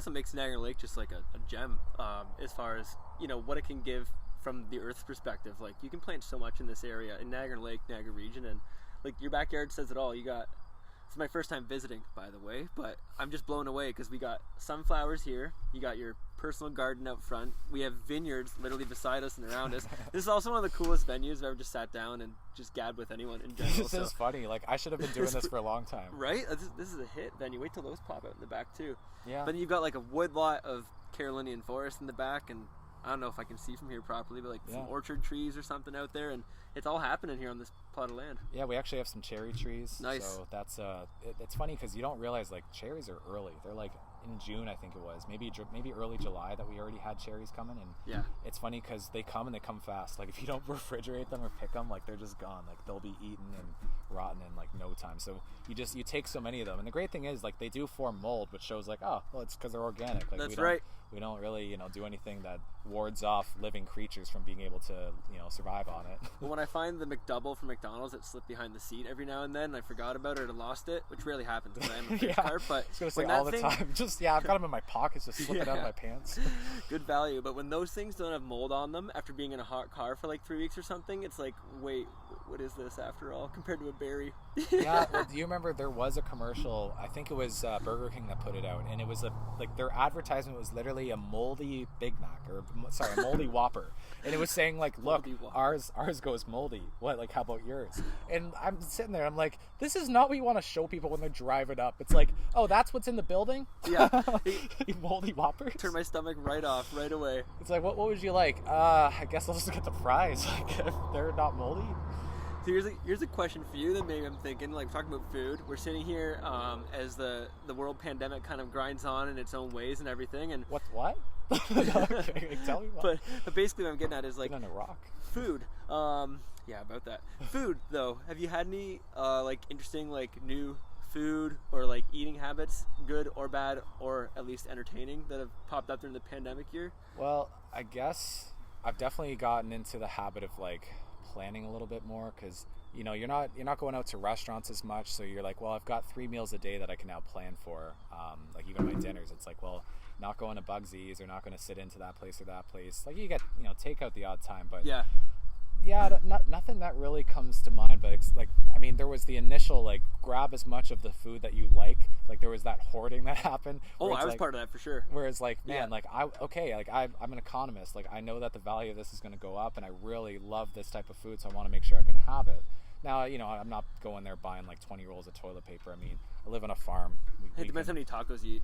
that's what makes Niagara Lake just like a gem, as far as, you know, what it can give from the Earth's perspective. Like, you can plant so much in this area, in Niagara Lake, Niagara region, and like your backyard says it all. You got, it's my first time visiting, by the way, but I'm just blown away because we got sunflowers here. You got your personal garden out front. We have vineyards literally beside us and around us. This is also one of the coolest venues I've ever just sat down and just gabbed with anyone in general. This is funny. Like, I should have been doing this for a long time. Right? This is a hit venue. Wait till those pop out in the back too. Yeah. Then you've got like a wood lot of Carolinian forest in the back, and I don't know if I can see from here properly, but like some orchard trees or something out there, and it's all happening here on this plot of land. Yeah, we actually have some cherry trees. Nice. So that's it's funny because you don't realize, like, cherries are early. They're like in June, I think it was, maybe early July, that we already had cherries coming. And yeah, it's funny because they come fast. Like, if you don't refrigerate them or pick them, like, they're just gone. Like, they'll be eaten and rotten in like no time. So you take so many of them, and the great thing is, like, they do form mold, which shows like, oh, well, it's because they're organic. Like, that's right. We don't really, you know, do anything that wards off living creatures from being able to, you know, survive on it. Well, when I find the McDouble from McDonald's that slipped behind the seat every now and then, and I forgot about it or lost it, which rarely happens because I am a fish carp, but I was gonna say all the time. Just I've got them in my pockets, just slipping out of my pants. Good value. But when those things don't have mold on them after being in a hot car for like 3 weeks or something, it's like, wait, what is this after all compared to a berry? Yeah. Well, do you remember there was a commercial? I think it was Burger King that put it out, and it was like their advertisement was literally a moldy Big Mac, or sorry, a moldy Whopper, and it was saying like, look, ours goes moldy. What, like, how about yours? And I'm sitting there, I'm like, this is not what you want to show people when they're driving up. It's like, oh, that's what's in the building? Yeah. Moldy Whoppers? Turn my stomach right off right away. It's like, what would you like? I guess I'll just get the fries. Like, if they're not moldy. So here's a question for you that maybe I'm thinking, like, talking about food. We're sitting here as the world pandemic kind of grinds on in its own ways and everything. And what? Okay, tell me what. But basically what I'm getting at is, like, on a rock. Food. Yeah, about that. Food, though. Have you had any like interesting, like, new food or like eating habits, good or bad, or at least entertaining, that have popped up during the pandemic year? Well, I guess I've definitely gotten into the habit of, like, planning a little bit more, because, you know, you're not going out to restaurants as much, so you're like, well, I've got 3 meals a day that I can now plan for, like even my dinners. It's like, well, not going to Bugsy's, or not going to sit into that place or that place. Like, you get, you know, takeout the odd time, but yeah, nothing that really comes to mind. But it's like, I mean, there was the initial, like, grab as much of the food that you like there was that hoarding that happened. Oh, I was part of that for sure. Whereas, like, man, like, I'm an economist. Like, I know that the value of this is going to go up, and I really love this type of food, so I want to make sure I can have it. Now, you know, I'm not going there buying like 20 rolls of toilet paper. I mean, I live on a farm. It depends how many tacos you eat.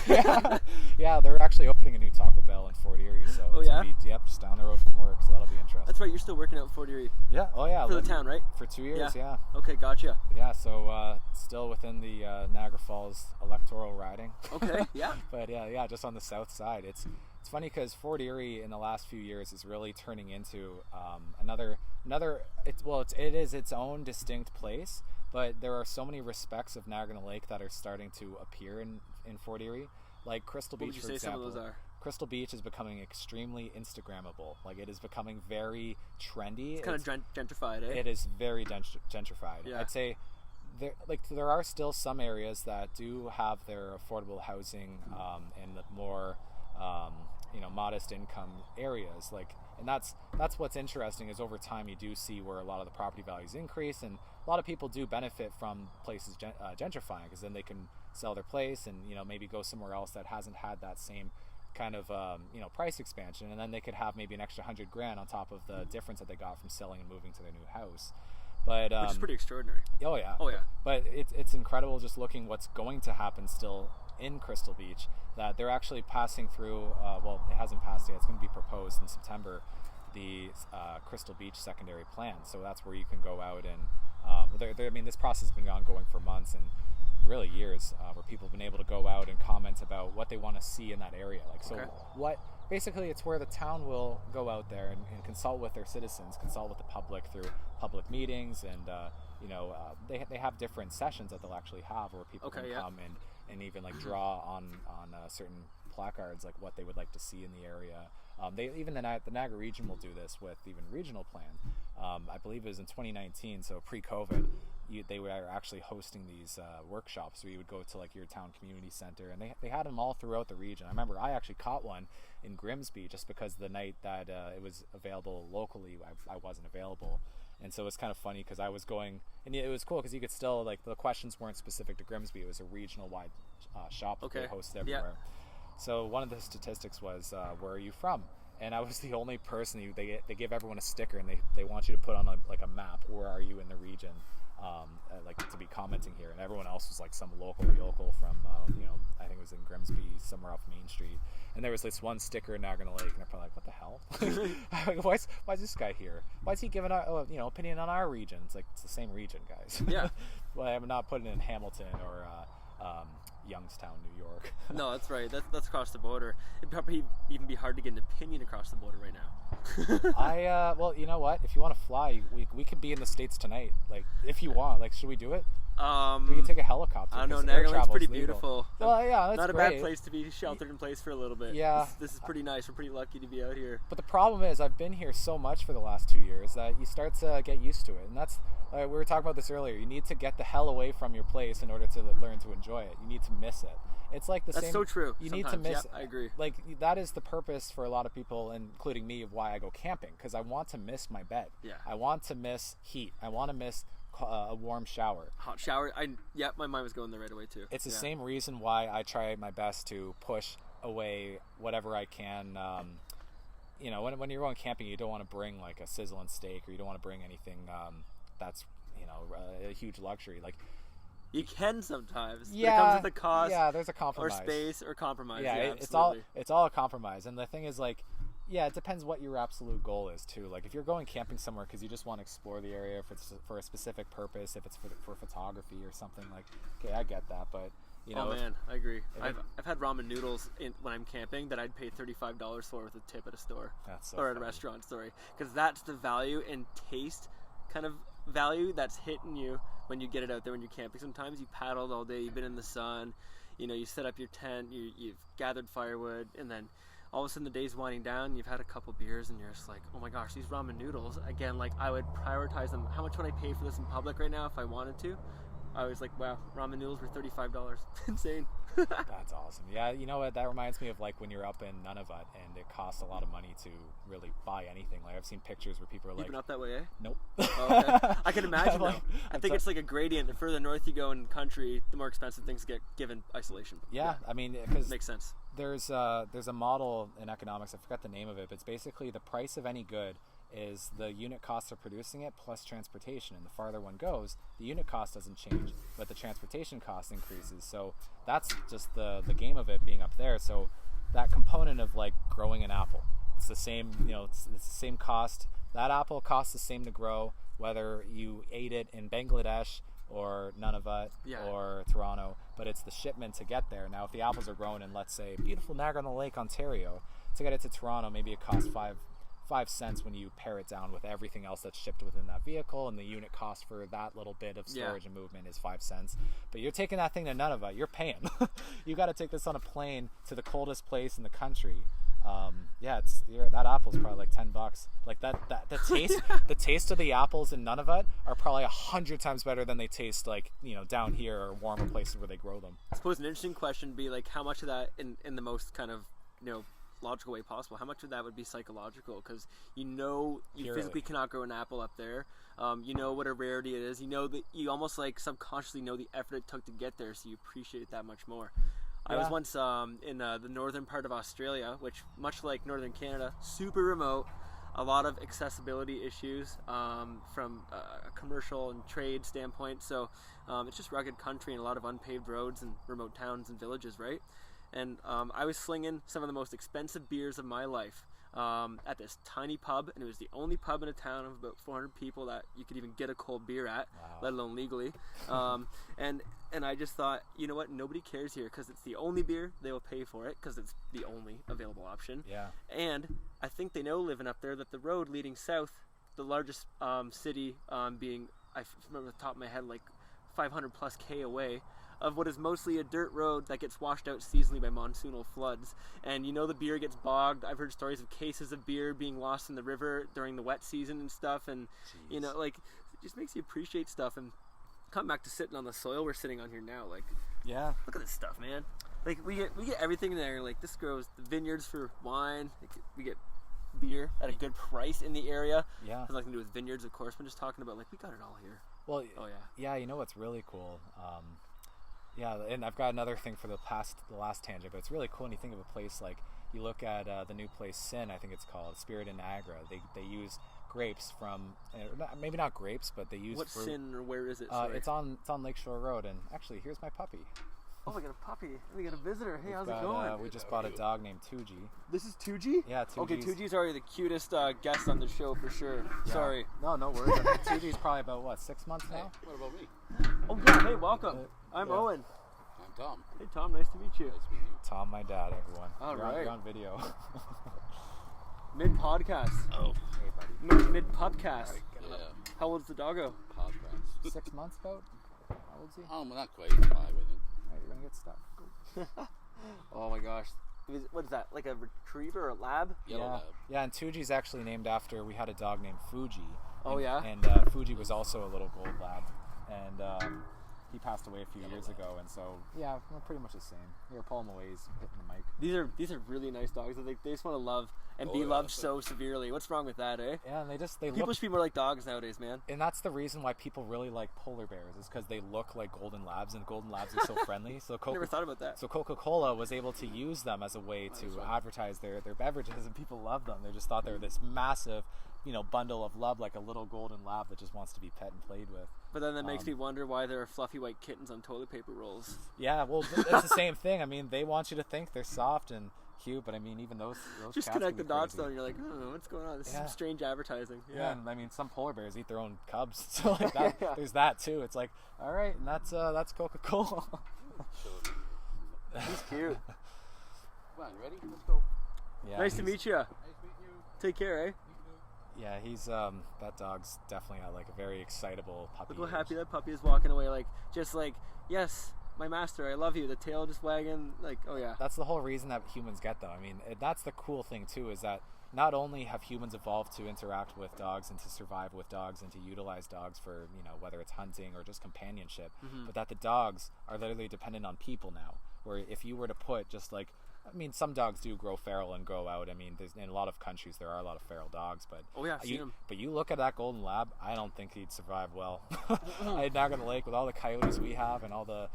Yeah. Yeah, they're actually opening a new Taco Bell in Fort Erie. So oh, yeah? Yep, just down the road from work, so that'll be interesting. That's right, you're still working out in Fort Erie. Yeah, oh yeah. For the town, right? For 2 years, yeah. Okay, gotcha. Yeah, so still within the Niagara Falls electoral riding. Okay, yeah. But yeah, just on the south side. It's funny because Fort Erie in the last few years is really turning into it is its own distinct place, but there are so many respects of Niagara Lake that are starting to appear in Fort Erie, like Crystal Beach, for example. What would you say some of those are? Crystal Beach is becoming extremely Instagrammable. Like, it is becoming very trendy. It's kind of gentrified, eh? It is very gentrified. Yeah. I'd say there are still some areas that do have their affordable housing in the more modest income areas, and that's what's interesting, is over time you do see where a lot of the property values increase, and a lot of people do benefit from places gentrifying, because then they can sell their place and maybe go somewhere else that hasn't had that same kind of price expansion, and then they could have maybe an extra $100,000 on top of the difference that they got from selling and moving to their new house. But which is pretty extraordinary. Oh yeah. But it's incredible just looking what's going to happen still in Crystal Beach, that they're actually passing through, it hasn't passed yet, it's going to be proposed in September, the Crystal Beach secondary plan. So that's where you can go out and this process has been ongoing for months and really years, where people have been able to go out and comment about what they want to see in that area. Basically it's where the town will go out there and consult with their citizens, consult with the public through public meetings, and they have different sessions that they'll actually have where people can come and even draw on certain placards what they would like to see in the area. The Niagara region will do this with even regional plan. I believe it was in 2019, so pre-COVID. they were actually hosting these workshops where you would go to like your town community center, and they had them all throughout the region. I remember I actually caught one in Grimsby just because the night that it was available locally, I wasn't available. And so it's kind of funny because I was going, and it was cool because you could still, like, the questions weren't specific to Grimsby. It was a regional wide shop that they hosted everywhere. So one of the statistics was, where are you from? And I was the only person they give everyone a sticker, and they want you to put on a map, where are you in the region, like to be commenting here. And everyone else was like some local from, I think it was in Grimsby, somewhere off Main Street. And there was this one sticker in Niagara Lake, and they're probably like, what the hell? why is this guy here? Why is he giving our opinion on our region? It's like, it's the same region, guys. Yeah. Well, I'm not putting in Hamilton or Youngstown, New York. No, that's right. That's across the border. It'd probably even be hard to get an opinion across the border right now. Well, you know what? If you want to fly, we could be in the States tonight. Like, if you want, like, should we do it? We can take a helicopter. I don't know. Niagara Lake's pretty beautiful. Well, yeah, that's not a great. bad place to be sheltered in place for a little bit. Yeah, this is pretty nice. We're pretty lucky to be out here. But the problem is, I've been here so much for the last 2 years that you start to get used to it, and that's we were talking about this earlier. You need to get the hell away from your place in order to learn to enjoy it. You need to miss it. It's like the same. That's so true. You need to miss. I agree. Like, that is the purpose for a lot of people, including me, of why I go camping, because I want to miss my bed. Yeah. I want to miss heat. I want to miss a warm shower. Hot shower. My mind was going there right away too. It's the same reason why I try my best to push away whatever I can. When you're going camping, you don't want to bring like a sizzling steak, or you don't want to bring anything that's a huge luxury. Like, you can sometimes. Yeah, but it comes with a cost. Yeah, there's a compromise. Or space or compromise. Yeah, it's all a compromise. And the thing is, like, yeah, it depends what your absolute goal is too. Like, if you're going camping somewhere because you just want to explore the area, if it's for a specific purpose, if it's for photography or something, like, okay, I get that. But I agree. I've had ramen noodles when I'm camping that I'd pay $35 for with a tip at a store. That's so or at funny. A restaurant, sorry, because that's the value and taste kind of value that's hitting you when you get it out there when you're camping. Sometimes you paddled all day, you've been in the sun, you set up your tent, you've gathered firewood, and then all of a sudden the day's winding down, you've had a couple beers, and you're just like, oh my gosh, these ramen noodles, again, like, I would prioritize them. How much would I pay for this in public right now if I wanted to? I was like, wow, ramen noodles were $35. Insane. That's awesome. Yeah, you know what? That reminds me of like when you're up in Nunavut and it costs a lot of money to really buy anything. Like, I've seen pictures where people are like, even up that way, eh? Nope. Oh, okay. I can imagine though. I think like, it's like a gradient. The further north you go in the country, the more expensive things get given isolation. Yeah, I mean, because makes sense. There's a model in economics. I forgot the name of it, but it's basically the price of any good is the unit cost of producing it plus transportation, and the farther one goes, the unit cost doesn't change, but the transportation cost increases. So that's just the game of it being up there. So that component of like growing an apple, it's the same, it's the same cost. That apple costs the same to grow whether you ate it in Bangladesh or Nunavut or Toronto, but it's the shipment to get there. Now, if the apples are grown in, let's say, beautiful Niagara Lake, Ontario, to get it to Toronto, maybe it costs 5 cents when you pare it down with everything else that's shipped within that vehicle, and the unit cost for that little bit of storage and movement is 5 cents. But you're taking that thing to Nunavut, you're paying. You got to take this on a plane to the coldest place in the country. That apple's probably like $10. Like the taste, the taste of the apples in Nunavut are probably 100 times better than they taste like down here or warmer places where they grow them. I suppose an interesting question would be like, how much of that in the most kind of logical way possible, how much of that would be psychological? Because you physically cannot grow an apple up there. What a rarity it is. That you almost like subconsciously know the effort it took to get there, so you appreciate it that much more. I was once in the northern part of Australia, which, much like northern Canada, super remote, a lot of accessibility issues from a commercial and trade standpoint. So it's just rugged country and a lot of unpaved roads and remote towns and villages, right? And I was slinging some of the most expensive beers of my life at this tiny pub, and it was the only pub in a town of about 400 people that you could even get a cold beer at, let alone legally. And I just thought, you know what, nobody cares here because it's the only beer. They will pay for it because it's the only available option. Yeah. And I think they know, living up there, that the road leading south, the largest city being, I remember off the top of my head, like 500 plus K away, of what is mostly a dirt road that gets washed out seasonally by monsoonal floods. And the beer gets bogged. I've heard stories of cases of beer being lost in the river during the wet season and stuff. And, it just makes you appreciate stuff. And come back to sitting on the soil we're sitting on here now. Like, Yeah. look at this stuff, man. Like, we get everything there. Like, this grows the vineyards for wine. Like, we get beer at a good price in the area. Yeah. Has nothing to do with vineyards, of course. We're just talking about, like, we got it all here. Well, Oh, yeah. yeah, you know what's really cool? Yeah, and I've got another thing for the last tangent, but it's really cool when you think of a place like, you look at the new place, Sin, I think it's called, Spirit in Niagara. They use grapes from, maybe not grapes, but they use What fruit. Sin, or where is it? It's on Lakeshore Road, and actually, here's my puppy. Oh, we got a puppy. We got a visitor. Hey, how's it Got, going? we just bought a dog named Tuji. This is Tuji? Yeah, Tuji's. Okay, Tuji's already the cutest guest on the show for sure. Yeah. Sorry. No worries. I think Tuji's probably about, what, 6 months now? What about me? Oh, yeah. Hey, welcome. I'm Yeah. Owen. I'm Tom. Hey, Tom. Nice to meet you. Nice to meet you. Tom, my dad, everyone. All You're right. on video. Mid-podcast. Oh, Hey, buddy. Mid-podcast. yeah. How old's the doggo? Podcast. 6 months about? How old is he? Well, not quite 5, I think. Alright, you're gonna get stuck. Oh, my gosh. What is that? Like a retriever or a lab? Yellow lab. Yeah, and Tuji's actually named after, we had a dog named Fuji. Oh, yeah? And Fuji was also a little gold lab. And he passed away a few years ago, and so, yeah, we're pretty much the same. Here, pull him away, he's hitting the mic. These Are really nice dogs. They just want to love and Oh, be yeah, loved that's so severely. What's wrong with that, eh? Yeah, and they People look, should be more like dogs nowadays, man. and that's the reason why people really like polar bears, is because they look like golden labs, and golden labs are so friendly. So Never thought about that. So Coca-Cola was able to use them as a way to right. advertise their beverages, and people loved them. They just thought they were this massive, bundle of love, like a little golden lab that just wants to be pet and played with. But then that makes me wonder why there are fluffy white kittens on toilet paper rolls. Yeah, well, it's the same thing. I mean, they want you to think they're soft and cute, but I mean, even those Just cats connect the can be dots, crazy. though, and you're like, I don't know what's going on. This is Yeah. some strange advertising. Yeah, and I mean, some polar bears eat their own cubs, so like that, Yeah. there's that too. It's like, all right, and that's Coca-Cola. He's cute. Come on, you ready? Let's go. Yeah, Nice to meet you. Nice meeting you. Take care, eh? Yeah, he's that dog's definitely at like a very excitable puppy. Look how age. happy that puppy is walking away. Like, just like, yes, my master, I love you. The tail just wagging. Like, oh yeah. That's the whole reason that humans get them. I mean, that's the cool thing too, is that not only have humans evolved to interact with dogs and to survive with dogs and to utilize dogs for, whether it's hunting or just companionship, but that the dogs are literally dependent on people now. Where if you were to put just like, I mean, some dogs do grow feral and go out. I mean, in a lot of countries there are a lot of feral dogs, but Oh yeah, I've seen him. But you look at that golden lab, I don't think he'd survive well. At Niagara Lake, with all the coyotes we have and all the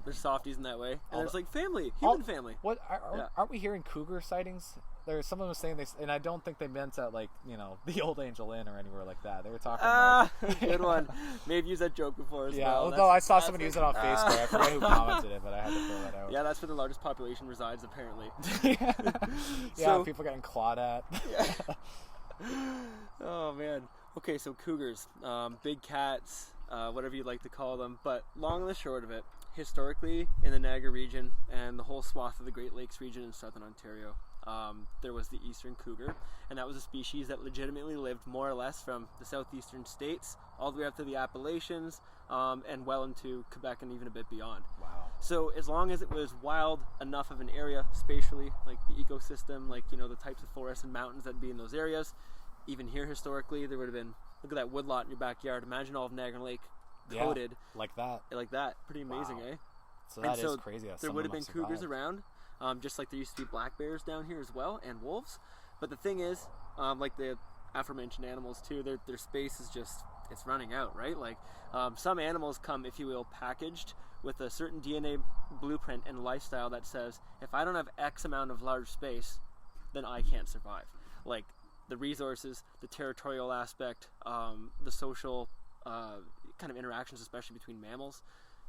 There's softies in that way. And All there's the- like family, all- human family. What Yeah. aren't we hearing cougar sightings? There's someone was saying this, and I don't think they meant at like the Old Angel Inn or anywhere like that. They were talking. Ah, about, good one. May have used that joke before as Yeah, well. although I saw That's someone it. use it on Facebook. I forget who commented it, but I had to throw that out. Yeah, that's where the largest population resides, apparently. Yeah, So- people getting clawed at. Oh man. Okay, so cougars, big cats, whatever you'd like to call them. But long and the short of it, historically in the Niagara region and the whole swath of the Great Lakes region in southern Ontario, there was the eastern cougar, and that was a species that legitimately lived more or less from the southeastern states all the way up to the Appalachians, and well into Quebec and even a bit beyond. Wow. So as long as it was wild enough of an area spatially, like the ecosystem, like the types of forests and mountains that'd be in those areas, even here historically there would have been, look at that woodlot in your backyard, imagine all of Niagara Lake Yeah, coated like that. like that. Pretty amazing. Wow. eh So And that is so crazy. That there some would of have them been cougars survived. around, just like there used to be black bears down here as well, and wolves. But the thing is, like the aforementioned animals too, their space is just, it's running out, right? Like some animals come, if you will, packaged with a certain DNA blueprint and lifestyle that says, if I don't have X amount of large space, then I can't survive. Like the resources, the territorial aspect, the social kind of interactions, especially between mammals.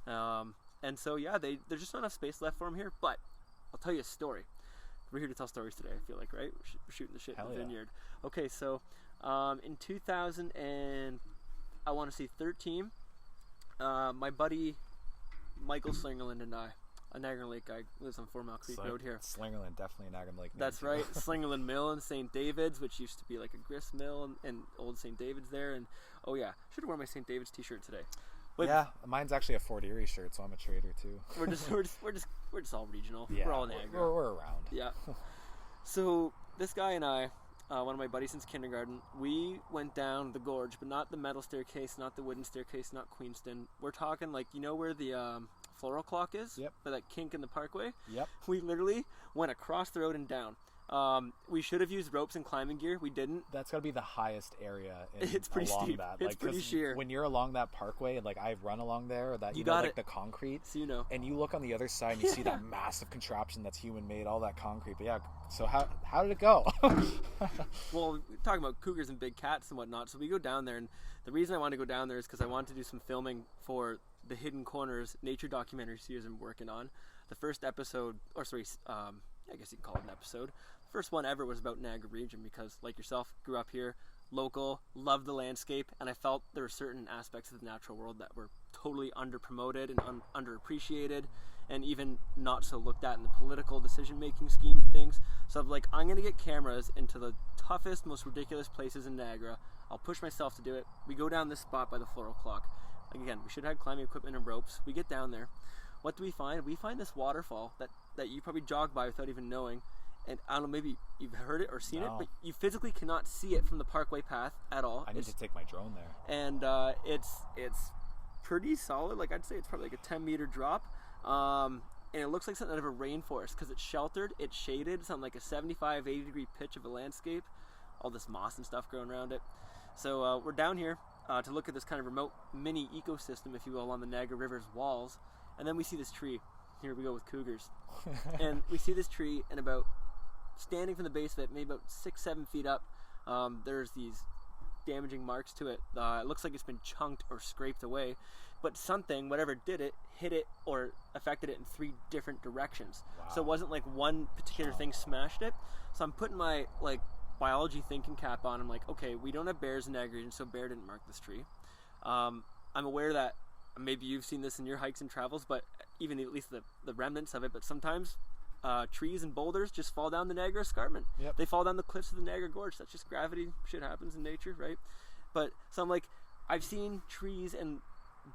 And so, yeah, there's just not enough space left for them here. But I'll tell you a story. We're here to tell stories today, I feel like, right? We're shooting the shit Hell in the yeah. vineyard. Okay, so in 2000 and I want to say 13, my buddy Michael Slingerland and I, a Niagara Lake guy, lives on 4 Mile Creek Road here. Slingerland, definitely a Niagara Lake. name, That's too. right, Slingerland Mill in St. David's, which used to be like a grist mill, and old St. David's there. And oh yeah, should have worn my St. David's t-shirt today. But Yeah, mine's actually a Fort Erie shirt, so I'm a trader too. we're just all regional. Yeah, We're all Niagara. We're around. Yeah. So this guy and I, one of my buddies since kindergarten. We went down the gorge, but not the metal staircase, not the wooden staircase, not Queenston. We're talking like, you know where the floral clock is? Yep. By that kink in the parkway? Yep. We literally went across the road and down. We should have used ropes and climbing gear. We didn't. That's got to be the highest area It's pretty along steep. that. It's pretty 'cause sheer. When you're along that parkway, like I've run along there, that You know, got like it. the concrete, So you know. and you look on the other side and you see that massive contraption that's human made, all that concrete. But yeah, so how did it go? Well, we're talking about cougars and big cats and whatnot, so we go down there, and the reason I wanted to go down there is because I wanted to do some filming for the Hidden Corners nature documentary series I'm working on. The first episode, I guess you can call it an episode. First one ever was about Niagara region because, like yourself, grew up here, local, loved the landscape, and I felt there were certain aspects of the natural world that were totally under-promoted and underappreciated, and even not so looked at in the political decision-making scheme of things. So I'm like, I'm going to get cameras into the toughest, most ridiculous places in Niagara. I'll push myself to do it. We go down this spot by the floral clock. Again, we should have climbing equipment and ropes. We get down there. What do we find? We find this waterfall that you probably jog by without even knowing. And I don't know, maybe you've heard it or seen it, but you physically cannot see it from the parkway path at all. I need to take my drone there. And it's pretty solid. Like, I'd say it's probably like a 10-meter drop. And it looks like something out of a rainforest because it's sheltered, it's shaded, something like a 75, 80-degree pitch of a landscape. All this moss and stuff growing around it. So we're down here to look at this kind of remote mini ecosystem, if you will, on the Niagara River's walls. And then we see this tree. Here we go with cougars. And we see this tree, and about standing from the base of it, maybe about 6-7 feet up, there's these damaging marks to it. It looks like it's been chunked or scraped away, but something, whatever did it, hit it or affected it in 3 different directions. Wow. So it wasn't like one particular thing smashed it. So I'm putting my biology thinking cap on. I'm like, okay, we don't have bears in Niagara region, so bear didn't mark this tree. I'm aware that maybe you've seen this in your hikes and travels, but even at least the remnants of it, but sometimes trees and boulders just fall down the Niagara Escarpment. Yep. They fall down the cliffs of the Niagara Gorge. That's just gravity. Shit happens in nature, right? But so I'm like, I've seen trees and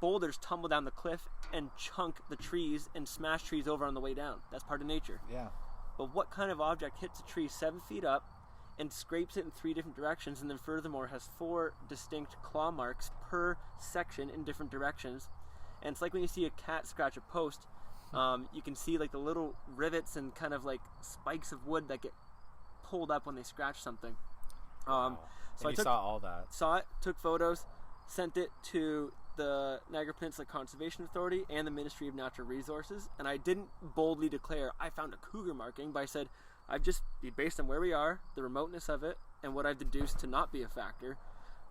boulders tumble down the cliff and chunk the trees and smash trees over on the way down. That's part of nature. Yeah. But what kind of object hits a tree 7 feet up and scrapes it in 3 different directions, and then furthermore has 4 distinct claw marks per section in different directions? And it's like when you see a cat scratch a post, you can see like the little rivets and kind of like spikes of wood that get pulled up when they scratch something. Wow. So and I saw all that. saw it, took photos, sent it to the Niagara Peninsula Conservation Authority and the Ministry of Natural Resources, and I didn't boldly declare I found a cougar marking, but I said I've just, based on where we are, the remoteness of it, and what I've deduced to not be a factor,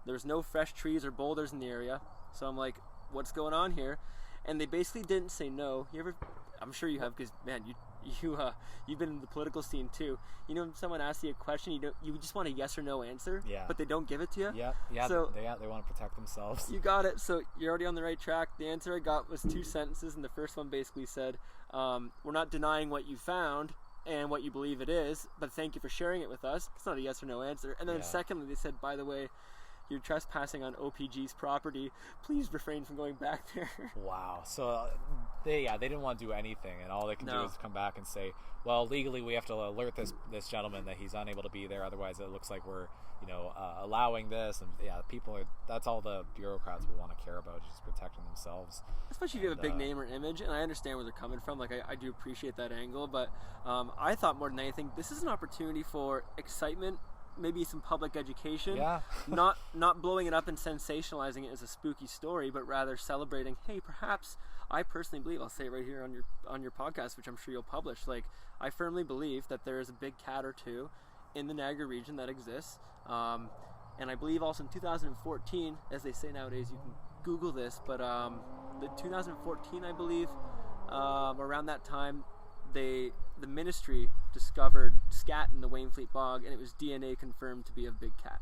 there's no fresh trees or boulders in the area. So I'm like, what's going on here? And they basically didn't say no. I'm sure you have, because man, you've been in the political scene too. You know, when someone asks you a question, you just want a yes or no answer, but they don't give it to you. Yeah. So they want to protect themselves. you got it. So you're already on the right track. The answer I got was 2 sentences, and the first one basically said, "We're not denying what you found and what you believe it is, but thank you for sharing it with us." It's not a yes or no answer. And then secondly, they said, "By the way, you're trespassing on OPG's property. Please refrain from going back there." Wow. So they didn't want to do anything, and all they can do is come back and say, well, legally we have to alert this gentleman that he's unable to be there, otherwise it looks like we're allowing this. And that's all the bureaucrats will want to care about, is just protecting themselves. Especially if you have a big name or image, and I understand where they're coming from. Like, I do appreciate that angle, but I thought more than anything, this is an opportunity for excitement, maybe some public education. not blowing it up and sensationalizing it as a spooky story, but rather celebrating, hey, perhaps I personally believe, I'll say it right here on your podcast, which I'm sure you'll publish, like, I firmly believe that there is a big cat or two in the Niagara region that exists, and I believe also in 2014, as they say nowadays, you can Google this, but the 2014, I believe, around that time, the ministry discovered scat in the Wainfleet Bog, and it was DNA confirmed to be a big cat.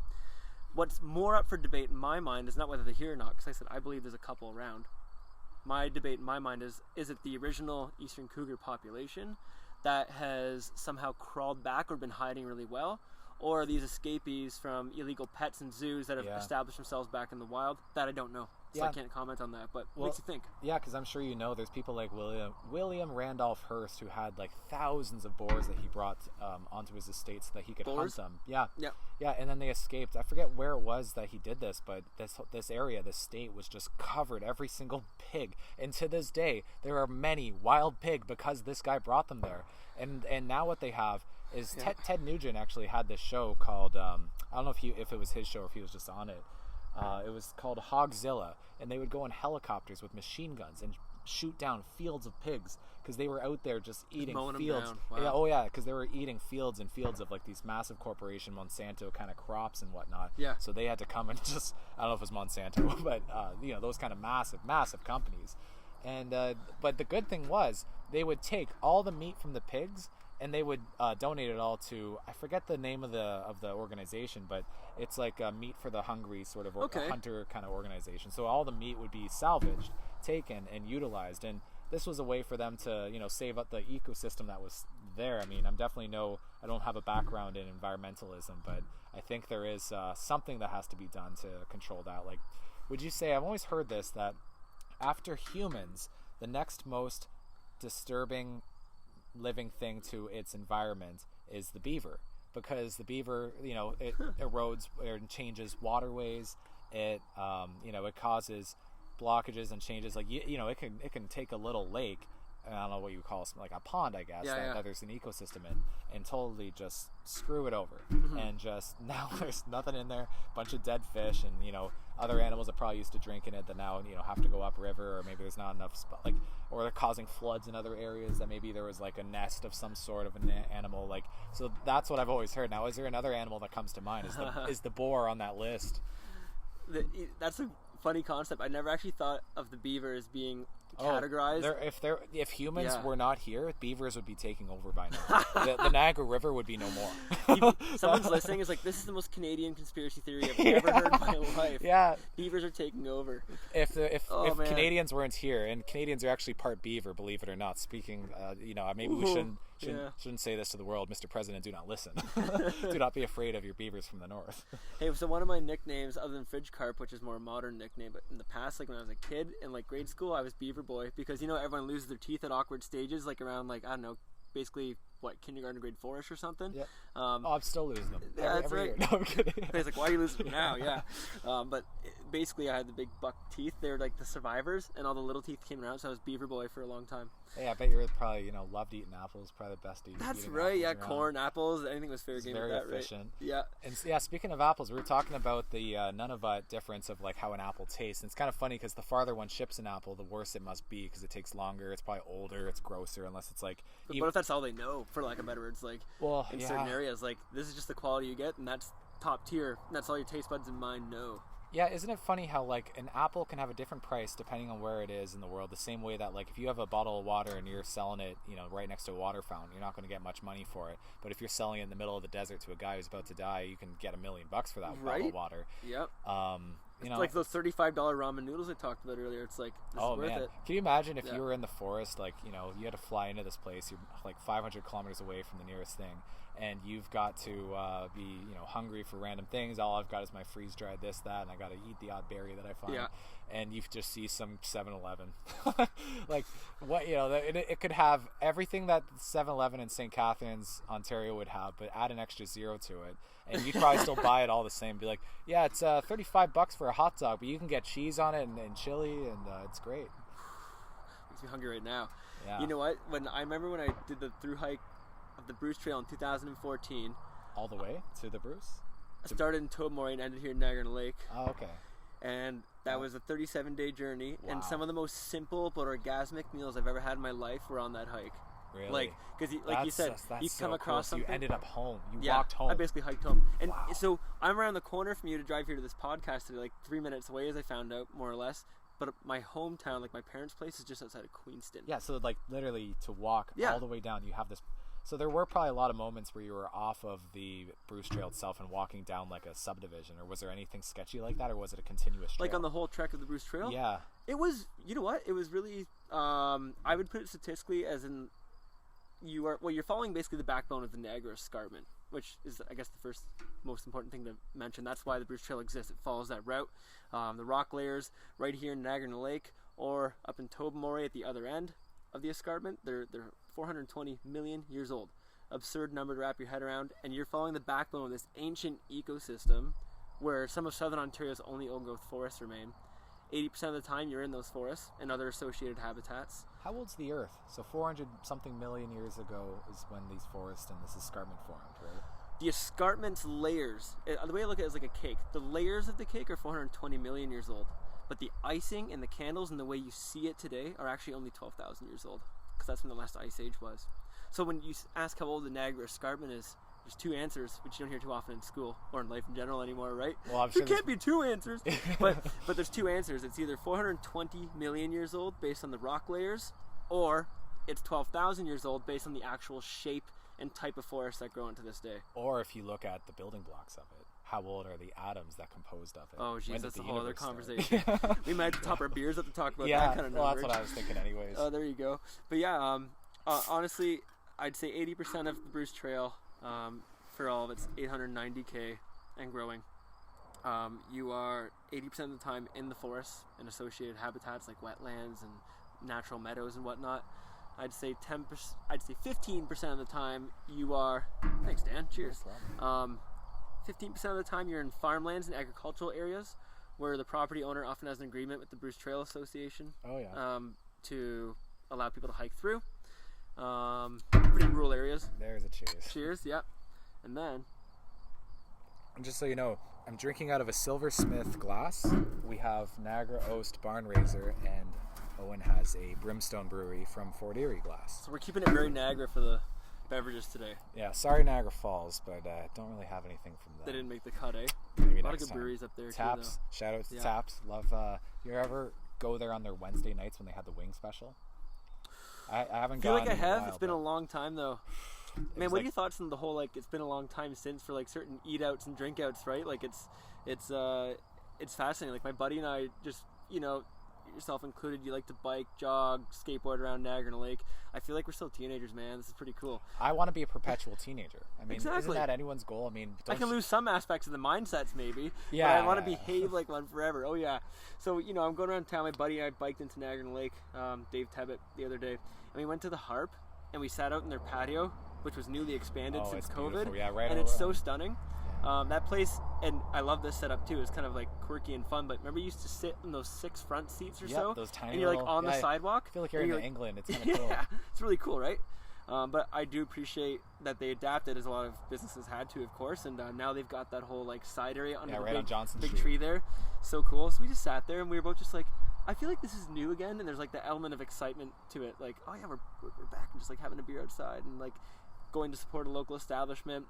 What's more up for debate in my mind is not whether they're here or not, because I said I believe there's a couple around. My debate in my mind is it the original eastern cougar population that has somehow crawled back or been hiding really well, or are these escapees from illegal pets and zoos that have established themselves back in the wild? That I don't know. So I can't comment on that, but what makes you think? Yeah, because I'm sure you know there's people like William Randolph Hearst who had like thousands of boars that he brought onto his estate so that he could hunt them. Yeah, and then they escaped. I forget where it was that he did this, but this area, this state was just covered, every single pig. And to this day, there are many wild pig because this guy brought them there. And now what they have is Ted Nugent actually had this show called I don't know if it was his show or if he was just on it. It was called Hogzilla, and they would go in helicopters with machine guns and shoot down fields of pigs because they were out there just eating fields. Wow. Yeah, because they were eating fields and fields of like these massive corporation Monsanto kind of crops and whatnot. Yeah. So they had to come and just, I don't know if it was Monsanto, but those kind of massive companies. And but the good thing was they would take all the meat from the pigs and they would donate it all to, I forget the name of the organization, but it's like a Meat for the Hungry sort of a hunter kind of organization. So all the meat would be salvaged, taken, and utilized. And this was a way for them to, save up the ecosystem that was there. I mean, I don't have a background in environmentalism, but I think there is something that has to be done to control that. Like, would you say, I've always heard this, that after humans, the next most disturbing living thing to its environment is the beaver, because the beaver, it erodes or changes waterways. It causes blockages and changes. Like it can take a little lake, I don't know what you would call it, like a pond, I guess, that there's an ecosystem in, and totally just screw it over. And just now there's nothing in there, bunch of dead fish, and other animals that probably used to drink in it that now have to go upriver, or maybe there's not enough spot, or they're causing floods in other areas that maybe there was like a nest of some sort of an animal. Like, so that's what I've always heard. Now, is there another animal that comes to mind? Is the boar on that list? That's a funny concept. I never actually thought of the beaver as being categorized. If humans were not here, beavers would be taking over by now. the Niagara River would be no more. Someone's listening is like, this is the most Canadian conspiracy theory I've ever heard in my life. Yeah, beavers are taking over. If Canadians weren't here, and Canadians are actually part beaver, believe it or not. Speaking, maybe we shouldn't say this to the world, Mr. President. Do not listen. Do not be afraid of your beavers from the north. Hey, so one of my nicknames, other than Fridge Carp, which is more a modern nickname, but in the past, like when I was a kid in like grade school, I was Beaver Boy, because everyone loses their teeth at awkward stages, like around like, I don't know, basically kindergarten, grade 4-ish or something. Yeah. I'm still losing them. That's every right. Year. No, I'm kidding. He's like, why are you losing them now? Yeah. But basically, I had the big buck teeth. They were like the survivors, and all the little teeth came around. So I was Beaver Boy for a long time. Yeah, I bet you were probably loved eating apples. Probably the best eating. That's right. Yeah, corn, apples, anything was fair game. Very with that, efficient. Right? Yeah. And yeah, speaking of apples, we were talking about the Nunavut difference of like how an apple tastes. And it's kind of funny because the farther one ships an apple, the worse it must be, because it takes longer. It's probably older. It's grosser, unless it's like. But what if that's all they know, for lack of better words? Like, in certain areas, like this is just the quality you get, and that's top tier. And that's all your taste buds and mind know. Yeah, isn't it funny how like an apple can have a different price depending on where it is in the world? The same way that like if you have a bottle of water and you're selling it, right next to a water fountain, you're not going to get much money for it. But if you're selling it in the middle of the desert to a guy who's about to die, you can get $1 million for that bottle of water. Yep. It's like those $35 ramen noodles I talked about earlier. It's like, this is worth it. Can you imagine if you were in the forest, like, you had to fly into this place, you're like 500 kilometers away from the nearest thing, and you've got to be, hungry for random things. All I've got is my freeze-dried this, that, and I got to eat the odd berry that I find. Yeah. And you just see some 7-Eleven. Like, what, it could have everything that 7-Eleven in St. Catharines, Ontario would have, but add an extra zero to it. And you'd probably still buy it all the same. Be like, yeah, it's $35 for a hot dog, but you can get cheese on it and chili, and it's great. Makes me hungry right now. Yeah. You know what? I remember when I did the through hike of the Bruce Trail in 2014. All the way to the Bruce? I started in Tobermory and ended here in Niagara Lake. Oh, okay. And that was a 37-day journey. Wow. And some of the most simple but orgasmic meals I've ever had in my life were on that hike. Really? Like, because you said, you come across cool. something. You ended up home. You walked home. I basically hiked home. And so I'm around the corner from you to drive here to this podcast today, like 3 minutes away, as I found out, more or less. But my hometown, like my parents' place, is just outside of Queenston. Yeah, so like literally to walk all the way down, you have this. So there were probably a lot of moments where you were off of the Bruce Trail itself and walking down like a subdivision, or was there anything sketchy like that, or was it a continuous trail? Like on the whole trek of the Bruce Trail? Yeah. It was, you know what? It was really, I would put it statistically as in, you're following basically the backbone of the Niagara Escarpment. which is, I guess, the first most important thing to mention. That's why the Bruce Trail exists. It follows that route. The rock layers right here in Niagara Lake or up in Tobermory at the other end of the escarpment, they're 420 million years old. Absurd number to wrap your head around, and you're following the backbone of this ancient ecosystem where some of southern Ontario's only old-growth forests remain. 80% of the time you're in those forests and other associated habitats. How old's the Earth? So 400 something million years ago is when these forests and this escarpment formed, right? The escarpment's layers, the way I look at it is like a cake. The layers of the cake are 420 million years old, but the icing and the candles and the way you see it today are actually only 12,000 years old, because that's when the last ice age was. So when you ask how old the Niagara escarpment is, there's two answers, which you don't hear too often in school or in life in general anymore, right? Well, I'm sure there can't be two answers, but there's two answers. It's either 420 million years old based on the rock layers, or it's 12,000 years old based on the actual shape and type of forest that grow into this day. Or if you look at the building blocks of it, how old are the atoms that composed of it? Oh, geez, that's a whole other start? conversation. We might top our beers up to talk about yeah, that kind of well, numbers. that's what I was thinking anyways. Oh, there you go. But yeah, honestly, I'd say 80% of the Bruce Trail, for all of its 890K and growing, you are 80% of the time in the forests and associated habitats like wetlands and natural meadows and whatnot. I'd say 15% of the time you are. Thanks, Dan. Cheers. 15% of the time you're in farmlands and agricultural areas, where the property owner often has an agreement with the Bruce Trail Association. Oh yeah. To allow people to hike through. Pretty rural areas. There's a cheers. Cheers. Yep. And then, and just so you know, I'm drinking out of a silversmith glass. We have Niagara Oast Barn Raiser, and Owen has a Brimstone Brewery from Fort Erie glass. So we're keeping it very Niagara for the beverages today. Yeah, sorry Niagara Falls, but don't really have anything from them. They didn't make the cut, eh? Maybe a lot of next good breweries up there Taps, too, though. shout out to Yeah. Taps. Love. You ever go there on their Wednesday nights when they had the wing special? I haven't I feel gone like I in a have. while, It's been a but long time though. Man, was what like- are your thoughts on the whole, like, it's been a long time since for like certain eat outs and drink outs, right? Like it's fascinating. Like my buddy and I just, yourself included, you like to bike, jog, skateboard around Niagara Lake. I feel like we're still teenagers, man. This is pretty cool. I want to be a perpetual teenager. I mean, Exactly. isn't that anyone's goal? I mean, I can lose some aspects of the mindsets maybe, Yeah, but I want to yeah. behave like one forever. Oh yeah. So I'm going around town. My buddy and I biked into Niagara Lake, Dave Tebbett, the other day, and we went to the Harp and we sat out in their patio, which was newly expanded Oh, since it's COVID. beautiful. Yeah, right and it's so around. stunning. That place, and I love this setup too. It's kind of like quirky and fun. But remember, you used to sit in those 6 front seats or Yep, so, those tiny and you're like little- on the yeah, sidewalk. I feel like you're and in England. It's kind of yeah, cool. it's really cool, right? But I do appreciate that they adapted, as a lot of businesses had to, of course. And now they've got that whole like side area under Yeah, the right on big, Johnson big Street. tree there. So cool. So we just sat there and we were both just like, I feel like this is new again, and there's like the element of excitement to it. Like, oh yeah, we're back and just like having a beer outside and like going to support a local establishment.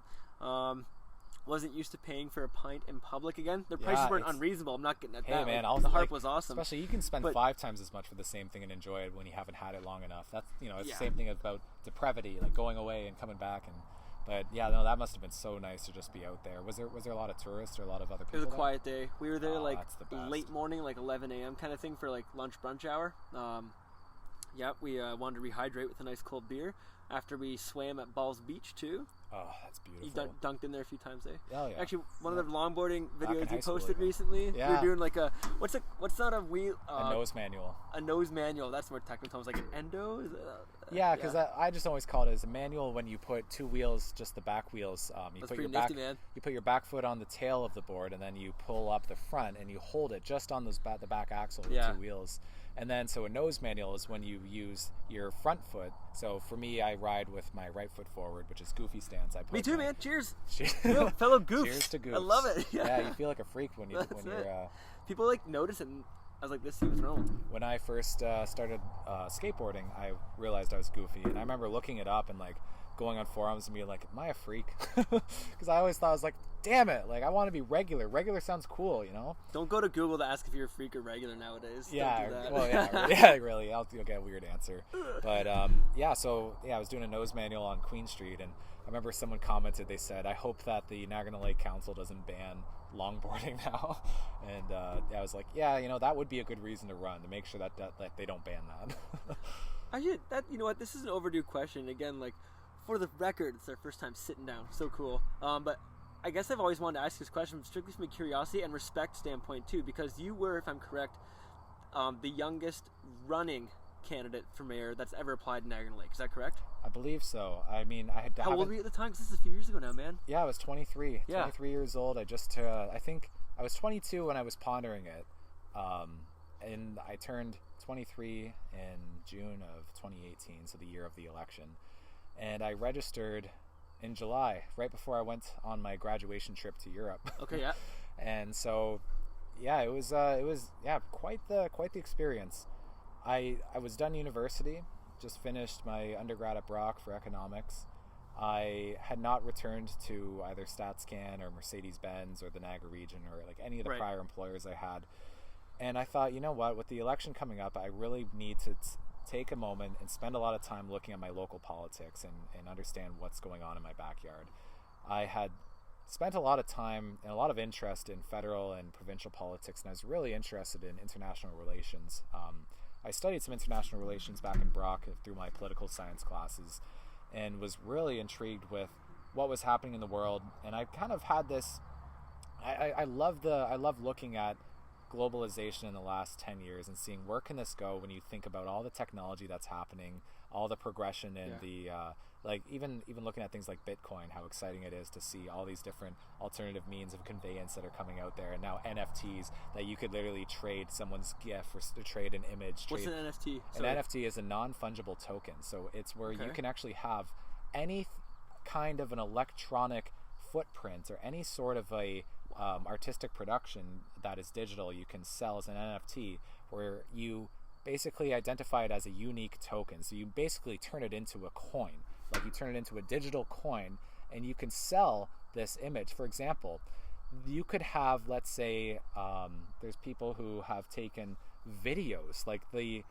Wasn't used to paying for a pint in public again. Their prices Yeah, weren't it's- unreasonable. I'm not getting at Hey that. man, Like, the Harp like, was awesome. Especially you can spend But- 5 times as much for the same thing and enjoy it when you haven't had it long enough. That's it's Yeah. the same thing about depravity, like going away and coming back. But yeah, no, that must have been so nice to just be out there. Was there a lot of tourists or a lot of other It people? was a there? quiet day. We were there Oh, like that's the best. late morning, like 11 a.m. kind of thing for like lunch brunch hour. We wanted to rehydrate with a nice cold beer after we swam at Balls Beach too. Oh, that's beautiful. You dunked in there a few times, eh? Oh yeah. Actually, one of the longboarding Back in videos high you school, posted yeah. recently, we Yeah. were doing like what's not a wheel? a nose manual. A nose manual. That's more technical. It's like an endo. Is it, Yeah, because I just always call it as a manual when you put 2 wheels, just the back wheels. You That's put your pretty back, nifty, man. you put your back foot on the tail of the board, and then you pull up the front, and you hold it just on the back axle with Yeah. 2 wheels. And then, so a nose manual is when you use your front foot. So for me, I ride with my right foot forward, which is goofy stance. Me too, man. Cheers. Cheers. Fellow goofs. Cheers to goofs. I love it. Yeah, you feel like a freak when That's you're. it. People like notice it. And I was like, this seems normal. When I first started skateboarding, I realized I was goofy, and I remember looking it up and like going on forums and being like, "Am I a freak?" Because I always thought I was like, "Damn it! Like I want to be regular. Regular sounds cool, you know." Don't go to Google to ask if you're a freak or regular nowadays. Yeah, Don't do that. well, yeah, yeah, really. You'll get a weird answer. But I was doing a nose manual on Queen Street, and I remember someone commented. They said, "I hope that the Niagara Lake Council doesn't ban longboarding now." And I was like, "Yeah, that would be a good reason to run, to make sure that they don't ban that." You know what? This is an overdue question. Again, like for the record, it's our first time sitting down. So cool. But I guess I've always wanted to ask this question strictly from a curiosity and respect standpoint too, because you were, if I'm correct, the youngest running candidate for mayor that's ever applied to Niagara Lake. Is that correct? I believe so. I mean, I had. How old were you at the time? Because this is a few years ago now, man. Yeah, I was 23. Yeah. 23 years old. I just, I think I was 22 when I was pondering it. And I turned 23 in June of 2018, so the year of the election. And I registered in July, right before I went on my graduation trip to Europe. Okay, yeah. And so, yeah, it was quite the experience. I was done university, just finished my undergrad at Brock for economics. I had not returned to either StatsCan or Mercedes-Benz or the Niagara region or like any of the prior employers I had. And I thought, you know what, with the election coming up, I really need to take a moment and spend a lot of time looking at my local politics and understand what's going on in my backyard. I had spent a lot of time and a lot of interest in federal and provincial politics, and I was really interested in international relations. I studied some international relations back in Brock through my political science classes and was really intrigued with what was happening in the world. And I kind of had this, I love looking at globalization in the last 10 years and seeing where can this go when you think about all the technology that's happening, all the progression in the like even looking at things like Bitcoin, how exciting it is to see all these different alternative means of conveyance that are coming out there, and now NFTs that you could literally trade someone's GIF or trade an image. What's an NFT? An NFT is a non-fungible token, so it's where you can actually have any kind of an electronic footprint or any sort of a artistic production that is digital you can sell as an NFT, where you basically identify it as a unique token. So you basically turn it into a coin, like you turn it into a digital coin, and you can sell this image. For example, you could have, let's say, there's people who have taken videos like the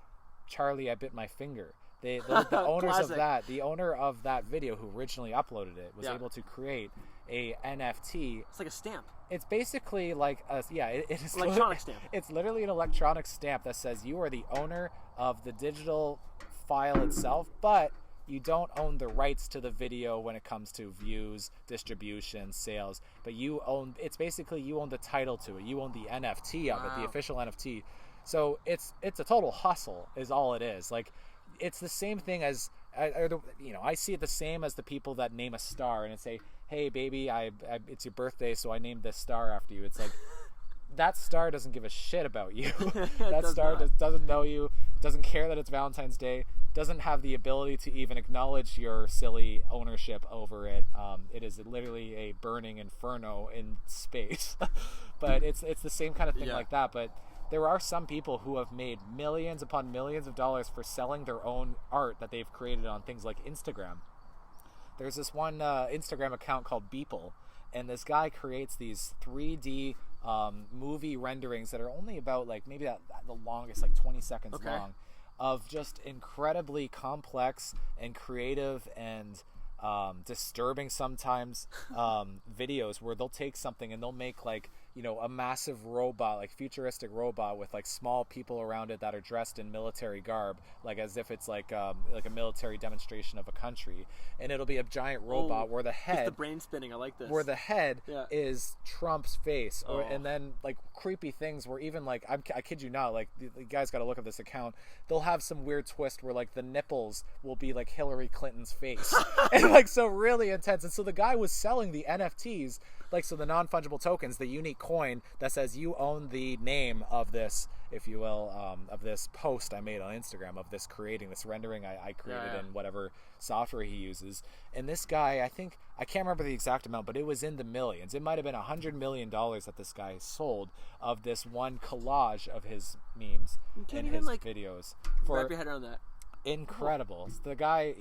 Charlie I Bit My Finger. The owners of that, the owner of that video who originally uploaded it was able to create a NFT. It's like a stamp. It's basically like it is electronic stamp. It's literally an electronic stamp that says you are the owner of the digital file itself, but you don't own the rights to the video when it comes to views, distribution, sales, but you own the title to it. You own the NFT of it, the official NFT. So it's a total hustle is all it is. Like, it's the same thing as I see it the same as the people that name a star and say, hey baby, it's your birthday, so I named this star after you. It's like, that star doesn't give a shit about you. That star doesn't know you, doesn't care that it's Valentine's Day, doesn't have the ability to even acknowledge your silly ownership over it. It is literally a burning inferno in space. But it's the same kind of thing like that. But there are some people who have made millions upon millions of dollars for selling their own art that they've created on things like Instagram. There's this one Instagram account called Beeple, and this guy creates these 3D movie renderings that are only about maybe the longest, 20 seconds long, of just incredibly complex and creative and disturbing sometimes videos where they'll take something and they'll make a massive robot, futuristic robot with small people around it that are dressed in military garb, as if it's like a military demonstration of a country, and it'll be a giant robot where the head, it's the brain spinning. I like this. Where the head is Trump's face, and then creepy things where even I kid you not, the guys got to look at this account. They'll have some weird twist where the nipples will be Hillary Clinton's face, and so really intense. And so the guy was selling the NFTs. So the non-fungible tokens, the unique coin that says you own the name of this, if you will, of this post I made on Instagram, of this rendering I created in whatever software he uses. And this guy, I can't remember the exact amount, but it was in the millions. It might have been $100 million that this guy sold of this one collage of his memes and his videos. Wrap your head around that. Incredible. Oh. The guy,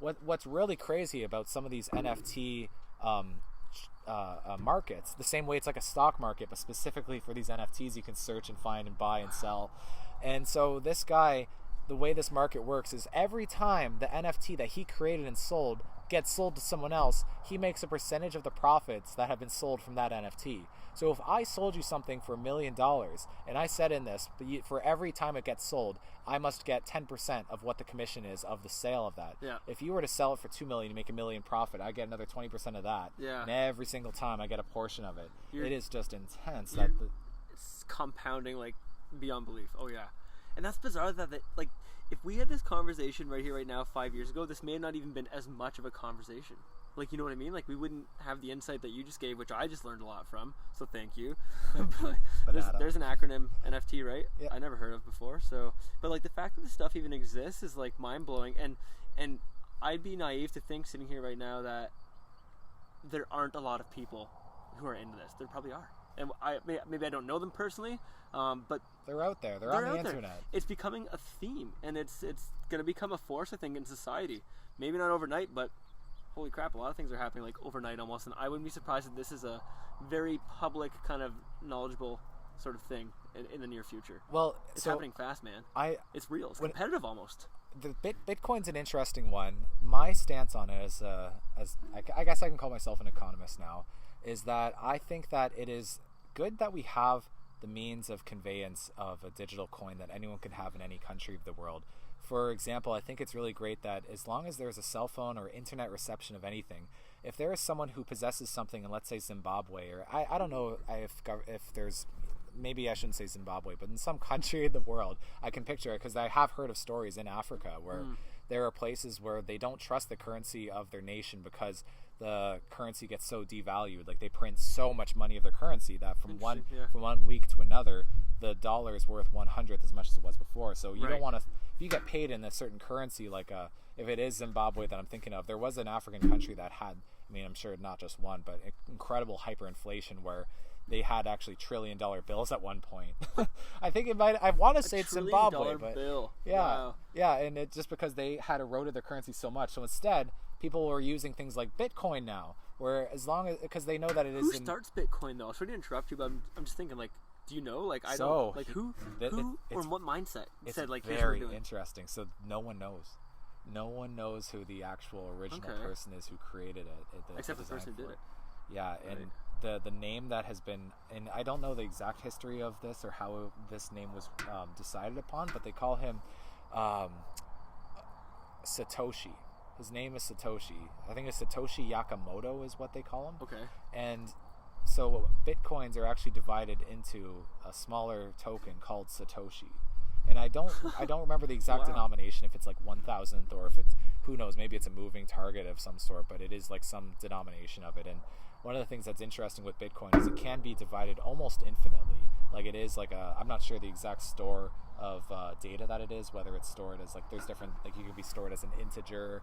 what's really crazy about some of these NFT markets, the same way it's like a stock market, but specifically for these NFTs you can search and find and buy and sell. And so this guy, the way this market works is every time the NFT that he created and sold gets sold to someone else, he makes a percentage of the profits that have been sold from that NFT. So if I sold you something for $1 million, and I said in this, for every time it gets sold, I must get 10% of what the commission is of the sale of that. Yeah. If you were to sell it for $2 million, you make $1 million profit, I get another 20% of that. Yeah. And every single time I get a portion of it. It is just intense. It's compounding like beyond belief. Oh yeah. And that's bizarre that like, if we had this conversation right here, right now, 5 years ago, this may have not even been as much of a conversation. Like, you know what I mean? Like, we wouldn't have the insight that you just gave, which I just learned a lot from, so thank you. But there's an acronym, NFT, right? Yeah. I never heard of before, so... But, like, the fact that this stuff even exists is, like, mind-blowing, and I'd be naive to think, sitting here right now, that there aren't a lot of people who are into this. There probably are. And maybe I don't know them personally, but... They're out there. They're on the internet. It's becoming a theme, and it's going to become a force, I think, in society. Maybe not overnight, but... Holy crap, a lot of things are happening like overnight almost, and I wouldn't be surprised if this is a very public kind of knowledgeable sort of thing in the near future. Well, it's happening fast, man. It's real. It's competitive almost. The Bitcoin's an interesting one. My stance on it as I guess I can call myself an economist now, is that I think that it is good that we have the means of conveyance of a digital coin that anyone can have in any country of the world. For example, I think it's really great that as long as there's a cell phone or internet reception of anything, if there is someone who possesses something in, let's say, Zimbabwe, or I don't know if there's, maybe I shouldn't say Zimbabwe, but in some country in the world, I can picture it because I have heard of stories in Africa where there are places where they don't trust the currency of their nation because the currency gets so devalued. Like, they print so much money of their currency that from one week to another, the dollar is worth 100th as much as it was before. So you don't want to, if you get paid in a certain currency, like if it is Zimbabwe that I'm thinking of, there was an African country that had, I mean, I'm sure not just one, but incredible hyperinflation where they had actually $1 trillion bills at one point. I think it might, I want to say it's Zimbabwe, but bill. Yeah, Wow. yeah, and it just because they had eroded their currency so much. So instead, people were using things like Bitcoin now, where as long as, because they know that it is. Who starts Bitcoin though? Sorry to interrupt you, but I'm just thinking, like, do you know? Like, I don't, like, who or what mindset said, like, here's what we're very doing? interesting. So no one knows. No one knows who the actual original person is who created it. Except the person who did it. Yeah, and the name that has been, and I don't know the exact history of this or how this name was decided upon, but they call him Satoshi. His name is Satoshi. I think it's Satoshi Nakamoto is what they call him. Okay. And so Bitcoins are actually divided into a smaller token called Satoshi. And I don't remember the exact denomination, if it's like 1,000th or if it's, who knows, maybe it's a moving target of some sort, but it is like some denomination of it. And one of the things that's interesting with Bitcoin is it can be divided almost infinitely. Like, it is like I'm not sure the exact store of data that it is, whether it's stored as, like, there's different, like, you could be stored as an integer,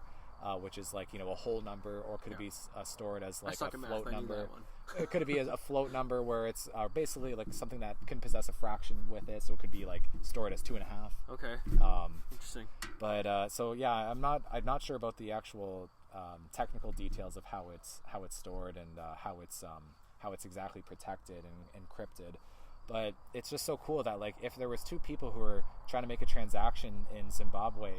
which is like, you know, a whole number, or could it be stored as like a float number? It could be a float number where it's basically like something that can possess a fraction with it, so it could be like stored as 2.5. Okay. Interesting. But so yeah, I'm not sure about the actual technical details of how it's stored and how it's exactly protected and encrypted. But it's just so cool that, like, if there was two people who were trying to make a transaction in Zimbabwe,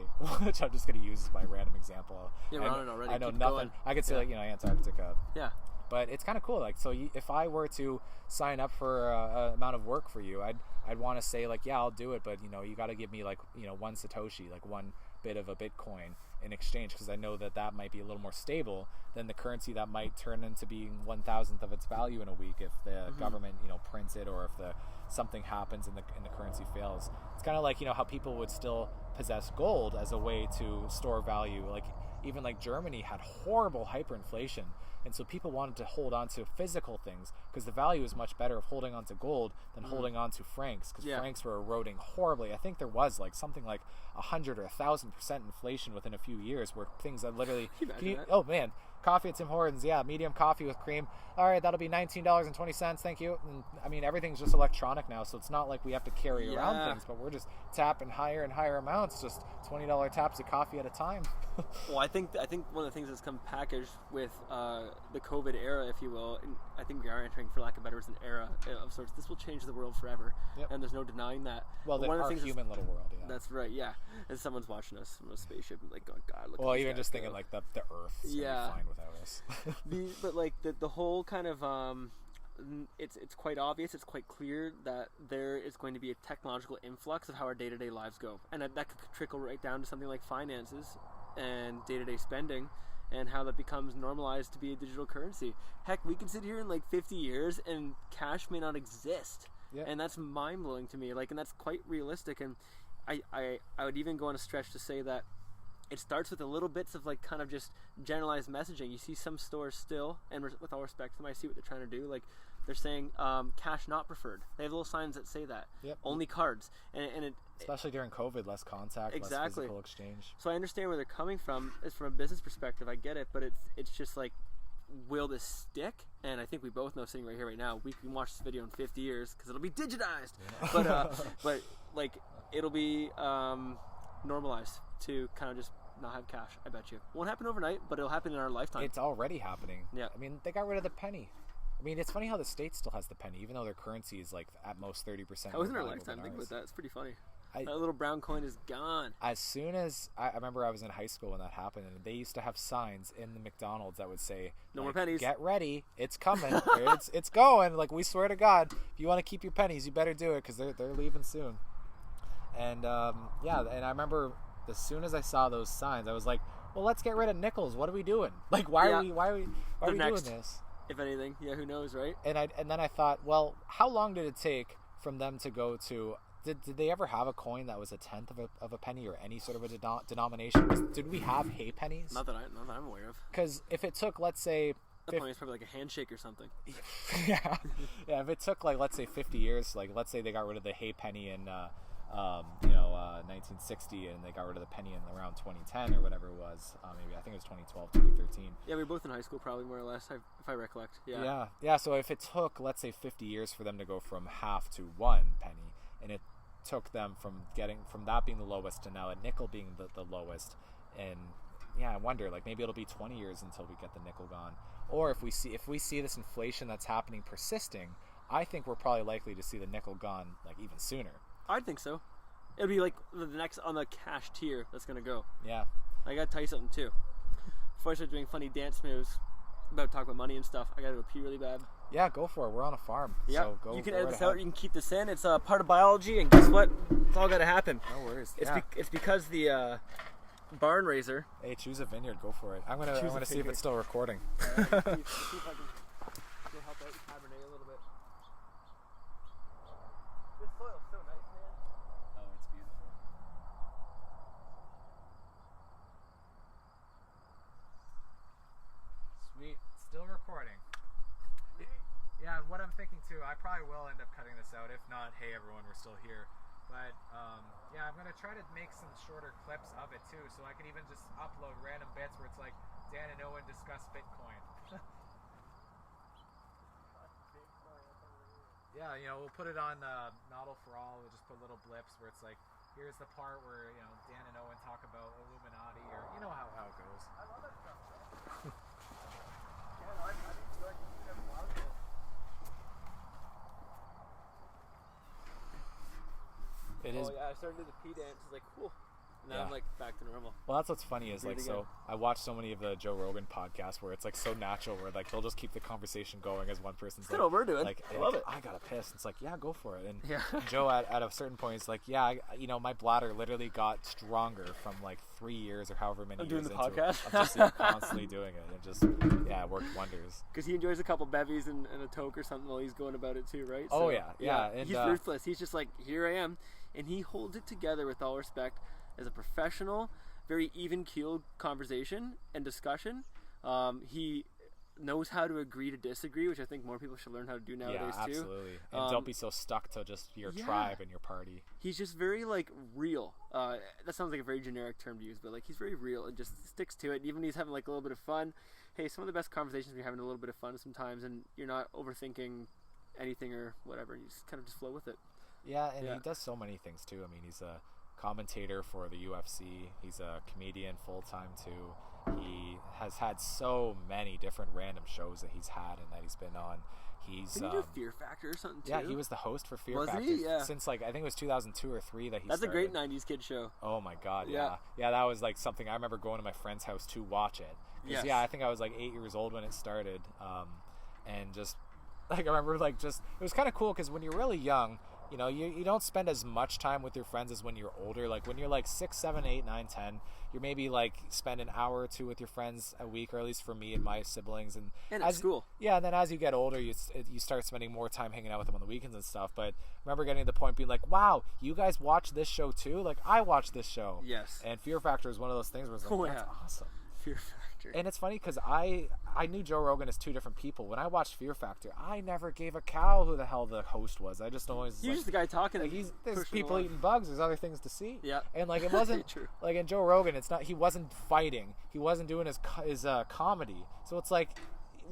which I'm just going to use as my random example. Yeah, we're on it already. I know Keep nothing. going. I could say, like, you know, Antarctica. Yeah. But it's kind of cool. Like, so if I were to sign up for a amount of work for you, I'd want to say, like, yeah, I'll do it, but, you know, you got to give me, like, you know, one Satoshi, like one bit of a Bitcoin in exchange, because I know that might be a little more stable than the currency that might turn into being 1,000th of its value in a week if the government, you know, prints it, or if something happens and the currency fails. It's kind of like, you know, how people would still possess gold as a way to store value. Like, even like Germany had horrible hyperinflation, and so people wanted to hold on to physical things because the value is much better of holding on to gold than holding on to francs, because francs were eroding horribly. I think there was like something like 100 or 1,000% inflation within a few years, where things that literally oh man, coffee at Tim Hortons, yeah, medium coffee with cream, all right, that'll be $19.20, thank you. And I mean, everything's just electronic now, so it's not like we have to carry around things, but we're just tapping higher and higher amounts, just $20 taps of coffee at a time. Well, I think one of the things that's come packaged with the COVID era, if you will, and I think we are entering, for lack of better words, an era of sorts. This will change the world forever, and there's no denying that. Well, one of the things human little world, yeah. That's right, yeah. And someone's watching us from a spaceship and like going, God, look. Well, at even guys just thinking go. like the Earth is gonna be fine without us. But like the whole kind of it's quite obvious, it's quite clear that there is going to be a technological influx of how our day-to-day lives go, and that could trickle right down to something like finances and day-to-day spending, and how that becomes normalized to be a digital currency. Heck, we can sit here in like 50 years and cash may not exist, and that's mind-blowing to me. Like, and that's quite realistic. And I would even go on a stretch to say that it starts with a little bits of like kind of just generalized messaging. You see some stores still, and with all respect to them, I see what they're trying to do. Like, they're saying cash not preferred. They have little signs that say that. Only cards. And it, especially during COVID, less contact, less physical exchange. So I understand where they're coming from. It's from a business perspective. I get it, but it's just like, will this stick? And I think we both know, sitting right here right now, we can watch this video in 50 years because it'll be digitized. But like it'll be normalized to kind of just not have cash. I bet you won't happen overnight, but it'll happen in our lifetime. It's already happening. Yeah, I mean, they got rid of the penny. I mean, it's funny how the States still has the penny, even though their currency is like at most 30%. That was in our lifetime. Think about that. It's pretty funny. That little brown coin is gone. As soon as I remember, I was in high school when that happened, and they used to have signs in the McDonald's that would say, "No more pennies. Get ready, it's coming. it's going. Like, we swear to God, if you want to keep your pennies, you better do it because they're leaving soon." And and I remember as soon as I saw those signs, I was like, "Well, let's get rid of nickels. What are we doing? Like, why are we doing this?" If anything, who knows, right? And then I thought, well, how long did it take from them to go to? Did they ever have a coin that was a tenth of a penny or any sort of a denomination? Did we have hay pennies? Not that I'm aware of. Because if it took, let's say, the point is probably like a handshake or something. yeah. If it took like, let's say 50 years, like let's say they got rid of the hay penny in 1960, and they got rid of the penny in around 2010 or whatever it was. Maybe I think it was 2012, 2013. Yeah, we were both in high school, probably more or less, if I recollect. Yeah. So if it took, let's say, 50 years for them to go from half to 1 penny, and it took them from that being the lowest to now a nickel being the lowest, and I wonder, like, maybe it'll be 20 years until we get the nickel gone. Or if we see this inflation that's happening persisting, I think we're probably likely to see the nickel gone like even sooner. I'd think so. It'll be like the next on the cash tier that's gonna go. Yeah. I gotta tell you something too. Before I start doing funny dance moves about talking about money and stuff, I gotta go pee really bad. Yeah, go for it. We're on a farm. Yeah. So go. You can go edit right this ahead. out. You can keep this in. It's part of biology, and guess what? It's all gotta happen. No worries. It's because the barn raiser. Hey, choose a vineyard. Go for it. I'm gonna see if it's still recording. See if I can help out the Cabernet a little bit. This soil's so nice, man. Oh, it's beautiful. Sweet. Still recording. Yeah, and what I'm thinking too, I probably will end up cutting this out. If not, hey everyone, we're still here. But I'm gonna try to make some shorter clips of it too, so I can even just upload random bits where it's like Dan and Owen discuss Bitcoin. Yeah, we'll put it on Nodal for All. We'll just put little blips where it's like, here's the part where Dan and Owen talk about Illuminati, or how it goes. I love that stuff, man. Yeah, I feel like you have a lot of this. It is. Oh yeah, I started to do the pee dance. It's like, whew. Now I'm like back to normal. Well, that's what's funny is like, so I watch so many of the Joe Rogan podcasts where it's like so natural, where like they'll just keep the conversation going as one person's That's like, what we're doing. like, I love it. I gotta piss. It's like, yeah, go for it. And Yeah. Joe at a certain point is like, yeah, my bladder literally got stronger from like 3 years or however many I'm years doing the into podcast. it. I'm just constantly doing it. It just it worked wonders. Because he enjoys a couple bevies and a toke or something while he's going about it too, right? Oh, So, yeah. And, he's ruthless. He's just like, here I am. And he holds it together with all respect as a professional, very even-keeled conversation and discussion. He knows how to agree to disagree, which I think more people should learn how to do nowadays too. Absolutely. And don't be so stuck to just your tribe and your party. He's just very like real. That sounds like a very generic term to use, but like he's very real and just sticks to it. Even when he's having like a little bit of fun. Hey, some of the best conversations we're having a little bit of fun sometimes, and you're not overthinking anything or whatever. You just kind of just flow with it. Yeah, and he does so many things too. I mean, he's commentator for the UFC. He's a comedian full-time too. He has had so many different random shows that he's had and that he's been on. He's Did he do Fear Factor or something too? yeah, he was the host for Fear Wasn't Factor he? Yeah. since like I think it was 2002 or 3 that he That's started. a great 90s kid show. Oh my god, Yeah. yeah, that was like something I remember going to my friend's house to watch it. 'Cause, Yes. yeah, I think I was like 8 years old when it started, and just like I remember like just it was kind of cool because when you're really young, you know, you don't spend as much time with your friends as when you're older. Like when you're like 6, 7, 8, 9, 10, you're maybe like spend an hour or two with your friends a week, or at least for me and my siblings. And at school. Yeah, and then as you get older, you start spending more time hanging out with them on the weekends and stuff. But I remember getting to the point being like, wow, you guys watch this show too? Like I watch this show. Yes. And Fear Factor is one of those things where it's like, that's awesome. Fear Factor. And it's funny because I knew Joe Rogan as two different people. When I watched Fear Factor, I never gave a cow who the hell the host was. I just always You're like, just the guy talking. like there's pushing people along. eating bugs. There's other things to see. Yeah. And like it wasn't True. like in Joe Rogan, he wasn't fighting. He wasn't doing his comedy. So it's like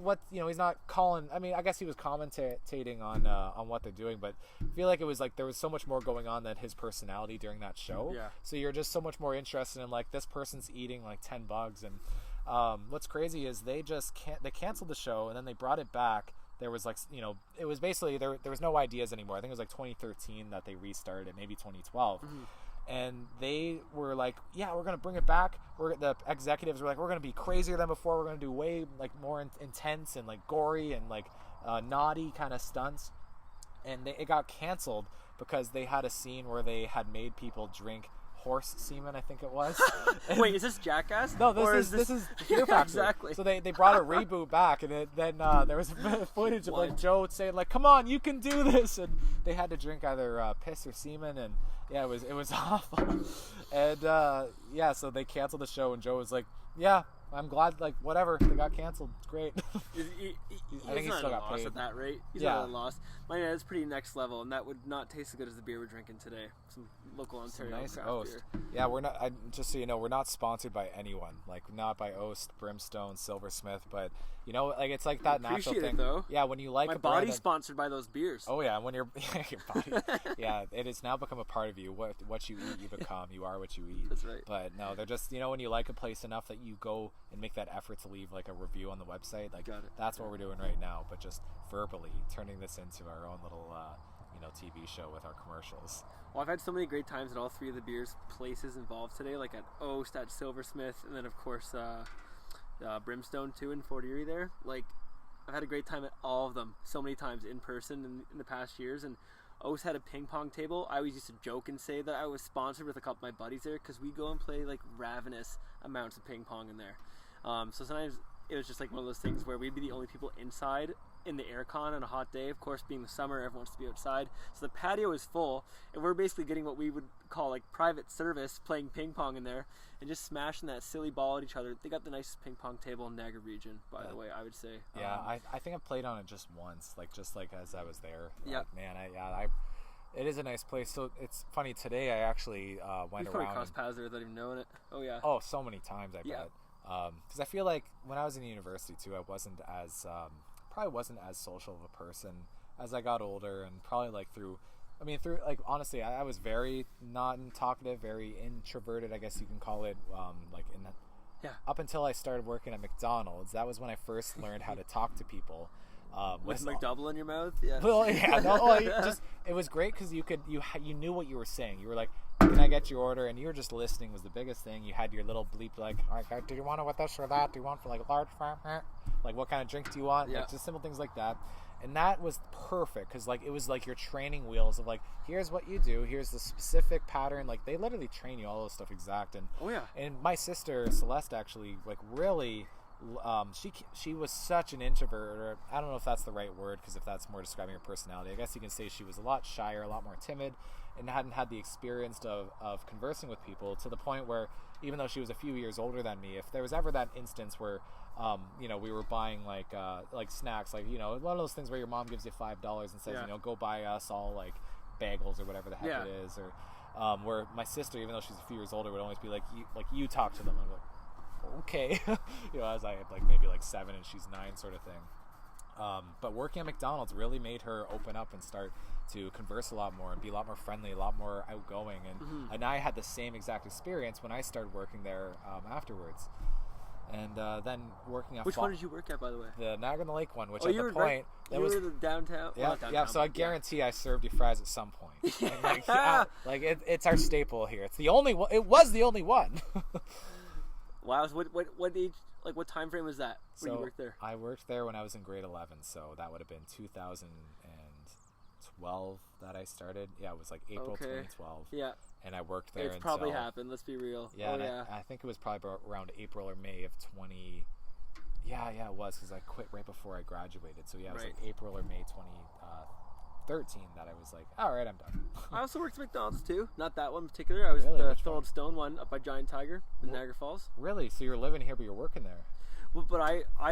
what he's not calling. I mean, I guess he was commentating on what they're doing, but I feel like it was like there was so much more going on than his personality during that show. Yeah. So you're just so much more interested in like this person's eating like 10 bugs and. What's crazy is they canceled the show and then they brought it back. There was like it was basically there was no ideas anymore. I think it was like 2013 that they restarted it, maybe 2012. Mm-hmm. And they were like, yeah, we're gonna bring it back. The executives were like, we're gonna be crazier than before. We're gonna do way like more intense and like gory and like naughty kind of stunts. And it got canceled because they had a scene where they had made people drink horse semen, I think it was. Wait, is this Jackass? No, this is Fear Factor. Exactly. So they brought a reboot back, and then there was footage of like Joe saying like, "Come on, you can do this," and they had to drink either piss or semen, and yeah, it was awful. And yeah, so they canceled the show, and Joe was like, "Yeah, I'm glad. Like whatever, they got canceled. It's great." I think he still got paid at that rate. He's Yeah. not at a loss. My man, it's pretty next level, and that would not taste as good as the beer we're drinking today. Some local Ontario Nice craft Oast. beer. Yeah, we're not. Just so you know, we're not sponsored by anyone. Like not by Oast, Brimstone, Silversmith, but like it's like that natural Appreciate thing. it, though. Yeah, when you like My a brand body's that- sponsored by those beers. Oh yeah, when your body, yeah, it has now become a part of you. What you eat, you become. You are what you eat. That's right. But no, they're just when you like a place enough that you go and make that effort to leave like a review on the website. Like Got it. that's what we're doing right now. But just verbally turning this into our own little TV show with our commercials. Well, I've had so many great times at all three of the beers places involved today, like at Oast, at Silversmith, and then of course Brimstone too in Fort Erie there. Like I've had a great time at all of them so many times in person in the past years. And Oast had a ping pong table. I always used to joke and say that I was sponsored with a couple of my buddies there because we go and play like ravenous amounts of ping pong in there. So sometimes it was just like one of those things where we'd be the only people inside in the aircon on a hot day. Of course, being the summer, everyone wants to be outside. So the patio is full, and we're basically getting what we would call like private service, playing ping pong in there and just smashing that silly ball at each other. They got the nicest ping pong table in Niagara region, by the way, I would say. Yeah, I think I've played on it just once, like as I was there. Yeah. Man, it is a nice place. So it's funny, today I actually went We've probably around. crossed paths there without even knowing it. Oh yeah. Oh, so many times I Yeah. bet. Because I feel like when I was in university too, I wasn't as probably wasn't as social of a person as I got older, and probably like through like honestly, I was very not talkative, very introverted, I guess you can call it. Like in that. Yeah. Up until I started working at McDonald's, that was when I first learned how to talk to people. With McDouble in your mouth, yeah. Well, yeah, no, it was great because you knew what you were saying. You were like, "Can I get your order?" And you were just listening was the biggest thing. You had your little bleep like, "All right, do you want it with this or that? Do you want for like a large farm? Like what kind of drink do you want?" Yeah. Like just simple things like that. And that was perfect because like it was like your training wheels of like, here's what you do, here's the specific pattern. Like they literally train you all this stuff exact. And Oh yeah. and my sister Celeste actually like really. She was such an introvert, or I don't know if that's the right word, because if that's more describing her personality, I guess you can say she was a lot shyer, a lot more timid, and hadn't had the experience of conversing with people, to the point where even though she was a few years older than me, if there was ever that instance where we were buying like snacks, like one of those things where your mom gives you $5 and says, Yeah. go buy us all like bagels or whatever the heck Yeah. it is, or where my sister, even though she's a few years older, would always be like, you talk to them. I'm like, okay. I was like maybe like 7 and she's 9 sort of thing. But working at McDonald's really made her open up and start to converse a lot more and be a lot more friendly, a lot more outgoing. And I had the same exact experience when I started working there afterwards. And then working at Which one did you work at, by the way? the Niagara-on-the-Lake one, which Oh, at you the were point you were the downtown. yeah, well, not downtown, yeah. So I but guarantee I served you fries at some point. And like it's our staple here. It's the only one. It was the only one. Wow. So what age? Like what time frame was that when you worked there? I worked there when I was in grade 11, so that would have been 2012 that I started. Yeah, it was like April 2012. Yeah. And I worked there It's until... probably happened, let's be real. Yeah, I think it was probably around April or May of 20... Yeah, it was, because I quit right before I graduated. So yeah, it was like April or May 2013 that I was like, all right, I'm done. I also worked at McDonald's too. Not that one in particular. I was Really? the Which Thorold one? Stone one up by Giant Tiger in Niagara Falls. Really? So you're living here, but you're working there? Well, but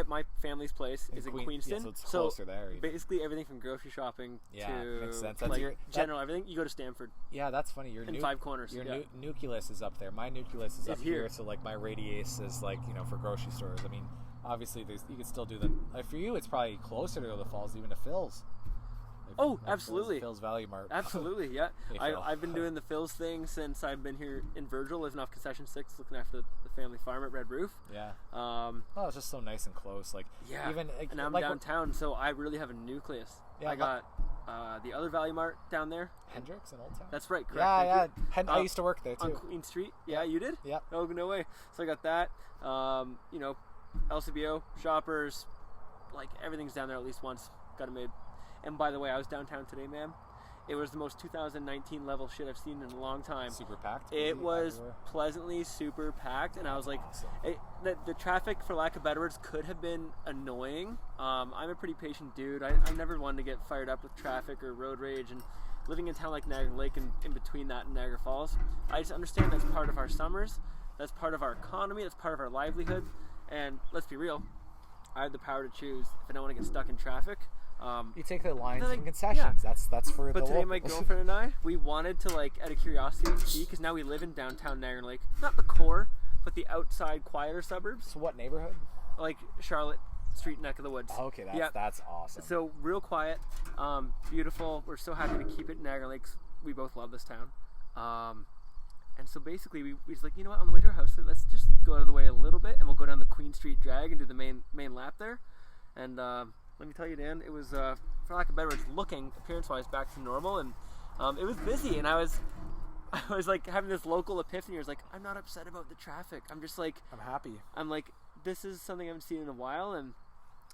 my family's place is in Queenston. Yeah, so it's closer there. Even. Basically everything from grocery shopping to makes sense. That's like general everything, you go to Stanford. Yeah, that's funny. Your Five Corners. Your nucleus is up there. My nucleus is up here. here. So like my radius is like, for grocery stores. I mean, obviously you could still do them. Like for you, it's probably closer to the falls, even to Phil's. Absolutely. Phil's Value Mart. Absolutely, yeah. Hey, I've been doing the Phil's thing since I've been here in Virgil, living off Concession 6, looking after the family farm at Red Roof. Yeah. It's just so nice and close. Like, yeah. Even, and I'm downtown, so I really have a nucleus. Yeah, I got the other Value Mart down there. Hendricks in Old Town? That's right, correct. Yeah. I used to work there, too. On Queen Street? Yeah, you did? Yeah. Oh, no way. So I got that. LCBO, Shoppers, like everything's down there at least once. Got it made. And by the way, I was downtown today, ma'am. It was the most 2019 level shit I've seen in a long time. Super packed? It was pleasantly super packed, and I was like, awesome. The traffic, for lack of better words, could have been annoying. I'm a pretty patient dude. I never wanted to get fired up with traffic or road rage, and living in a town like Niagara Lake and in between that and Niagara Falls, I just understand that's part of our summers, that's part of our economy, that's part of our livelihood, and let's be real, I have the power to choose if I don't want to get stuck in traffic. You take the lines and concessions. Yeah. That's for but the today, locals. my girlfriend and I, we wanted to, like, out of curiosity, see, because now we live in downtown Niagara Lake. Not the core, but the outside, quieter suburbs. So what neighborhood? Like Charlotte Street, neck of the woods. Oh, okay, that's awesome. So real quiet, beautiful. We're so happy to keep it in Niagara Lakes. We both love this town. And so basically, we was like, you know what, on the way to our house, let's just go out of the way a little bit, and we'll go down the Queen Street drag and do the main lap there. And let me tell you, Dan, it was, for lack of better words, looking appearance-wise back to normal, and it was busy, and I was like having this local epiphany. I was like, I'm not upset about the traffic. I'm just like, I'm happy. I'm like, this is something I haven't seen in a while, and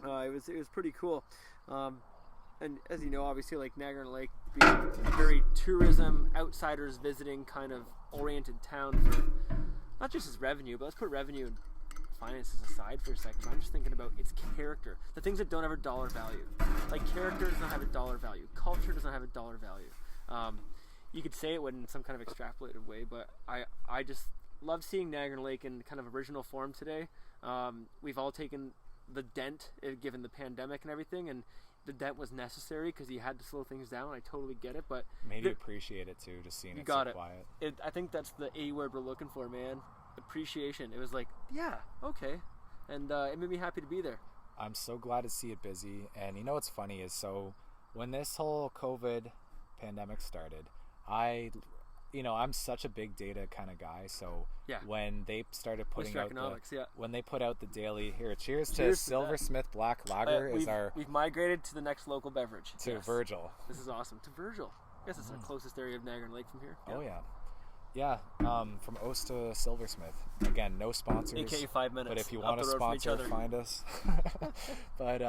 it was pretty cool. And as you know, obviously, like Niagara Lake being a very tourism, outsiders visiting kind of oriented town for not just its revenue, but let's put revenue and finances aside for a second. I'm just thinking about its character, the things that don't have a dollar value. Like character does not have a dollar value. Culture does not have a dollar value. You could say it in some kind of extrapolated way, but I just love seeing Niagara Lake in kind of original form today. We've all taken the dent given the pandemic and everything, and the dent was necessary because you had to slow things down. I totally get it, but made you appreciate it too, just seeing it so quiet. I think that's the A word we're looking for, man. Appreciation. It was like, yeah, okay, and it made me happy to be there. I'm so glad to see it busy. And you know what's funny is, so when this whole COVID pandemic started, I'm such a big data kind of guy. So when they started putting out when they put out the daily cheers to Silversmith Black Lager we've migrated to the next local beverage to Virgil. This is awesome. To Virgil. I guess it's the closest area of Niagara Lake from here. Oh yeah. From Oast to Silversmith. Again, no sponsors. AKA 5 minutes. But if you want to sponsor, find us. But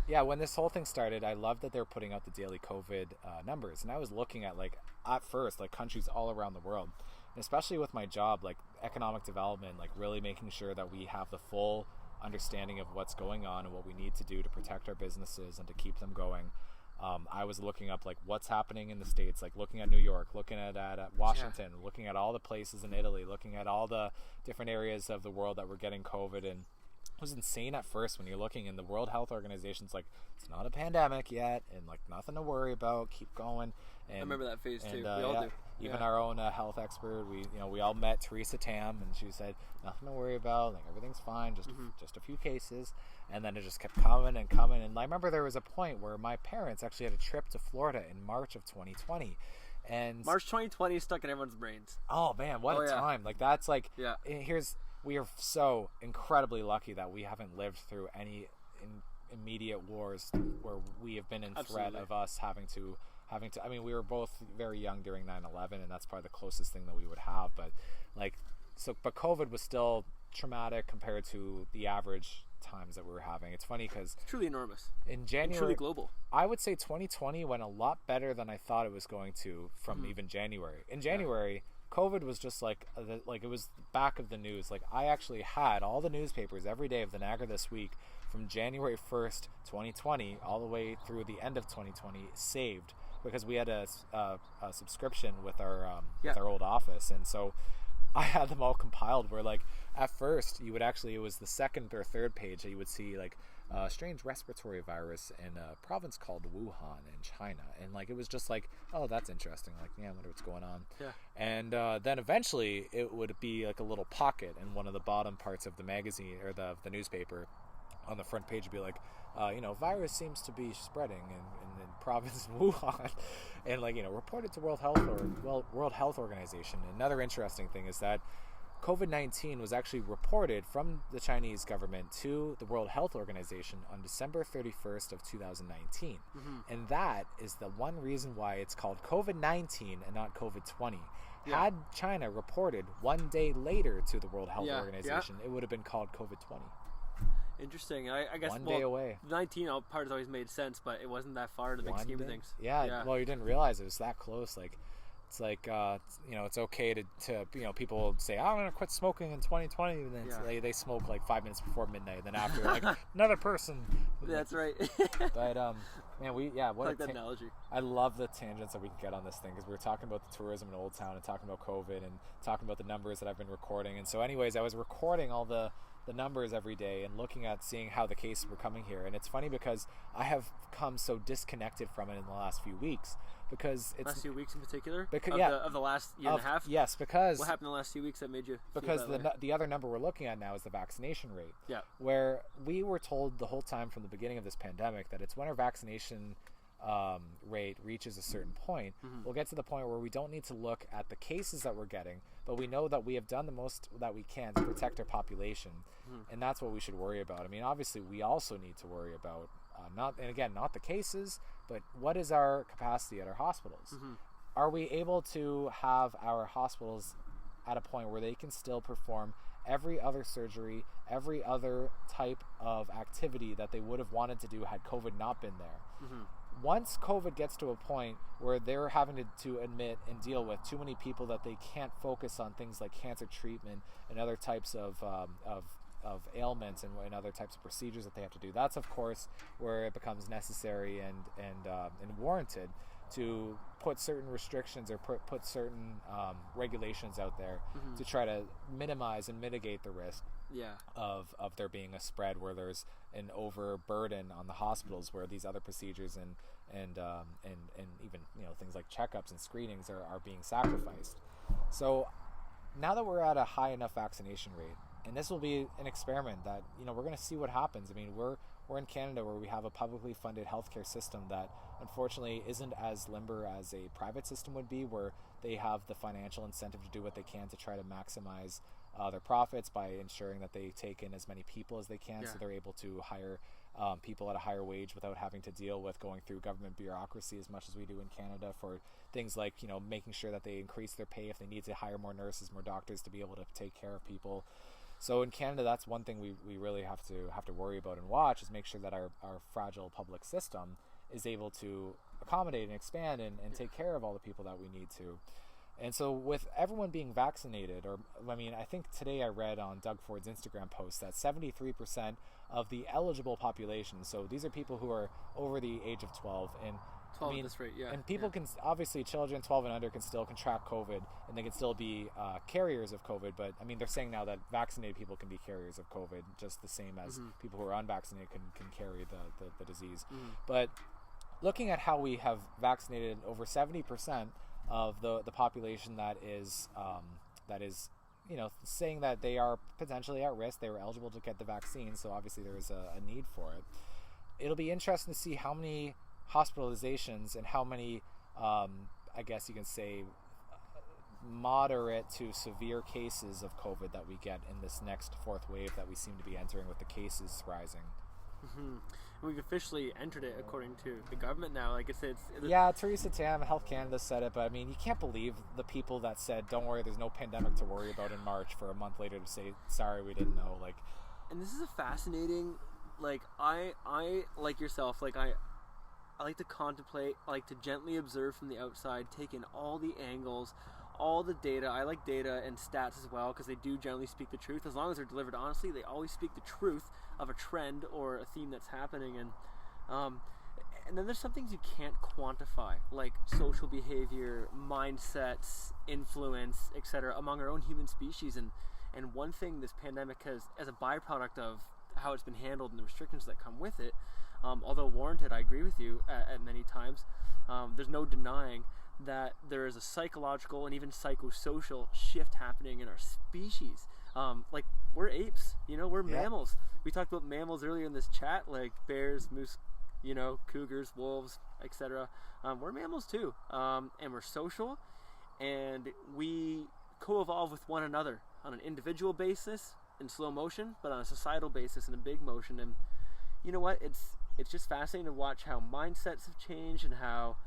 when this whole thing started, I loved that they were putting out the daily COVID numbers, and I was looking at at first countries all around the world, and especially with my job, like economic development, like really making sure that we have the full understanding of what's going on and what we need to do to protect our businesses and to keep them going. I was looking up what's happening in the States, looking at New York, looking at Washington, looking at all the places in Italy, looking at all the different areas of the world that were getting COVID. And it was insane at first when you're looking, and the World Health Organization's it's not a pandemic yet, and nothing to worry about, keep going. And I remember that phase too. We all do. Even Yeah. our own health expert, we all met Teresa Tam, and she said nothing to worry about, like everything's fine, just a few cases, and then it just kept coming and coming. And I remember there was a point where my parents actually had a trip to Florida in March of 2020, and March 2020 is stuck in everyone's brains. oh man, what a time! Like that's like Yeah. We are so incredibly lucky that we haven't lived through any immediate wars where we have been in threat Absolutely. of us having to. I mean, we were both very young during 9/11, and that's probably the closest thing that we would have. But but COVID was still traumatic compared to the average times that we were having. It's funny because It's truly enormous. in And January, truly global. I would say 2020 went a lot better than I thought it was going to from even January. In January, COVID was just like it was back of the news. Like I actually had all the newspapers every day of the Niagara This Week from January 1st, 2020, all the way through the end of 2020 saved because we had a subscription with our old office, and so I had them all compiled. Where like at first you would actually, it was the second or third page that you would see like strange respiratory virus in a province called Wuhan in China, and like it was just like, oh, that's interesting, like yeah, I wonder what's going on. And then eventually it would be like a little pocket in one of the bottom parts of the magazine or the newspaper. On the front page would be like, virus seems to be spreading in province Wuhan, and like reported to World Health Organization. Another interesting thing is that COVID-19 was actually reported from the Chinese government to the World Health Organization on December 31st of 2019, and that is the one reason why it's called COVID-19 and not COVID-20. Had China reported one day later to the World Health Organization, it would have been called COVID-20. Interesting. I guess One day away. The 19 part has always made sense, but it wasn't that far in the big scheme of things. Yeah. Well, you didn't realize it was that close. Like, it's like it's okay to people say, I'm gonna quit smoking in 2020, and then they smoke like 5 minutes before midnight, and then after like another person. That's right. But man, what I like that analogy. I love the tangents that we can get on this thing, because we were talking about the tourism in Old Town and talking about COVID and talking about the numbers that I've been recording. And so anyways, I was recording all the numbers every day and looking at seeing how the cases were coming here. And it's funny because I have come so disconnected from it in the last few weeks, because it's last few weeks in particular because, of the last year and a half. Yes, because what happened in the last few weeks that made you because feel that way? the other number we're looking at now is the vaccination rate. Yeah. Where we were told the whole time from the beginning of this pandemic that it's when our vaccination rate reaches a certain point, we'll get to the point where we don't need to look at the cases that we're getting, but we know that we have done the most that we can to protect our population, and that's what we should worry about. I mean, obviously, we also need to worry about not the cases, but what is our capacity at our hospitals? Are we able to have our hospitals at a point where they can still perform every other surgery, every other type of activity that they would have wanted to do had COVID not been there? Once COVID gets to a point where they're having to admit and deal with too many people that they can't focus on things like cancer treatment and other types of ailments and other types of procedures that they have to do, that's of course where it becomes necessary and warranted to put certain restrictions or put certain regulations out there to try to minimize and mitigate the risk of there being a spread where there's an overburden on the hospitals, where these other procedures and even things like checkups and screenings are being sacrificed. So now that we're at a high enough vaccination rate, and this will be an experiment that we're going to see what happens. I mean, we're in Canada, where we have a publicly funded healthcare system that unfortunately isn't as limber as a private system would be, where they have the financial incentive to do what they can to try to maximize their profits by ensuring that they take in as many people as they can, so they're able to hire people at a higher wage without having to deal with going through government bureaucracy as much as we do in Canada for things like making sure that they increase their pay if they need to hire more nurses, more doctors to be able to take care of people. So in Canada, that's one thing we really have to worry about and watch, is make sure that our fragile public system is able to accommodate and expand and take care of all the people that we need to. And so with everyone being vaccinated, I think today I read on Doug Ford's Instagram post that 73% of the eligible population, so these are people who are over the age of 12, and 12 at this rate, and people can, obviously children 12 and under can still contract COVID, and they can still be carriers of COVID, but I mean, they're saying now that vaccinated people can be carriers of COVID just the same as people who are unvaccinated can carry the disease. But looking at how we have vaccinated over 70% of the population that is saying that they are potentially at risk. They were eligible to get the vaccine, so obviously there is a need for it. It'll be interesting to see how many hospitalizations and how many, I guess you can say, moderate to severe cases of COVID that we get in this next fourth wave that we seem to be entering with the cases rising. Mm-hmm. We've officially entered it according to the government now. Like it's yeah, Theresa Tam, Health Canada said it, but I mean, you can't believe the people that said, "Don't worry, there's no pandemic to worry about" in March, for a month later to say, "Sorry, we didn't know." Like, and this is a fascinating. Like I like yourself. Like I like to contemplate. I like to gently observe from the outside, take in all the angles, all the data. I like data and stats as well because they do generally speak the truth. As long as they're delivered honestly, they always speak the truth of a trend or a theme that's happening. And then there's some things you can't quantify, like social behavior, mindsets, influence, etc., among our own human species. And one thing this pandemic has, as a byproduct of how it's been handled and the restrictions that come with it, although warranted, I agree with you at many times, there's no denying that there is a psychological and even psychosocial shift happening in our species. Like, we're apes, we're mammals. We talked about mammals earlier in this chat, like bears, moose, cougars, wolves, etc. We're mammals too, and we're social, and we co-evolve with one another on an individual basis in slow motion, but on a societal basis in a big motion. And you know what? It's just fascinating to watch how mindsets have changed and how,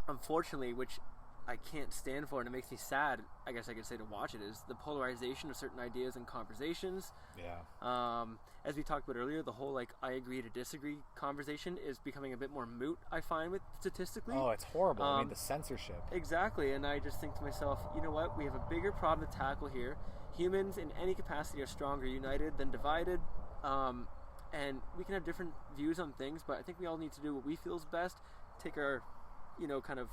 unfortunately, which I can't stand for, and it makes me sad, I guess I could say, to watch it, is the polarization of certain ideas and conversations. Yeah. As we talked about earlier, the whole, like, I agree to disagree conversation is becoming a bit more moot, I find, with statistically. Oh, it's horrible. I mean, the censorship. Exactly, and I just think to myself, you know what? We have a bigger problem to tackle here. Humans, in any capacity, are stronger united than divided, and we can have different views on things, but I think we all need to do what we feel is best, take our, kind of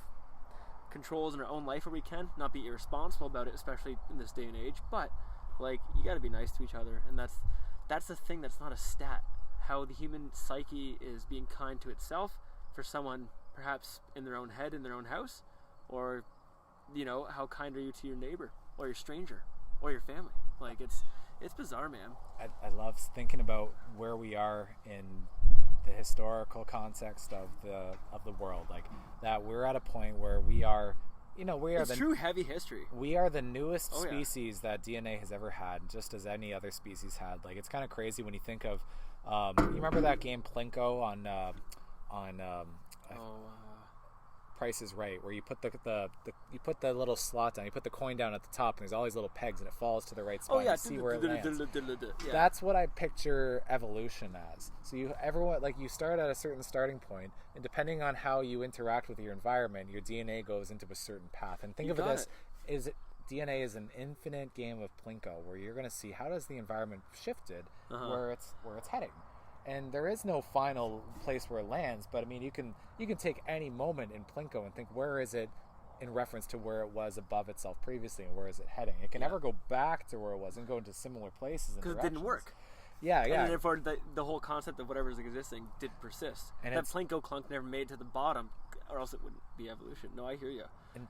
controls in our own life where we can, not be irresponsible about it, especially in this day and age, but like, you got to be nice to each other. And that's the thing that's not a stat, how the human psyche is being kind to itself for someone perhaps in their own head, in their own house, or how kind are you to your neighbor or your stranger or your family. Like, it's bizarre, man. I love thinking about where we are in the historical context of the world, like that we're at a point where we are, it's true heavy history. We are the newest species that DNA has ever had, just as any other species had. Like, it's kind of crazy when you think of, you remember that game Plinko on Price is Right, where you put you put the little slot down, you put the coin down at the top, and there's all these little pegs, and it falls to the right spot. And you see where it lands. Yeah. That's what I picture evolution as. So you start at a certain starting point, and depending on how you interact with your environment, your DNA goes into a certain path. And think of it as DNA is an infinite game of Plinko, where you're going to see how does the environment shifted, where it's heading. And there is no final place where it lands, but I mean, you can take any moment in Plinko and think, where is it in reference to where it was above itself previously, and where is it heading? It can never go back to where it was and go into similar places and directions. Because it didn't work. Yeah. And therefore, the whole concept of whatever's existing did persist. And that Plinko clunk never made it to the bottom, or else it wouldn't be evolution. No, I hear you. And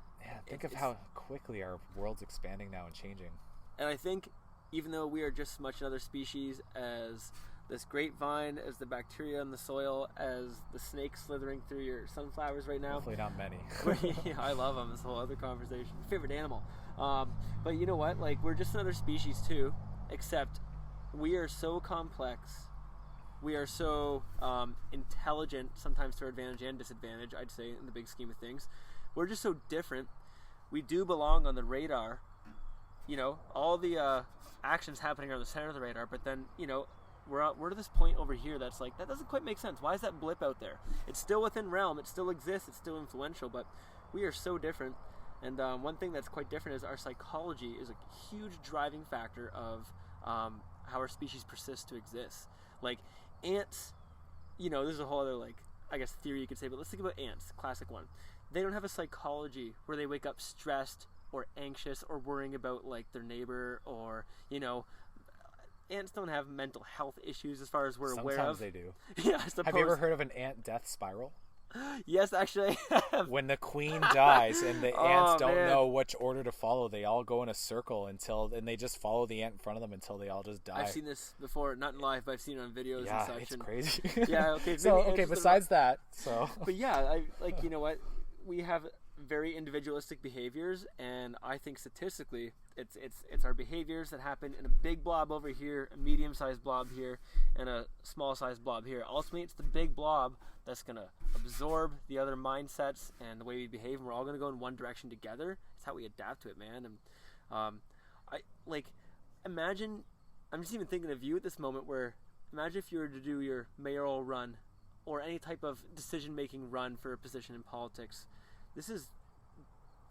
think of how quickly our world's expanding now and changing. And I think, even though we are just as much another species as this grapevine, as the bacteria in the soil, as the snake slithering through your sunflowers right now. Hopefully not many. Yeah, I love them. It's a whole other conversation. Favorite animal. But you know what? Like, we're just another species too, except we are so complex. We are so intelligent, sometimes to our advantage and disadvantage, I'd say, in the big scheme of things. We're just so different. We do belong on the radar. All the actions happening are on the center of the radar, but then, we're to this point over here that's like, that doesn't quite make sense. Why is that blip out there? It's still within realm. It still exists. It's still influential, but we are so different. And one thing that's quite different is our psychology is a huge driving factor of how our species persists to exist. Like, ants, there's a whole other, like, I guess theory you could say, but let's think about ants, classic one. They don't have a psychology where they wake up stressed or anxious or worrying about, like, their neighbor, or, ants don't have mental health issues as far as we're aware of. Sometimes they do. Yeah, I suppose. Have you ever heard of an ant death spiral? Yes, actually. When the queen dies and the ants don't man. know which order to follow, they all go in a circle and they just follow the ant in front of them until they all just die. I've seen this before, not in live, but I've seen it on videos yeah, and such. it's and crazy. Yeah, okay. So, maybe okay, ants are the besides that, so. But yeah, you know what? We have very individualistic behaviors, and I think statistically, it's our behaviors that happen in a big blob over here, a medium-sized blob here, and a small-sized blob here. Ultimately, it's the big blob that's gonna absorb the other mindsets and the way we behave, and we're all gonna go in one direction together. It's how we adapt to it, man. And imagine. I'm just even thinking of you at this moment. Where imagine if you were to do your mayoral run, or any type of decision-making run for a position in politics. This is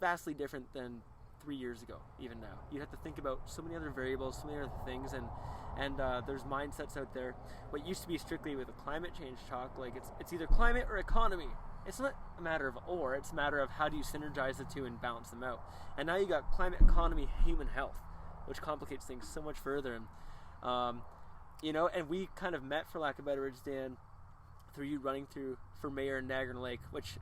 vastly different than 3 years ago, even now. You have to think about so many other variables, so many other things, and there's mindsets out there. What used to be strictly with a climate change talk, like it's either climate or economy. It's not a matter of or, it's a matter of how do you synergize the two and balance them out. And now you got climate, economy, human health, which complicates things so much further. And and we kind of met, for lack of a better words, Dan, through you running for mayor in Niagara Lake, which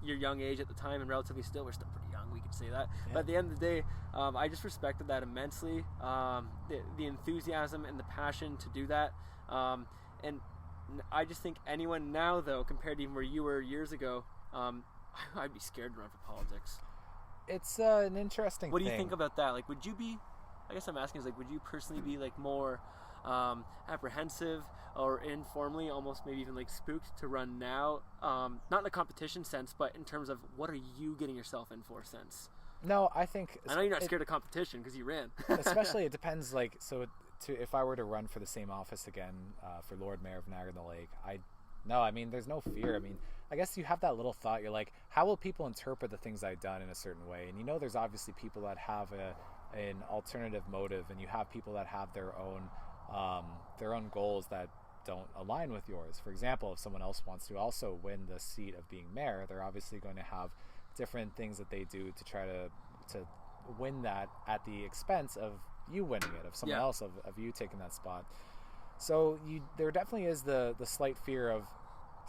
your young age at the time and relatively still, we're still pretty young, we could say that. Yeah. But at the end of the day, I just respected that immensely. The enthusiasm and the passion to do that. And I just think anyone now, though, compared to even where you were years ago, I'd be scared to run for politics. It's an interesting What do you thing. think about that? Like, would you be, I guess I'm asking is, like, would you personally be, like, more apprehensive or informally almost maybe even like spooked to run now, not in a competition sense, but in terms of what are you getting yourself in for sense? No, I think I know you're not scared of competition because you ran. Especially it depends, like, so if I were to run for the same office again, for Lord Mayor of Niagara Lake, there's no fear. I mean, I guess you have that little thought, you're like, how will people interpret the things I've done in a certain way? And there's obviously people that have an alternative motive, and you have people that have their own goals that don't align with yours. For example, if someone else wants to also win the seat of being mayor, they're obviously going to have different things that they do to try to win that at the expense of you winning it, of someone else, of you taking that spot. So there definitely is the slight fear of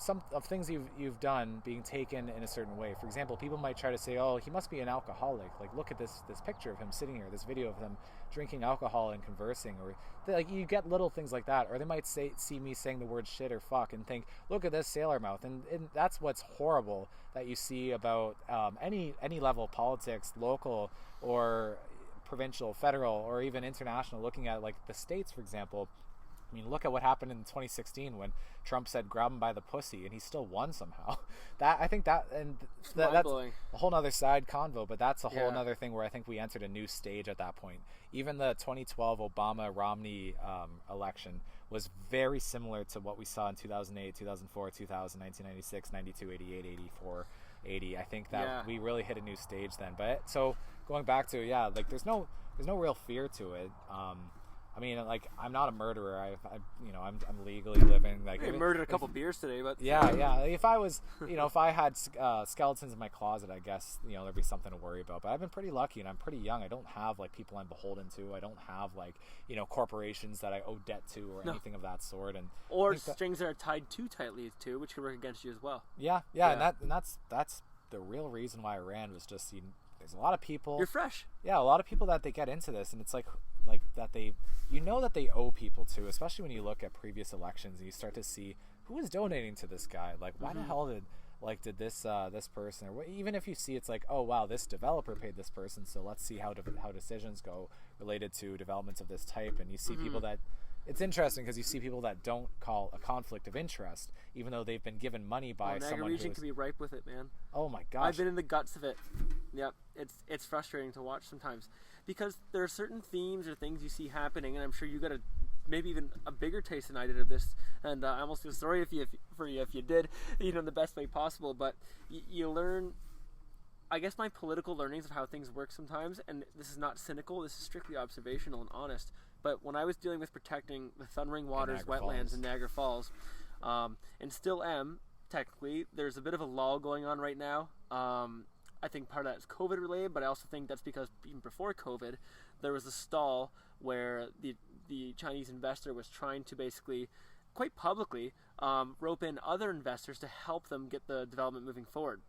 some of things you've done being taken in a certain way. For example, people might try to say, oh, he must be an alcoholic. Like, look at this picture of him sitting here, this video of him drinking alcohol and conversing. Or, like, you get little things like that. Or they might see me saying the word shit or fuck and think, look at this sailor mouth. And that's what's horrible that you see about any level of politics, local or provincial, federal, or even international, looking at, like, the states, for example. I mean, look at what happened in 2016 when Trump said grab him by the pussy, and he still won somehow. That's a whole other side convo, but that's a whole other thing where I think we entered a new stage at that point. Even the 2012 Obama-Romney election was very similar to what we saw in 2008, 2004, 2000, 1996, 92, 88, 84, 80. I think that we really hit a new stage then. But so going back to, like, there's no real fear to it. I mean, like, I'm not a murderer. I'm legally living. Like, I murdered a couple beers today, but yeah. If I was, if I had skeletons in my closet, I guess there'd be something to worry about. But I've been pretty lucky, and I'm pretty young. I don't have, like, people I'm beholden to. I don't have, like, corporations that I owe debt to or anything of that sort. Or strings that are tied too tightly to, which could work against you as well. Yeah. And that's the real reason why I ran, was just there's a lot of people. You're fresh. Yeah, a lot of people that they get into this, and it's like that they that they owe people to, especially when you look at previous elections and you start to see who is donating to this guy. Like, why the hell did this person, or even if you see it's like, oh wow, this developer paid this person, so let's see how decisions go related to developments of this type. And you see people that, it's interesting because you see people that don't call a conflict of interest, even though they've been given money by someone. Niagara region can be ripe with it, man. Oh my gosh! I've been in the guts of it. Yep, it's frustrating to watch sometimes, because there are certain themes or things you see happening, and I'm sure you got maybe even a bigger taste than I did of this. And I almost feel sorry if you did, in the best way possible. But you learn. I guess my political learnings of how things work sometimes, and this is not cynical. This is strictly observational and honest. But when I was dealing with protecting the Thundering Waters wetlands in Niagara Falls, and still am, technically, there's a bit of a lull going on right now. I think part of that is COVID related, but I also think that's because even before COVID, there was a stall where the Chinese investor was trying to basically, quite publicly, rope in other investors to help them get the development moving forward.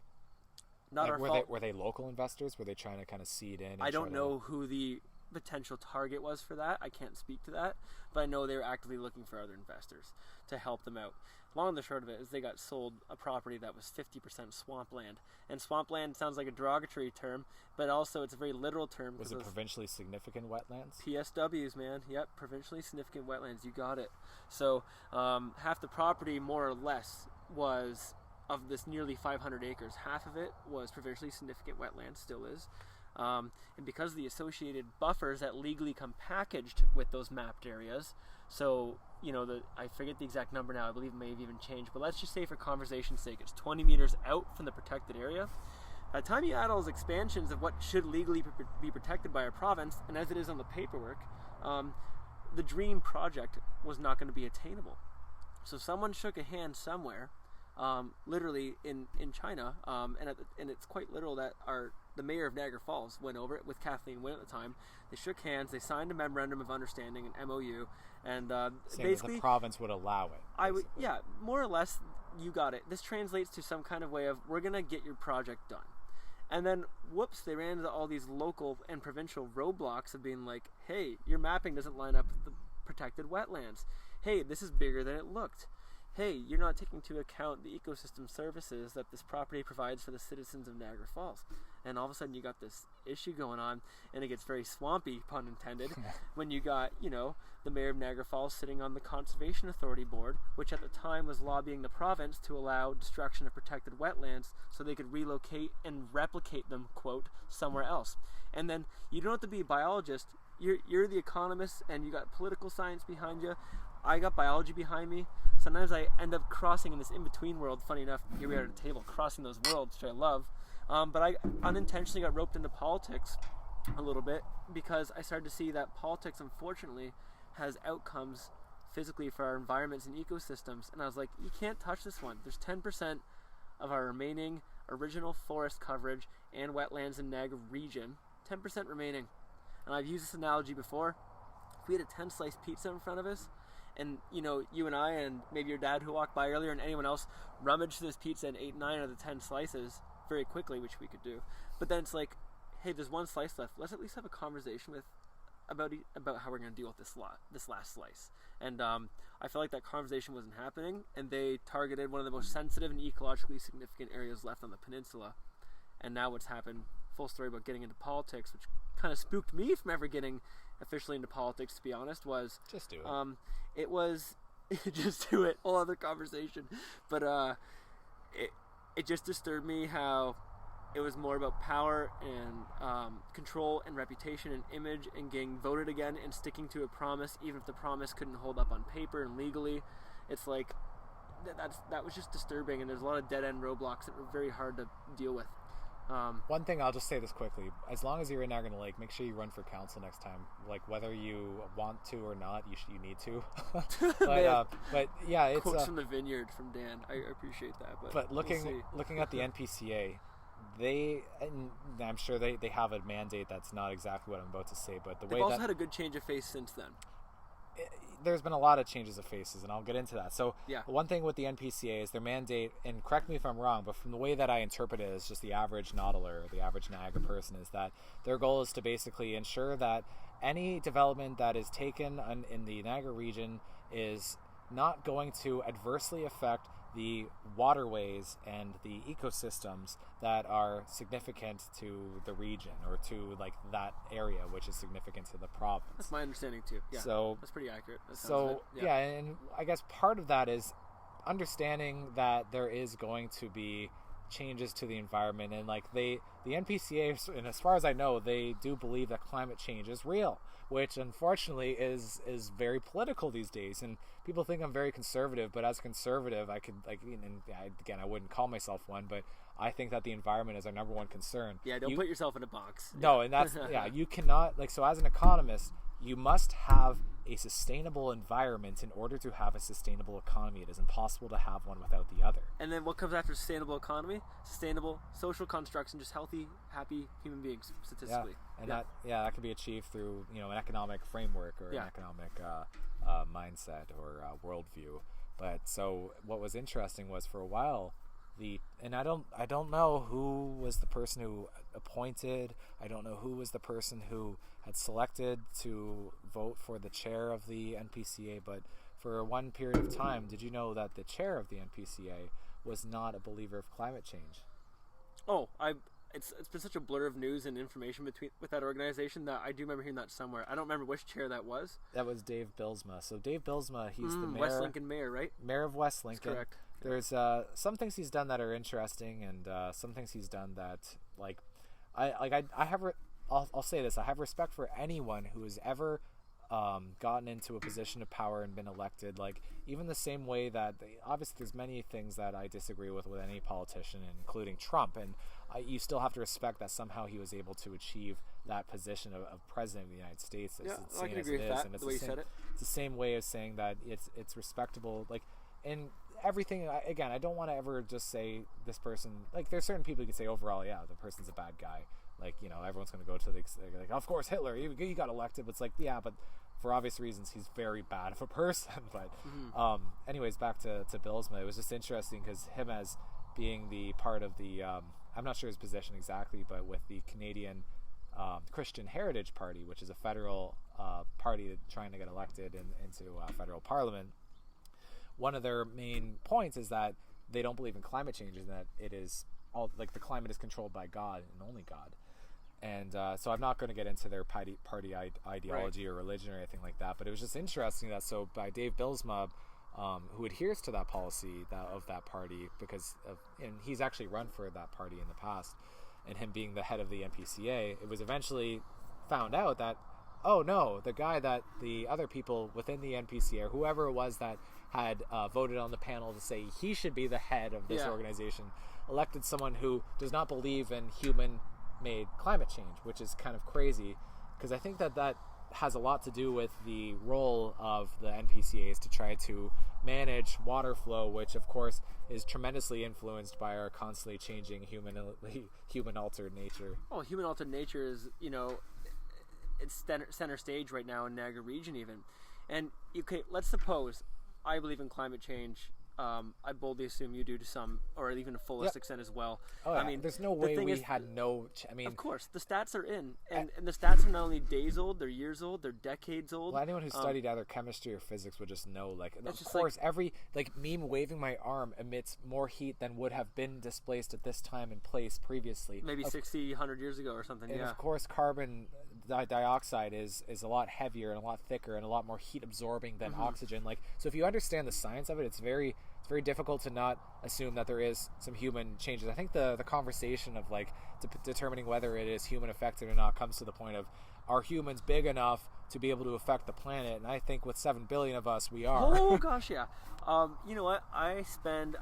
Not Like, our fault. were they local investors? Were they trying to kind of seed in? And I don't try know who the potential target was for that. I can't speak to that, but I know they were actively looking for other investors to help them out. Long and the short of it is they got sold a property that was 50% swampland. And swampland sounds like a derogatory term, but also it's a very literal term. Was it provincially significant wetlands? PSWs, man. Yep, provincially significant wetlands. You got it. So half the property, more or less, was of this nearly 500 acres. Half of it was provincially significant wetlands, still is. And because of the associated buffers that legally come packaged with those mapped areas, so, you know, I forget the exact number now, I believe it may have even changed, but let's just say for conversation's sake, it's 20 meters out from the protected area. By the time you add all those expansions of what should legally be protected by a province, and as it is on the paperwork, the dream project was not going to be attainable. So someone shook a hand somewhere, literally in China, and it's quite literal that the mayor of Niagara Falls went over it with Kathleen Wynne at the time. They shook hands, they signed a memorandum of understanding, an MOU, and Saying basically that the province would allow it. Yeah, more or less, you got it. This translates to some kind of way of, we're going to get your project done. And then, whoops, they ran into all these local and provincial roadblocks of being like, hey, your mapping doesn't line up with the protected wetlands. Hey, this is bigger than it looked. Hey, you're not taking into account the ecosystem services that this property provides for the citizens of Niagara Falls. And all of a sudden you got this issue going on, and it gets very swampy, pun intended, when you got, you know, the mayor of Niagara Falls sitting on the Conservation Authority board, which at the time was lobbying the province to allow destruction of protected wetlands so they could relocate and replicate them, quote, somewhere else. And then you don't have to be a biologist. You're the economist, and you got political science behind you. I got biology behind me. Sometimes I end up crossing in this in-between world. Funny enough, here we are at a table crossing those worlds, which I love. But I unintentionally got roped into politics a little bit because I started to see that politics, unfortunately, has outcomes physically for our environments and ecosystems. And I was like, you can't touch this one. There's 10% of our remaining original forest coverage and wetlands in Niagara region. 10% remaining. And I've used this analogy before. If we had a 10-slice pizza in front of us, and, you know, you and I and maybe your dad who walked by earlier and anyone else rummaged through this pizza and ate 9 of the 10 slices very quickly, which we could do. But then it's like, hey, there's one slice left. Let's at least have a conversation about how we're going to deal with this last slice. And I felt like that conversation wasn't happening, and they targeted one of the most sensitive and ecologically significant areas left on the peninsula. And now what's happened, full story about getting into politics, which kind of spooked me from ever getting officially into politics, to be honest, was Just do it. It was just do it, whole other conversation. But it just disturbed me how it was more about power and control and reputation and image and getting voted again and sticking to a promise, even if the promise couldn't hold up on paper and legally. It's like that was just disturbing, and there's a lot of dead end roadblocks that were very hard to deal with. One thing, I'll just say this quickly. As long as you're in Niagara Lake, make sure you run for council next time. Like, whether you want to or not, you need to. but yeah, it's quotes from the vineyard from Dan. I appreciate that. But looking at the NPCA, and I'm sure they have a mandate that's not exactly what I'm about to say, but they've also had a good change of face since then. There's been a lot of changes of faces, and I'll get into that. So yeah. One thing with the NPCA is their mandate, and correct me if I'm wrong, but from the way that I interpret it as just the average Nautilus, or the average Niagara person, is that their goal is to basically ensure that any development that is taken in the Niagara region is not going to adversely affect the waterways and the ecosystems that are significant to the region, or to like that area, which is significant to the province. That's my understanding too. Yeah, so that's pretty accurate. Yeah, and I guess part of that is understanding that there is going to be changes to the environment, and like the NPCA, and as far as I know, they do believe that climate change is real, which unfortunately is very political these days. And people think I'm very conservative, but as a conservative, I could again, I wouldn't call myself one, but I think that the environment is our number one concern. Yeah, don't put yourself in a box. No, and that's you cannot, like, so as an economist, you must have a sustainable environment in order to have a sustainable economy. It is impossible to have one without the other. And then what comes after sustainable economy? Sustainable social constructs and just healthy, happy human beings, statistically. Yeah. And that can be achieved through, an economic framework or an economic mindset or worldview. But so what was interesting was for a while, and I don't know who was the person who appointed. I don't know who was the person who had selected to vote for the chair of the NPCA. But for one period of time, did you know that the chair of the NPCA was not a believer of climate change? Oh, it's been such a blur of news and information with that organization that I do remember hearing that somewhere. I don't remember which chair that was. That was Dave Bilsma. So Dave Bilsma, he's the mayor, West Lincoln mayor, right? Mayor of West Lincoln. That's correct. There's some things he's done that are interesting, and some things he's done that I'll say this: I have respect for anyone who has ever gotten into a position of power and been elected. Like, even the same way that obviously there's many things that I disagree with any politician, including Trump, and you still have to respect that somehow he was able to achieve that position of president of the United States. I can agree with that. And the way you said it, it's the same way of saying that it's respectable. Like, in everything, again, I don't want to ever just say this person. Like, there's certain people you can say overall, yeah, the person's a bad guy. Like, everyone's going to go to like, of course, Hitler, he got elected. But it's like, yeah, but for obvious reasons, he's very bad of a person. But anyways, back to Bilsma. It was just interesting because him as being the part of the, I'm not sure his position exactly, but with the Canadian Christian Heritage Party, which is a federal party trying to get elected into federal parliament, one of their main points is that they don't believe in climate change and that it is all, like, the climate is controlled by God and only God. And so I'm not going to get into their party ideology or religion or anything like that, but it was just interesting that by Dave Bilsma, who adheres to that policy of that party, and he's actually run for that party in the past, and him being the head of the NPCA, it was eventually found out that, oh no, the guy that the other people within the NPCA, or whoever it was that had voted on the panel to say he should be the head of this organization, elected someone who does not believe in human-made climate change, which is kind of crazy, because I think that has a lot to do with the role of the NPCAs to try to manage water flow, which of course is tremendously influenced by our constantly changing human-altered nature. Oh, human-altered nature is, it's center stage right now in Niagara region even. And let's suppose I believe in climate change. I boldly assume you do to some, or even a fullest extent as well. Oh, yeah. I mean, there's no way we had no. Of course, the stats are in, and the stats are not only days old, they're years old, they're decades old. Well, anyone who studied either chemistry or physics would just know. Like, of course, every me waving my arm emits more heat than would have been displaced at this time and place previously. Maybe 60, 100 years ago or something. And of course, carbon dioxide is a lot heavier and a lot thicker and a lot more heat absorbing than oxygen. Like, so if you understand the science of it, it's very difficult to not assume that there is some human changes. I think the conversation of determining whether it is human affected or not comes to the point of, are humans big enough to be able to affect the planet? And I think with 7 billion of us, we are. Oh gosh, yeah. You know what? I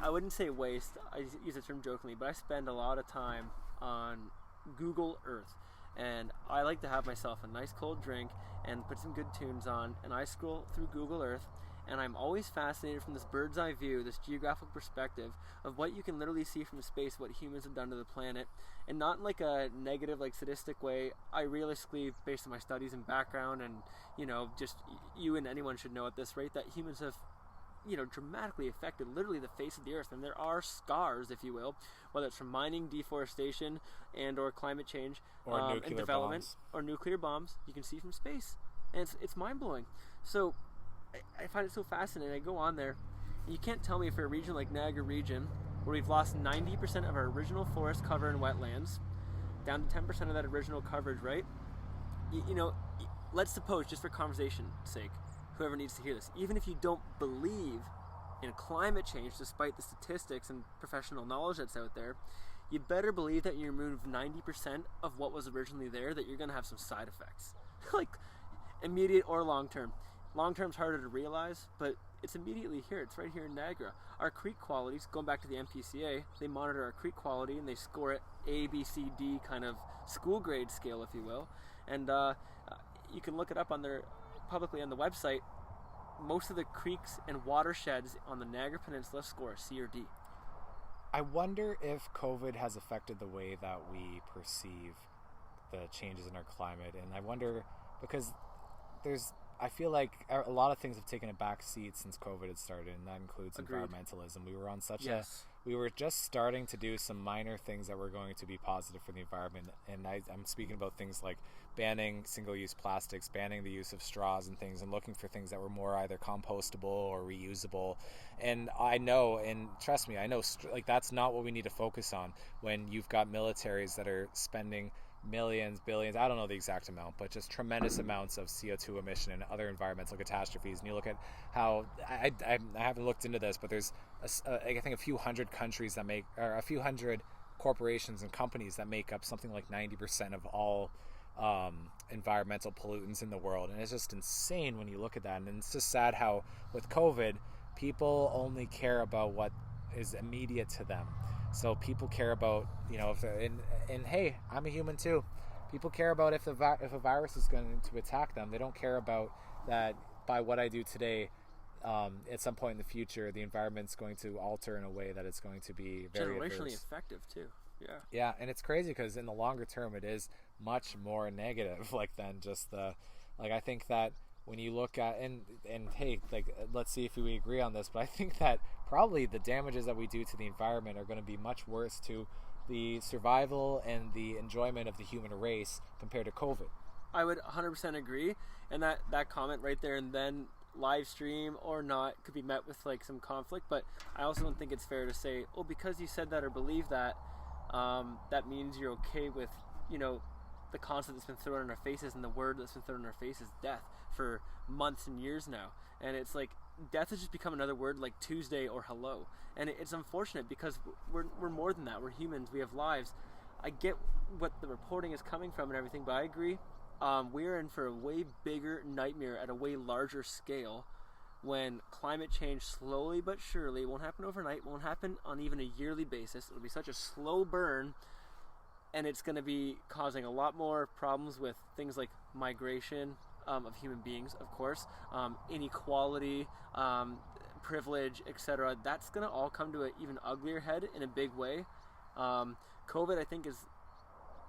wouldn't say waste, I use the term jokingly, but I spend a lot of time on Google Earth. And I like to have myself a nice cold drink and put some good tunes on, and I scroll through Google Earth, and I'm always fascinated from this bird's eye view, this geographic perspective of what you can literally see from space, what humans have done to the planet, and not in like a negative, like sadistic way. I realistically, based on my studies and background, and just you and anyone should know at this rate, that humans have dramatically affected literally the face of the earth, and there are scars, if you will, whether it's from mining, deforestation, and or climate change, or and nuclear development, bombs. or nuclear bombs. You can see from space, and it's mind-blowing. So I find it so fascinating. I go on there, and you can't tell me for a region like Niagara region, where we've lost 90% of our original forest cover and wetlands, down to 10% of that original coverage, right? Let's suppose, just for conversation's sake, whoever needs to hear this, even if you don't believe in climate change, despite the statistics and professional knowledge that's out there, you better believe that you remove 90% of what was originally there, that you're going to have some side effects. Like, immediate or long-term. Long-term's harder to realize, but it's immediately here. It's right here in Niagara. Our creek qualities, going back to the NPCA, they monitor our creek quality and they score it A, B, C, D kind of school grade scale, if you will. And you can look it up publicly on the website. Most of the creeks and watersheds on the Niagara Peninsula score a C or D. I wonder if COVID has affected the way that we perceive the changes in our climate, and I wonder, because there's I feel like a lot of things have taken a back seat since COVID had started, and that includes Agreed. environmentalism. We were on such Yes. we were just starting to do some minor things that were going to be positive for the environment, and I'm speaking about things like banning single-use plastics, banning the use of straws and things, and looking for things that were more either compostable or reusable. And I know, and trust me, I know, like, that's not what we need to focus on when you've got militaries that are spending millions, billions, I don't know the exact amount, but just tremendous amounts of CO2 emission and other environmental catastrophes. And you look at how, I haven't looked into this, but there's, I think, a few hundred countries that make, or a few hundred corporations and companies that make up something like 90% of all environmental pollutants in the world. And it's just insane when you look at that. And it's just sad how with COVID, people only care about what is immediate to them. So people care about, if and hey, I'm a human too. People care about if a virus is going to attack them. They don't care about that by what I do today. At some point in the future, the environment's going to alter in a way that it's going to be very generationally adverse. effective too. Yeah. Yeah, and it's crazy because in the longer term, it is much more negative. Than just I think that when you look at and hey, let's see if we agree on this, but I think that probably the damages that we do to the environment are going to be much worse to the survival and the enjoyment of the human race compared to COVID. I would 100% agree, and that comment right there and then, live stream or not, could be met with some conflict. But I also don't think it's fair to say, oh, because you said that or believe that, that means you're okay with the concept that's been thrown in our faces, and the word that's been thrown in our faces, death, for months and years now. And it's like death has just become another word like Tuesday or hello. And it's unfortunate because we're more than that. We're humans. We have lives. I get what the reporting is coming from and everything, but I agree. We're in for a way bigger nightmare at a way larger scale when climate change slowly but surely, won't happen overnight, won't happen on even a yearly basis. It'll be such a slow burn, and it's going to be causing a lot more problems with things like migration of human beings, of course, inequality, privilege, etc. That's going to all come to an even uglier head in a big way. COVID, I think, is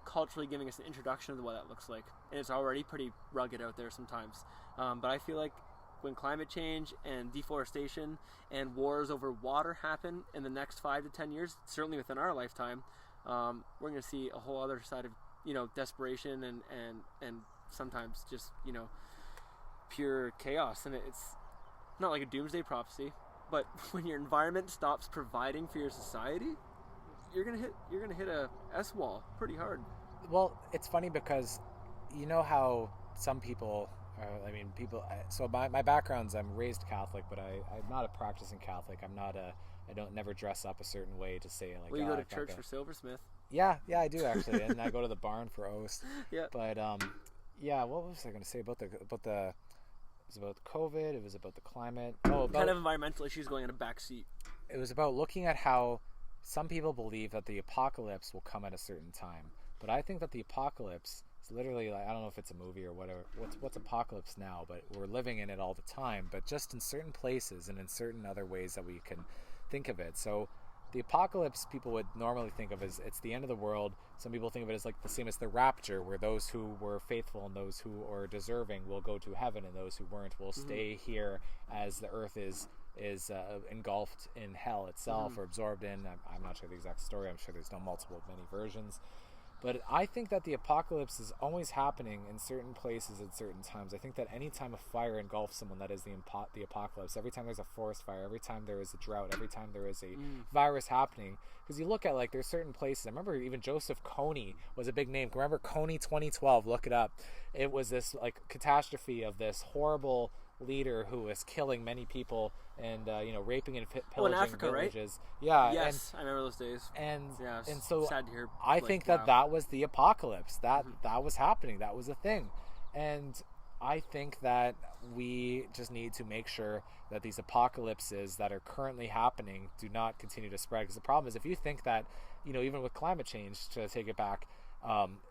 culturally giving us an introduction to what that looks like, and it's already pretty rugged out there sometimes. But I feel like when climate change and deforestation and wars over water happen in the next 5 to 10 years, certainly within our lifetime, we're going to see a whole other side of desperation and sometimes just pure chaos. And it's not like a doomsday prophecy, but when your environment stops providing for your society, you're gonna hit a S wall pretty hard. Well, it's funny because you know how some people, so my background's, I'm raised Catholic, but I'm not a practicing Catholic. I don't never dress up a certain way to say like. Well, you go to church for Silversmith. Yeah, I do actually, and I go to the barn for Oast. Yeah. But what was I going to say about it was about COVID. It was about the climate. Kind of environmental issues going in a back seat. It was about looking at how some people believe that the apocalypse will come at a certain time, but I think that the apocalypse is literally I don't know if it's a movie or whatever. What's apocalypse now? But we're living in it all the time, but just in certain places and in certain other ways that we can think of it. So the apocalypse people would normally think of as it's the end of the world. Some people think of it as like the same as the rapture, where those who were faithful and those who are deserving will go to heaven, and those who weren't will stay here as the earth is engulfed in hell itself or absorbed in. I'm not sure the exact story. I'm sure there's many versions. But I think that the apocalypse is always happening in certain places at certain times. I think that any time a fire engulfs someone, that is the apocalypse. Every time there's a forest fire, every time there is a drought, every time there is a virus happening. Because you look at there's certain places. I remember even Joseph Kony was a big name. Remember Kony 2012? Look it up. It was this catastrophe of this horrible leader who was killing many people and raping and pillaging in Africa, villages. Right? Yeah. Yes, I remember those days. And and so sad to hear. I think that was the apocalypse. That was happening. That was a thing. And I think that we just need to make sure that these apocalypses that are currently happening do not continue to spread. Because the problem is, if you think that, even with climate change, to take it back,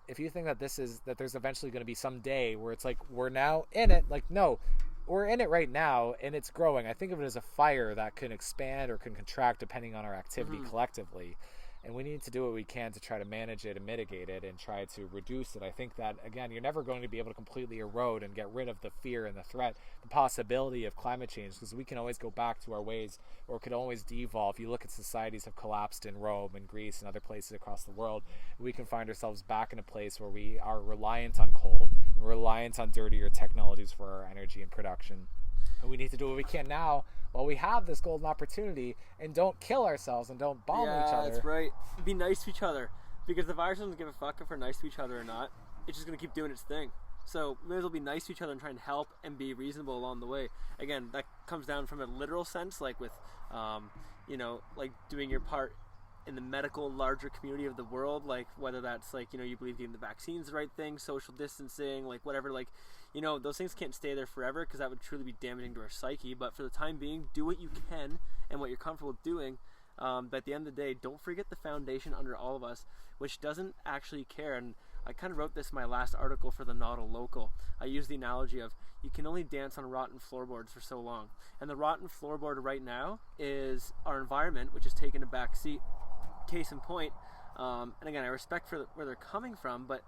if you think that there's eventually going to be some day where it's like we're now in it, no, we're in it right now and it's growing. I think of it as a fire that can expand or can contract depending on our activity collectively. and we need to do what we can to try to manage it and mitigate it and try to reduce it. I think that, again, you're never going to be able to completely erode and get rid of the fear and the threat, the possibility of climate change, because we can always go back to our ways, or it could always devolve. You look at societies have collapsed in Rome and Greece and other places across the world. We can find ourselves back in a place where we are reliant on coal, reliant on dirtier technologies for our energy and production. And we need to do what we can now while we have this golden opportunity, and don't kill ourselves and don't bomb each other. Yeah, that's right. Be nice to each other, because the virus doesn't give a fuck if we're nice to each other or not. It's just going to keep doing its thing. So we may as well be nice to each other and try and help and be reasonable along the way. Again, that comes down from a literal sense, like with, like doing your part in the medical larger community of the world, like whether that's like, you believe getting the vaccine's the right thing, social distancing, like whatever, like, those things can't stay there forever, because that would truly be damaging to our psyche. But for the time being, do what you can and what you're comfortable doing. But at the end of the day, don't forget the foundation under all of us, which doesn't actually care. And I kind of wrote this in my last article for the Nautil Local. I used the analogy of you can only dance on rotten floorboards for so long. And the rotten floorboard right now is our environment, which is taking a back seat. Case in point, and again, I respect for where they're coming from, but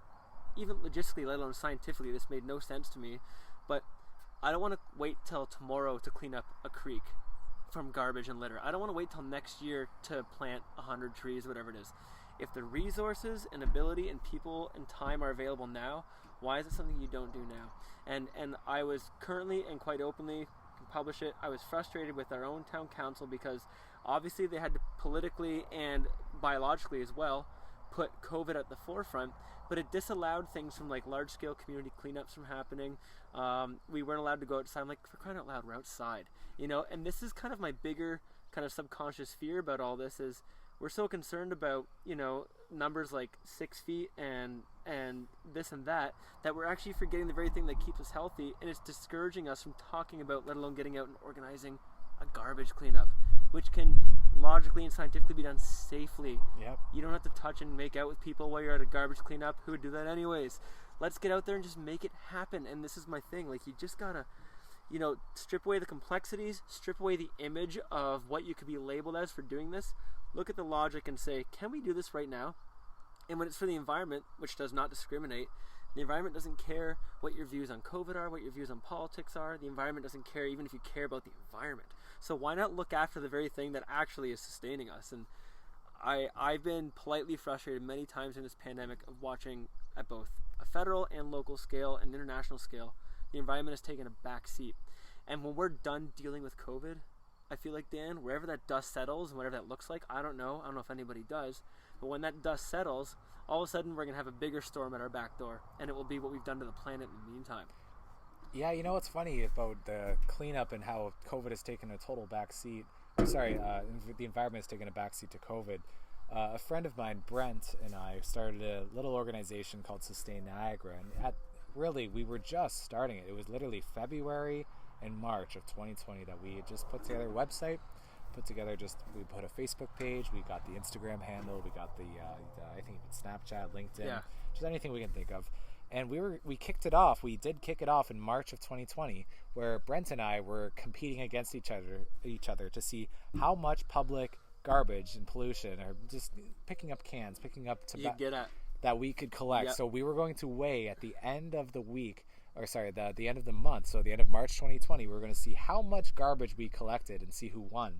even logistically, let alone scientifically, this made no sense to me. But I don't want to wait till tomorrow to clean up a creek from garbage and litter. I don't want to wait till next year to plant 100 trees, whatever it is. If the resources and ability and people and time are available now, why is it something you don't do now? And I was currently, and quite openly, publish it, I was frustrated with our own town council, because obviously they had to politically and biologically as well put COVID at the forefront, but it disallowed things from like large-scale community cleanups from happening. We weren't allowed to go outside. I'm like, for crying out loud, we're outside, and this is kind of my bigger kind of subconscious fear about all this, is we're so concerned about, numbers like 6 feet and this and that we're actually forgetting the very thing that keeps us healthy, and it's discouraging us from talking about, let alone getting out and organizing a garbage cleanup, which can logically and scientifically be done safely. Yep. You don't have to touch and make out with people while you're at a garbage cleanup. Who would do that anyways? Let's get out there and just make it happen. And this is my thing. Like, you just gotta, strip away the complexities, strip away the image of what you could be labeled as for doing this. Look at the logic and say, can we do this right now? And when it's for the environment, which does not discriminate, the environment doesn't care what your views on COVID are, what your views on politics are. The environment doesn't care even if you care about the environment. So why not look after the very thing that actually is sustaining us? And I've been politely frustrated many times in this pandemic of watching at both a federal and local scale and international scale, the environment has taken a back seat. And when we're done dealing with COVID, I feel like, Dan, wherever that dust settles and whatever that looks like, I don't know if anybody does, but when that dust settles, all of a sudden we're going to have a bigger storm at our back door, and it will be what we've done to the planet in the meantime. Yeah, what's funny about the cleanup and how COVID has taken a total backseat. The environment has taken a backseat to COVID. A friend of mine, Brent, and I started a little organization called Sustain Niagara, and we were just starting it. It was literally February and March of 2020 that we had just put together a website, we put a Facebook page, we got the Instagram handle, we got the I think Snapchat, LinkedIn, just anything we can think of. And we kicked it off. We did kick it off in March of 2020, where Brent and I were competing against each other to see how much public garbage and pollution, or just picking up cans, picking up tobacco, that we could collect. Yep. So we were going to weigh at the end of the week, the end of the month, so the end of March 2020, we were going to see how much garbage we collected and see who won.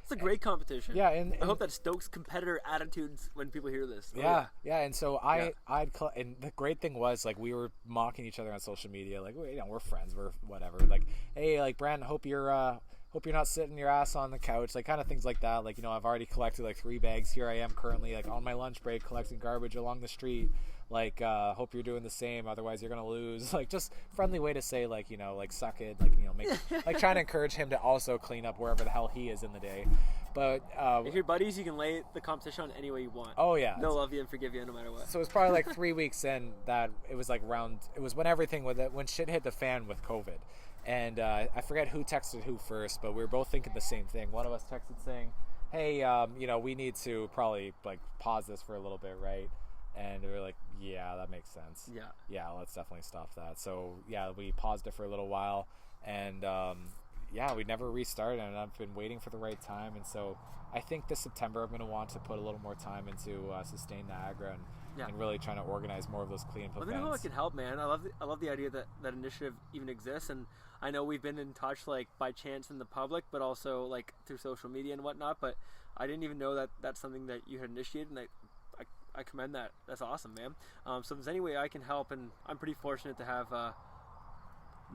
It's a great competition. Yeah, and I hope that stokes competitor attitudes when people hear this. Yeah. And so and the great thing was, like, we were mocking each other on social media, like, we're friends, we're whatever. Like, hey, like, Brand, hope you're not sitting your ass on the couch, like, kind of things like that. Like, I've already collected like 3 bags. Here I am currently, like, on my lunch break collecting garbage along the street. Like, hope you're doing the same, otherwise you're gonna lose. Like, just friendly way to say, like, like, suck it, like, make like, trying to encourage him to also clean up wherever the hell he is in the day. But if you're buddies, you can lay the competition on any way you want. Oh yeah, they'll love you and forgive you no matter what. So it was probably like 3 weeks in that it was like it was when everything when shit hit the fan with COVID. And I forget who texted who first, but we were both thinking the same thing. One of us texted saying, hey, we need to probably, like, pause this for a little bit, right? And we were like, yeah, that makes sense. Yeah, let's definitely stop that. So, yeah, we paused it for a little while. And, we never restarted, and I've been waiting for the right time. And so I think this September I'm going to want to put a little more time into Sustain Niagara and really trying to organize more of those cleanup events. Let me know how I can help, man. I love the idea that initiative even exists, and I know we've been in touch like by chance in the public, but also like through social media and whatnot. But I didn't even know that that's something that you had initiated, and I commend that. That's awesome, man. So if there's any way I can help, and I'm pretty fortunate to have a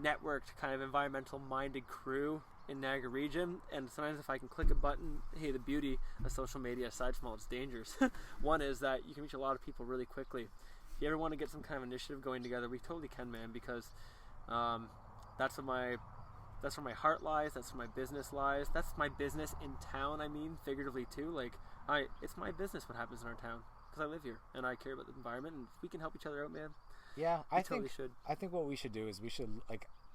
networked kind of environmental minded crew in Niagara region, and sometimes if I can click a button, hey, the beauty of social media, aside from all its dangers, one is that you can reach a lot of people really quickly. If you ever want to get some kind of initiative going together, we totally can, man, because that's where my heart lies, that's where my business lies, that's my business in town, I mean, figuratively too, like, it's my business what happens in our town, because I live here, and I care about the environment, and if we can help each other out, man, I think what we should do is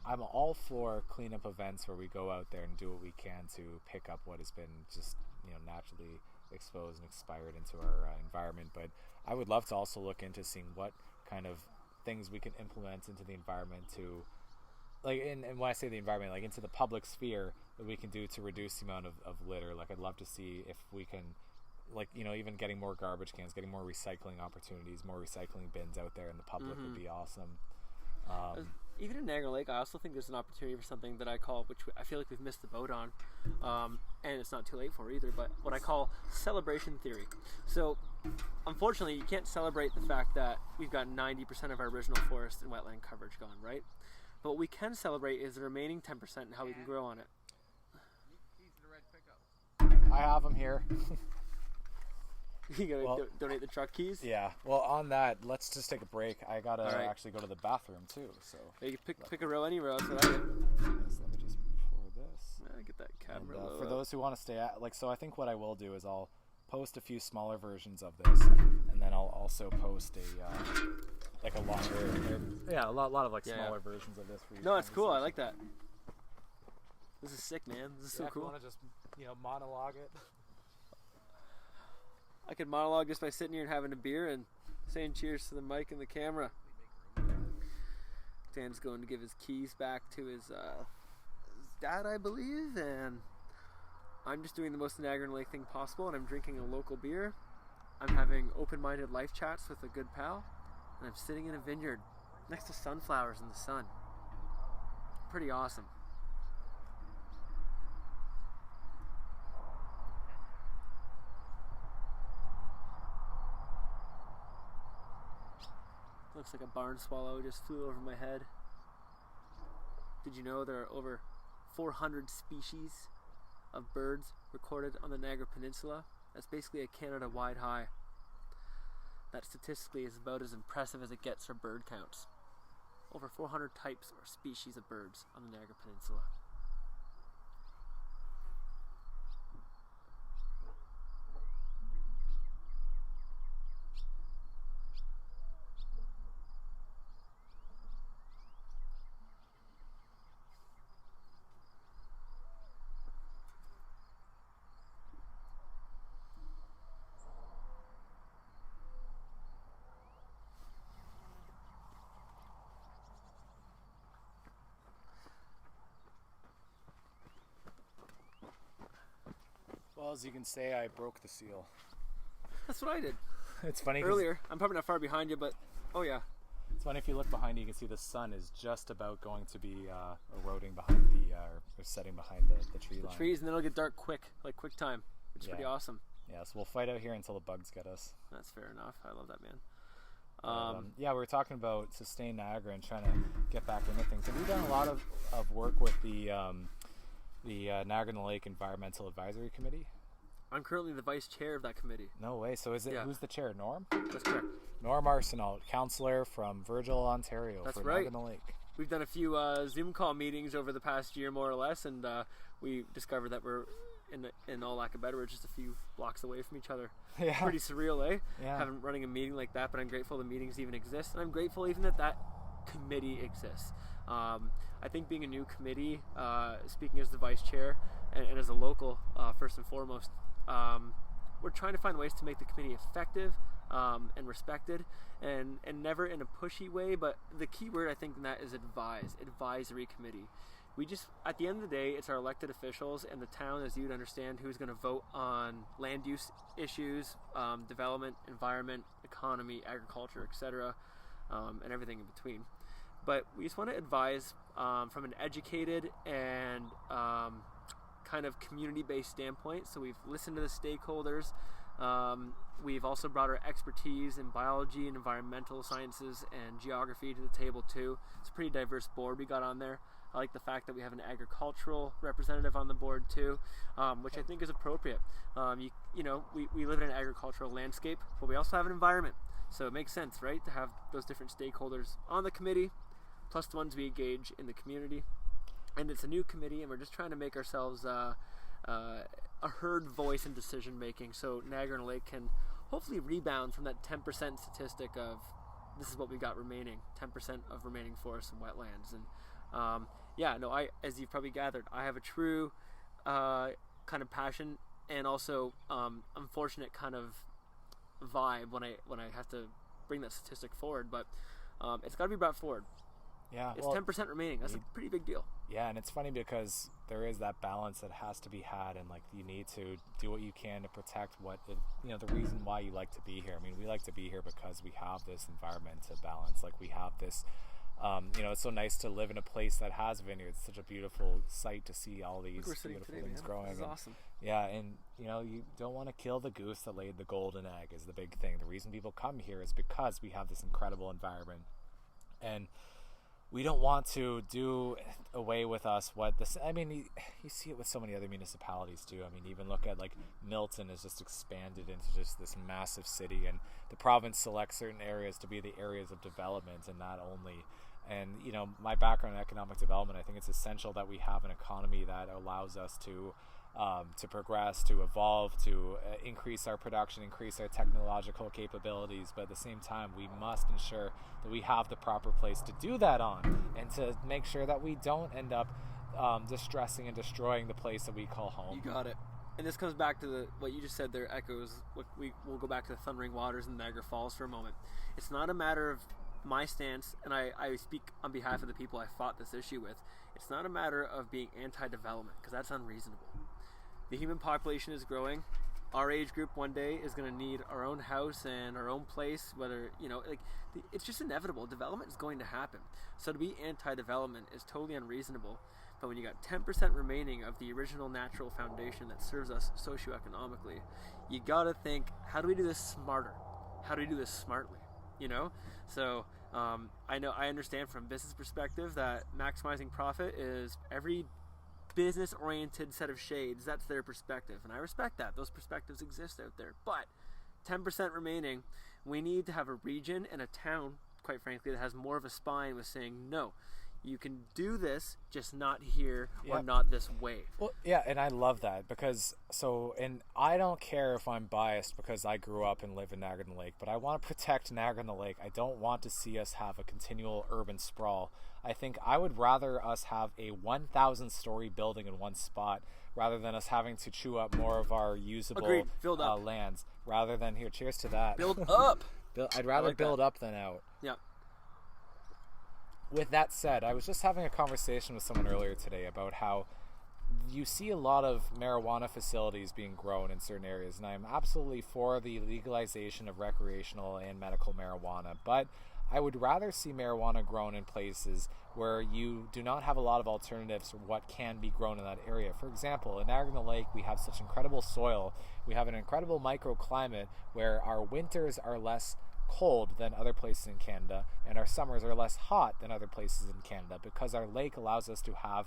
I'm all for cleanup events where we go out there and do what we can to pick up what has been just naturally exposed and expired into our environment. But I would love to also look into seeing what kind of things we can implement into the environment to, like, and when I say the environment, like into the public sphere, that we can do to reduce the amount of litter. Like, I'd love to see if we can, like, even getting more garbage cans, getting more recycling opportunities, more recycling bins out there in the public would be awesome. Even in Niagara Lake, I also think there's an opportunity for something that I call, which I feel like we've missed the boat on, and it's not too late for either, but what I call celebration theory. So, unfortunately, you can't celebrate the fact that we've got 90% of our original forest and wetland coverage gone, right? But what we can celebrate is the remaining 10% and how we can grow on it. I have them here. You gotta donate the truck keys? Yeah. Well, on that, let's just take a break. I gotta actually go to the bathroom too. So you can pick a row, any row. That's what I did. So let me just pour this. Get that camera. And, for those who want to stay at, so I think what I will do is I'll post a few smaller versions of this, and then I'll also post a longer, a lot of smaller versions of this for you. No, it's cool. I like that. This is sick, man. This is so cool. If you want to just monologue it. I could monologue just by sitting here and having a beer and saying cheers to the mic and the camera. Dan's going to give his keys back to his dad, I believe, and I'm just doing the most Niagara Lake thing possible, and I'm drinking a local beer. I'm having open-minded life chats with a good pal, and I'm sitting in a vineyard next to sunflowers in the sun. Pretty awesome. Looks like a barn swallow just flew over my head. Did you know there are over 400 species of birds recorded on the Niagara Peninsula? That's basically a Canada-wide high. That statistically is about as impressive as it gets for bird counts. Over 400 types or species of birds on the Niagara Peninsula. Well, as you can say, I broke the seal. That's what I did. It's funny. Earlier, I'm probably not far behind you, but oh yeah. It's funny if you look behind you, you can see the sun is just about going to be eroding behind or setting behind the tree line. The trees, and then it'll get dark quick time, which is pretty awesome. Yeah, so we'll fight out here until the bugs get us. That's fair enough. I love that, man. We were talking about Sustain Niagara and trying to get back into things. And we've done a lot of work with the Niagara Lake Environmental Advisory Committee. I'm currently the vice chair of that committee. No way. So is it who's the chair? Norm? That's correct. Norm Arsenault, councillor from Virgil, Ontario. That's for right. Niagara Lake. We've done a few Zoom call meetings over the past year, more or less, and we discovered that we're in all lack of better, we're just a few blocks away from each other. Yeah. Pretty surreal, eh? Yeah. Running a meeting like that, but I'm grateful the meetings even exist, and I'm grateful even that committee exists. I think being a new committee, speaking as the vice chair and as a local, first and foremost, we're trying to find ways to make the committee effective and respected, and never in a pushy way, but the key word I think in that is advisory committee. we just, at the end of the day, it's our elected officials and the town, as you'd understand, who's going to vote on land use issues, development, environment, economy, agriculture, etc., and everything in between. But we just want to advise from an educated and kind of community-based standpoint. So we've listened to the stakeholders. We've also brought our expertise in biology and environmental sciences and geography to the table too. It's a pretty diverse board we got on there. I like the fact that we have an agricultural representative on the board too, which I think is appropriate. We live in an agricultural landscape, but we also have an environment. So it makes sense, right, to have those different stakeholders on the committee, plus the ones we engage in the community. And it's a new committee, and we're just trying to make ourselves a heard voice in decision making, so Niagara Lake can hopefully rebound from that 10% statistic of this is what we got remaining, 10% of remaining forests and wetlands. And as you've probably gathered, I have a true kind of passion and also unfortunate kind of vibe when I have to bring that statistic forward, but it's got to be brought forward. Yeah, it's 10% remaining. That's a pretty big deal. Yeah, and it's funny because there is that balance that has to be had, and like you need to do what you can to protect the reason why you like to be here. I mean, we like to be here because we have this environment to balance. Like we have this, it's so nice to live in a place that has vineyards. It's such a beautiful sight to see all these beautiful things growing. This is awesome. Yeah, and you don't want to kill the goose that laid the golden egg is the big thing. The reason people come here is because we have this incredible environment, and we don't want to do away with us you see it with so many other municipalities too. I mean, even look at like Milton has just expanded into just this massive city, and the province selects certain areas to be the areas of development and not only. And my background in economic development, I think it's essential that we have an economy that allows us to progress, to evolve, to increase our production, increase our technological capabilities. But at the same time, we must ensure that we have the proper place to do that on, and to make sure that we don't end up distressing and destroying the place that we call home. You got it. And this comes back to what you just said there, echoes. We'll go back to the Thundering Waters in Niagara Falls for a moment. It's not a matter of my stance, and I speak on behalf of the people I fought this issue with. It's not a matter of being anti-development, because that's unreasonable. The human population is growing. Our age group one day is going to need our own house and our own place, it's just inevitable. Development is going to happen. So to be anti-development is totally unreasonable. But when you got 10% remaining of the original natural foundation that serves us socioeconomically, you got to think, how do we do this smarter? How do we do this smartly? So I understand from a business perspective that maximizing profit is every business-oriented set of shades. That's their perspective, and I respect that. Those perspectives exist out there. But 10% remaining, we need to have a region and a town, quite frankly, that has more of a spine with saying, no, you can do this, just not here or not this way. Well, yeah, and I love that and I don't care if I'm biased because I grew up and live in Niagara Lake, but I want to protect Niagara Lake. I don't want to see us have a continual urban sprawl. I think I would rather us have a 1,000-story building in one spot rather than us having to chew up more of our usable lands. Rather than, here, cheers to that. Build up. I'd rather build up than out. Yeah. With that said, I was just having a conversation with someone earlier today about how you see a lot of marijuana facilities being grown in certain areas, and I'm absolutely for the legalization of recreational and medical marijuana, but I would rather see marijuana grown in places where you do not have a lot of alternatives for what can be grown in that area. For example, in Niagara Lake, we have such incredible soil. We have an incredible microclimate where our winters are less cold than other places in Canada, and our summers are less hot than other places in Canada, because our lake allows us to have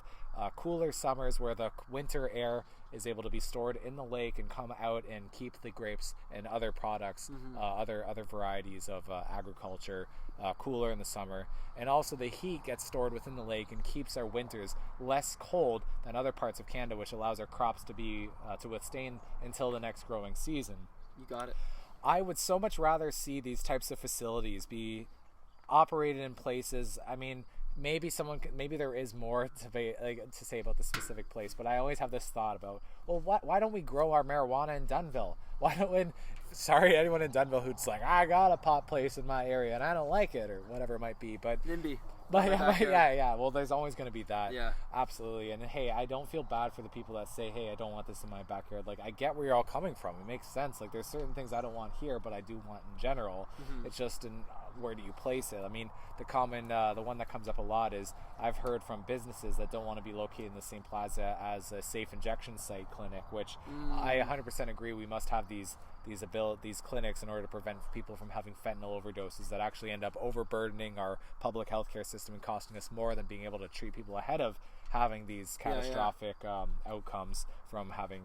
cooler summers where the winter air is able to be stored in the lake and come out and keep the grapes and other products, other varieties of agriculture cooler in the summer. And also the heat gets stored within the lake and keeps our winters less cold than other parts of Canada, which allows our crops to be to withstand until the next growing season. You got it. I would so much rather see these types of facilities be operated in places. I mean, maybe there is more to say about the specific place, but I always have this thought about, well, why don't we grow our marijuana in Dunnville? Why don't sorry anyone in Dunville who's like, I got a pot place in my area and I don't like it or whatever it might be, but NIMBY. yeah, well, there's always going to be that. Yeah. Absolutely. And hey, I don't feel bad for the people that say, hey, I don't want this in my backyard. Like, I get where you're all coming from. It makes sense. Like, there's certain things I don't want here, but I do want in general. It's just in where do you place it? I mean, the one that comes up a lot is I've heard from businesses that don't want to be located in the same plaza as a safe injection site clinic, which I 100% agree. We must have these clinics in order to prevent people from having fentanyl overdoses that actually end up overburdening our public healthcare system and costing us more than being able to treat people ahead of having these catastrophic outcomes from having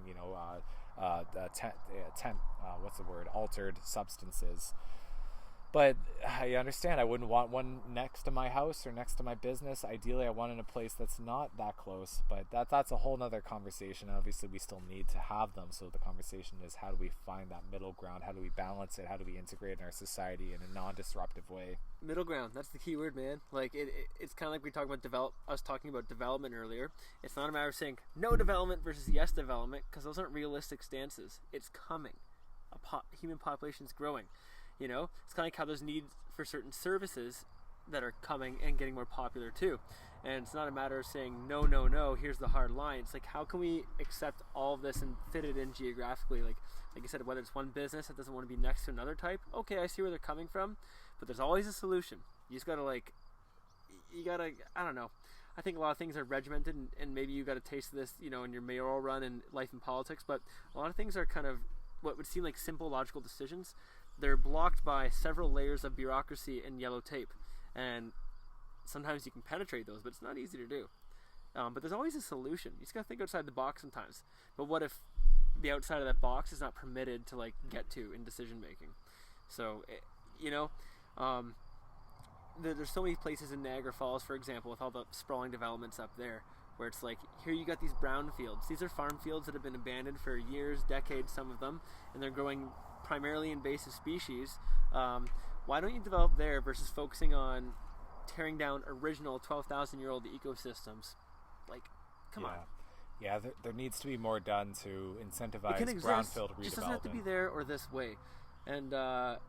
altered substances. But I understand I wouldn't want one next to my house or next to my business. Ideally, I want in a place that's not that close. But that's a whole nother conversation. Obviously, we still need to have them. So the conversation is, how do we find that middle ground? How do we balance it? How do we integrate it in our society in a non-disruptive way? Middle ground. That's the key word, man. Like it's kind of like we talked about I was talking about development earlier. It's not a matter of saying no development versus yes development, because those aren't realistic stances. It's coming. Human population's growing. You know, it's kind of like how there's needs for certain services that are coming and getting more popular too. And it's not a matter of saying no, here's the hard line. It's like, how can we accept all of this and fit it in geographically? Like you said, whether it's one business that doesn't want to be next to another type, okay, I see where they're coming from, but there's always a solution. You just gotta I don't know. I think a lot of things are regimented, and maybe you got a taste of this, you know, in your mayoral run and life in politics, but a lot of things are kind of what would seem like simple logical decisions. They're blocked by several layers of bureaucracy and yellow tape, and sometimes you can penetrate those, but it's not easy to do. But there's always a solution. You just gotta think outside the box sometimes. But what if the outside of that box is not permitted to get to in decision making? So, there's so many places in Niagara Falls, for example, with all the sprawling developments up there, where it's like, here you got these brown fields. These are farm fields that have been abandoned for years, decades, some of them, and they're growing primarily invasive species. Why don't you develop there versus focusing on tearing down original 12,000-year-old ecosystems? Like, come on. Yeah, there needs to be more done to incentivize brownfield redevelopment. It just doesn't have to be there or this way. And the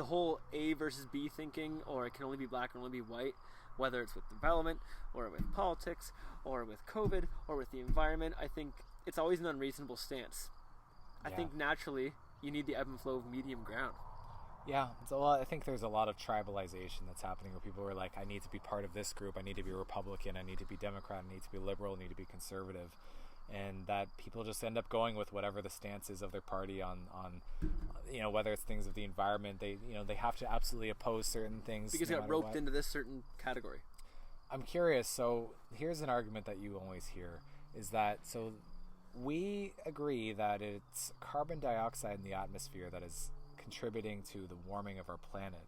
whole A versus B thinking, or it can only be black or only be white, whether it's with development or with politics or with COVID or with the environment, I think it's always an unreasonable stance. I think naturally you need the ebb and flow of medium ground. Yeah, it's a lot. I think there's a lot of tribalization that's happening where people are like, I need to be part of this group, I need to be Republican, I need to be Democrat, I need to be liberal, I need to be conservative. And that people just end up going with whatever the stance is of their party on whether it's things of the environment. They have to absolutely oppose certain things because they got roped into this certain category. I'm curious. So here's an argument that you always hear is that we agree that it's carbon dioxide in the atmosphere that is contributing to the warming of our planet,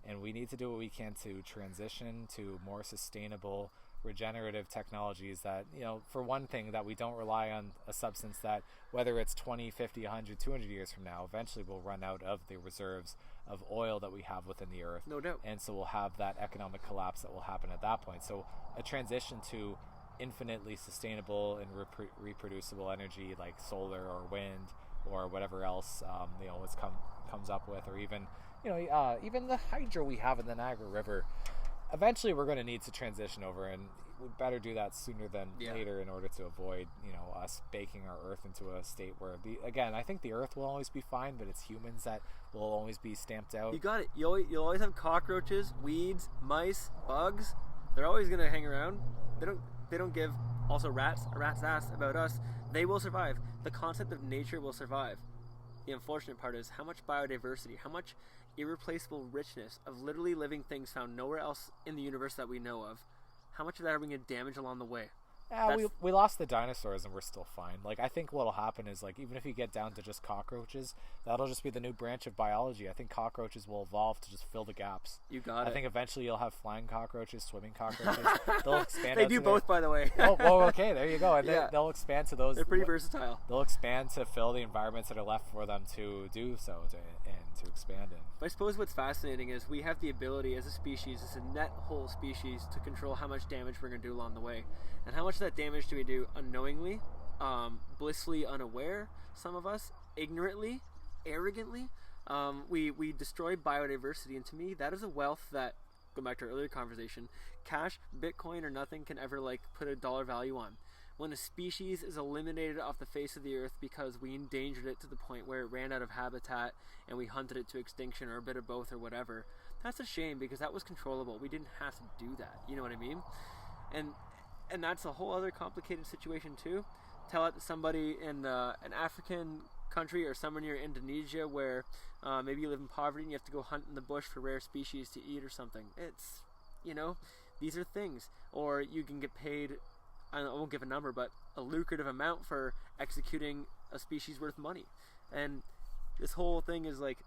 and we need to do what we can to transition to more sustainable regenerative technologies that, for one thing, that we don't rely on a substance that, whether it's 20, 50, 100, 200 years from now, eventually we'll run out of the reserves of oil that we have within the earth. No doubt. And so we'll have that economic collapse that will happen at that point. So a transition to infinitely sustainable and reproducible energy like solar or wind or whatever else comes up with, or even even the hydro we have in the Niagara River. Eventually we're going to need to transition over, and we better do that sooner than later in order to avoid us baking our earth into a state where I think the earth will always be fine, but it's humans that will always be stamped out. You got it. You'll always have cockroaches, weeds, mice, bugs. They're always going to hang around. They don't give also a rat's ass about us. They will survive. The concept of nature will survive. The unfortunate part is how much biodiversity, how much irreplaceable richness of literally living things found nowhere else in the universe that we know of. How much of that are we going to damage along the way? Yeah, we lost the dinosaurs and we're still fine. Like, I think what'll happen is, like, even if you get down to just cockroaches, that'll just be the new branch of biology. I think cockroaches will evolve to just fill the gaps. You got it. I think eventually you'll have flying cockroaches, swimming cockroaches. They'll expand. They do both, by the way. Oh, well, okay, there you go. And they'll expand to those. They're pretty versatile. They'll expand to fill the environments that are left for them to do so and to expand in. But I suppose what's fascinating is we have the ability as a species, as a net whole species, to control how much damage we're going to do along the way. And how much of that damage do we do unknowingly, blissfully unaware, some of us, ignorantly, arrogantly? We destroy biodiversity, and to me, that is a wealth that, going back to our earlier conversation, cash, Bitcoin, or nothing can ever like put a dollar value on. When a species is eliminated off the face of the earth because we endangered it to the point where it ran out of habitat and we hunted it to extinction, or a bit of both, or whatever, that's a shame, because that was controllable. We didn't have to do that. You know what I mean? And that's a whole other complicated situation too. Tell it to somebody in an African country or somewhere near Indonesia where maybe you live in poverty and you have to go hunt in the bush for rare species to eat or something. It's, you know, these are things. Or you can get paid, I won't give a number, but a lucrative amount for executing a species worth money. And this whole thing is like,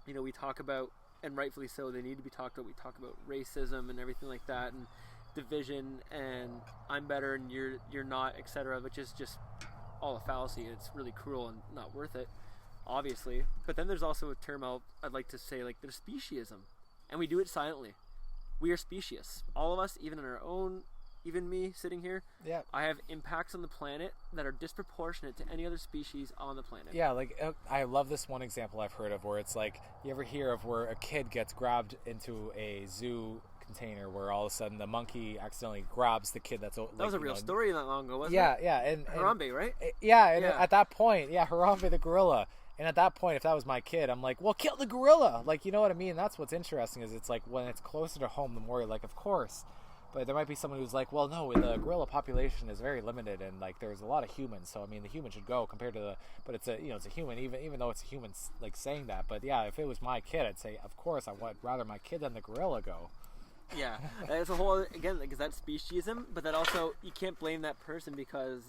you know, we talk about, and rightfully so, they need to be talked about. We talk about racism and everything like that, and division, and I'm better and you're not, etc., which is just all a fallacy. It's really cruel and not worth it, obviously. But then there's also a term I'd like to say, like, there's speciesism, and we do it silently. We are specious, all of us, even in our own, even me sitting here. Yeah, I have impacts on the planet that are disproportionate to any other species on the planet. Yeah, like I love this one example I've heard of where it's like, you ever hear of where a kid gets grabbed into a zoo container where all of a sudden the monkey accidentally grabs the kid that's like, that was a real story not long ago, wasn't it? Yeah, and Harambe, right? At that point, Harambe the gorilla. And at that point, if that was my kid, I'm like, well, kill the gorilla. Like, you know what I mean? That's what's interesting, is it's like when it's closer to home, the more you're like, of course. But there might be someone who's like, well, no, the gorilla population is very limited, and like there's a lot of humans, so I mean the human should go compared to but it's a human, even though it's a human like saying that. But yeah, if it was my kid, I'd say, of course, I would rather my kid than the gorilla go. Yeah, that's a whole other, again, because that's speciesism, but that also, you can't blame that person, because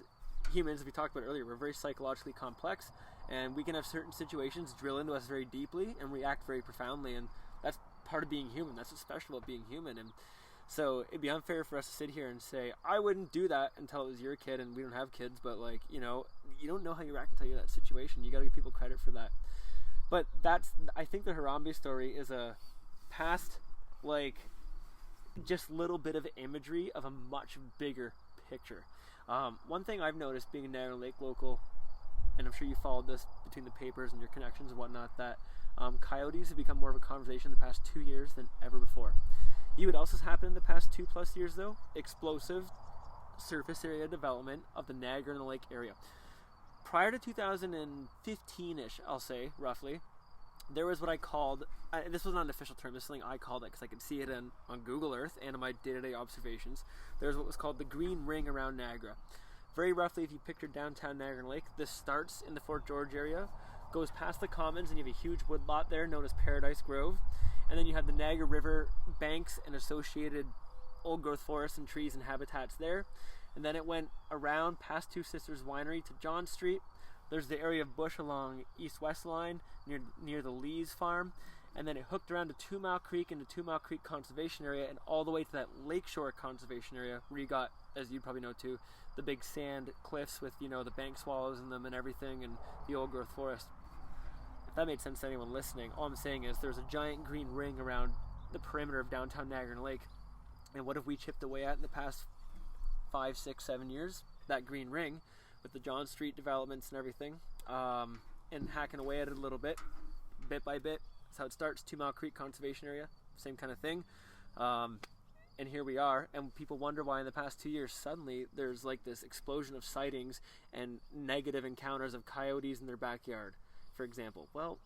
humans, as we talked about earlier, we're very psychologically complex, and we can have certain situations drill into us very deeply and react very profoundly, and that's part of being human. That's what's special about being human. And so it'd be unfair for us to sit here and say, I wouldn't do that until it was your kid, and we don't have kids, but like, you know, you don't know how you react until you're in that situation. You got to give people credit for that. But I think the Harambe story is a past, like, just little bit of imagery of a much bigger picture. One thing I've noticed being a Niagara Lake local, and I'm sure you followed this between the papers and your connections and whatnot, that coyotes have become more of a conversation in the past 2 years than ever before. You would also happen in the past 2+ years, though, explosive surface area development of the Niagara and the Lake area. Prior to 2015-ish, I'll say, roughly, there was what I called, this was not an official term, this is something I called it because I could see it on Google Earth and in my day-to-day observations. There was what was called the green ring around Niagara. Very roughly, if you picture downtown Niagara Lake, this starts in the Fort George area, goes past the Commons, and you have a huge woodlot there known as Paradise Grove. And then you have the Niagara River banks and associated old growth forests and trees and habitats there. And then it went around past Two Sisters Winery to John Street. There's the area of bush along east-west line near the Lee's farm. And then it hooked around to 2 Mile Creek and the 2 Mile Creek Conservation Area, and all the way to that Lakeshore Conservation Area where you got, as you probably know too, the big sand cliffs with, you know, the bank swallows in them and everything, and the old growth forest. If that made sense to anyone listening, all I'm saying is there's a giant green ring around the perimeter of downtown Niagara Lake. And what have we chipped away at in the past 5, 6, 7 years? That green ring with the John Street developments and everything, and hacking away at it a little bit by bit. That's how it starts. 2 Mile Creek Conservation Area, same kind of thing. And here we are, and people wonder why in the past 2 years suddenly there's like this explosion of sightings and negative encounters of coyotes in their backyard, for example. Well,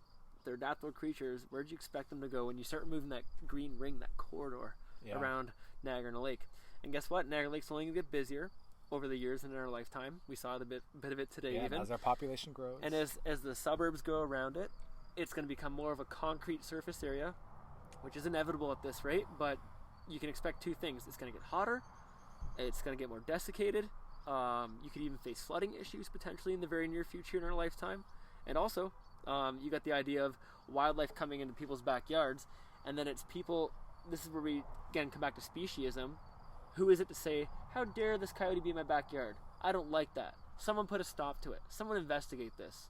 they're adaptable creatures. Where'd you expect them to go when you start moving that green ring, that corridor around Niagara and the Lake? And guess what? Niagara Lake's only going to get busier over the years and in our lifetime. We saw the bit of it today, even. As our population grows. And as the suburbs go around it, it's going to become more of a concrete surface area, which is inevitable at this rate, but you can expect 2 things. It's going to get hotter, it's going to get more desiccated, you could even face flooding issues potentially in the very near future in our lifetime, and also you got the idea of wildlife coming into people's backyards, and then it's people, this is where we again come back to speciesism. Who is it to say, how dare this coyote be in my backyard? I don't like that. Someone put a stop to it. Someone investigate this.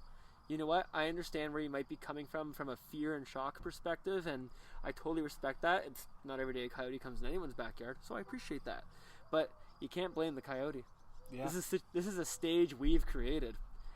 You know what? I understand where you might be coming from a fear and shock perspective, and I totally respect that. It's not every day a coyote comes in anyone's backyard, so I appreciate that. But you can't blame the coyote. Yeah. This is a stage we've created,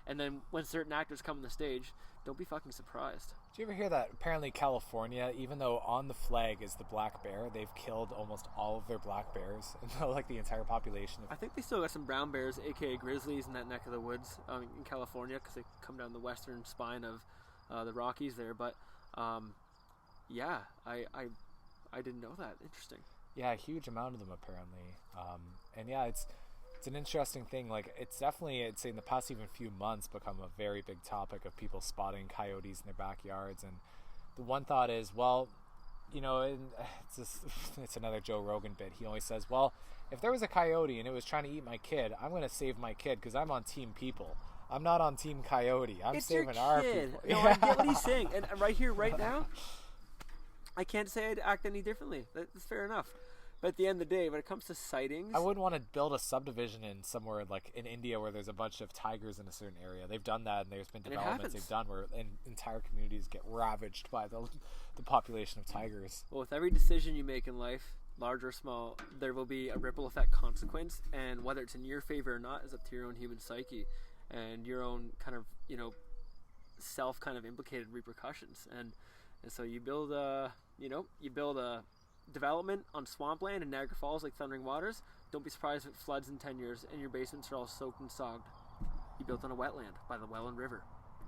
And then when certain actors come on the stage, don't be fucking surprised. Did you ever hear that apparently California, even though on the flag is the black bear, they've killed almost all of their black bears, like the entire population? I think they still got some brown bears, aka grizzlies, in that neck of the woods in California, because they come down the western spine of the Rockies there. But yeah, I didn't know that. Interesting. Yeah, a huge amount of them apparently. And yeah, it's an interesting thing. Like, it's definitely, I'd say in the past even few months, become a very big topic of people spotting coyotes in their backyards. And the one thought is, well, you know, and it's another Joe Rogan bit. He always says, well, if there was a coyote and it was trying to eat my kid, I'm going to save my kid because I'm on team people. I'm not on team coyote. I'm saving our people. No, I get what he's saying. And right here, right now, I can't say I'd act any differently. That's fair enough. But at the end of the day, when it comes to sightings, I wouldn't want to build a subdivision in somewhere like in India where there's a bunch of tigers in a certain area. They've done that, and there's been developments they've done where entire communities get ravaged by the population of tigers. Well, with every decision you make in life, large or small, there will be a ripple effect consequence, and whether it's in your favor or not is up to your own human psyche and your own kind of, you know, self kind of implicated repercussions. And so you build a development on swampland in Niagara Falls like Thundering Waters. Don't be surprised if it floods in 10 years and your basements are all soaked and sogged. You built on a wetland by the Welland River,